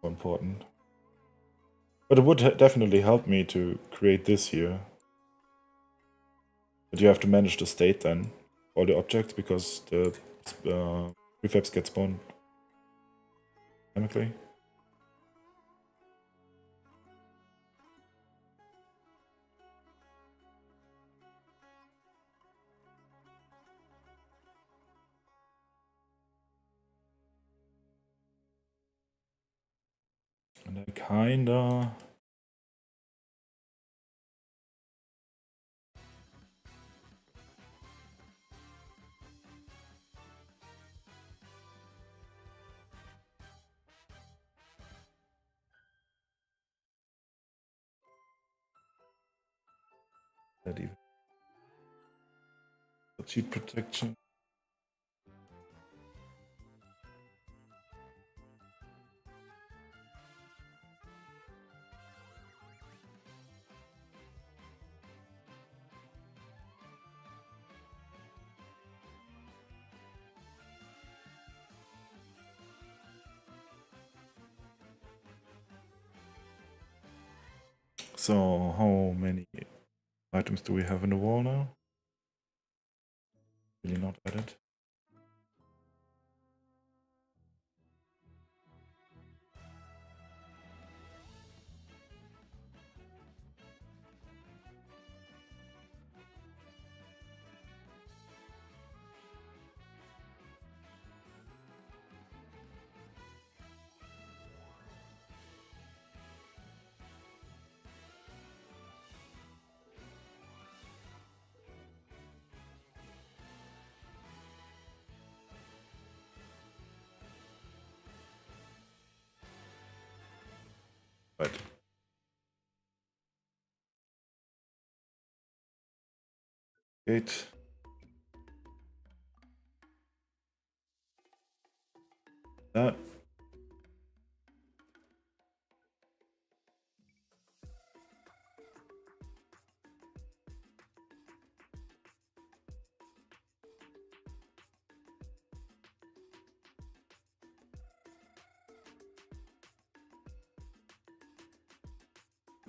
important. But it would definitely help me to create this here. But you have to manage the state then, all the objects, because the prefabs get spawned dynamically. And I kinda... that even... cheat protection. So how many items do we have in the wall now? Really not added. Right. Gate. That.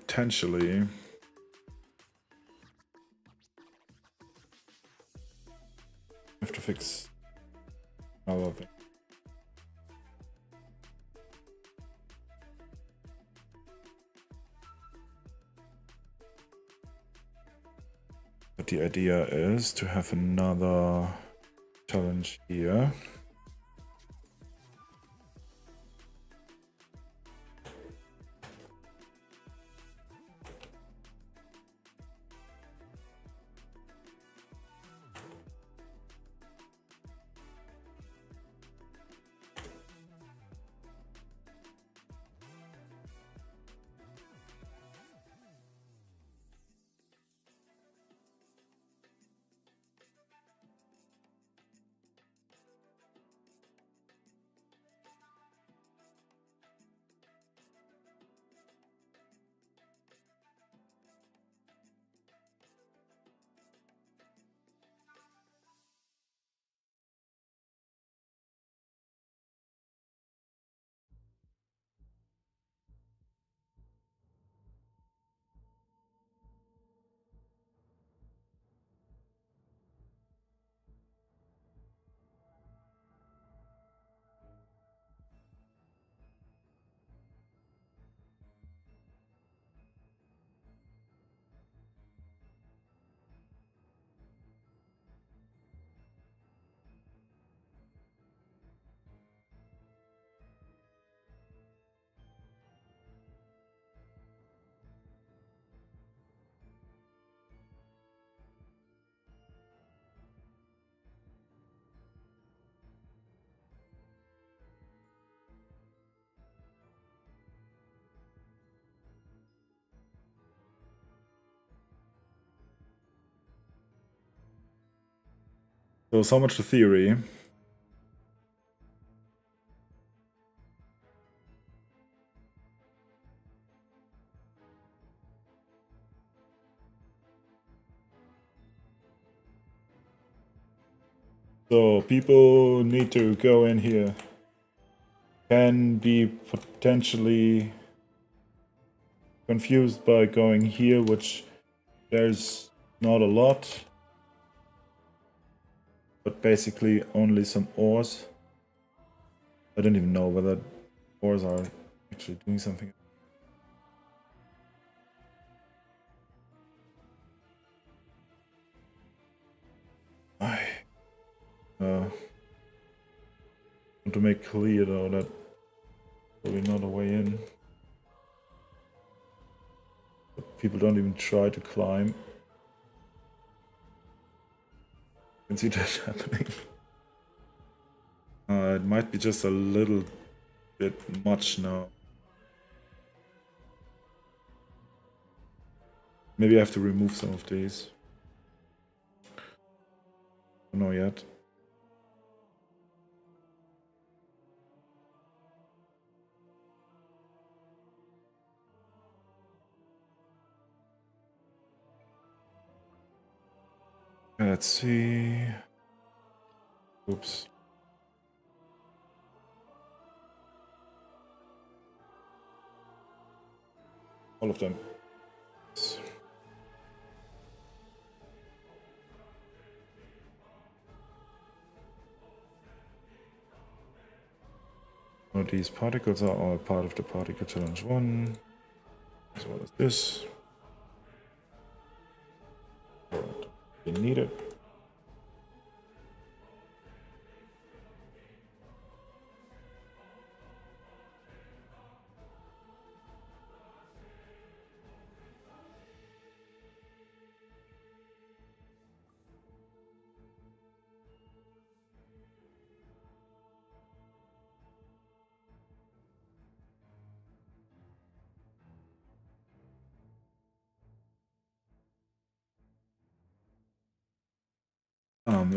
Potentially. Have to fix another thing. But the idea is to have another challenge here. So much to theory. So people need to go in here. Can be potentially confused by going here, which there's not a lot. But basically only some ores. I don't even know whether ores are actually doing something. I want to make clear though that probably not a way in. But people don't even try to climb. You can see that happening. It might be just a little bit much now. Maybe I have to remove some of these. I don't know yet. Let's see. Oops. All of them. So these particles are all part of the particle challenge 1, as well as this. We need it.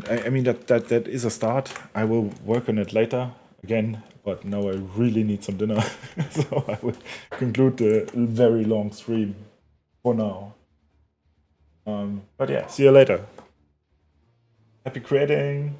I mean that is a start. I will work on it later again, but now I really need some dinner, so I will conclude the very long stream for now. But yeah, see you later. Happy creating.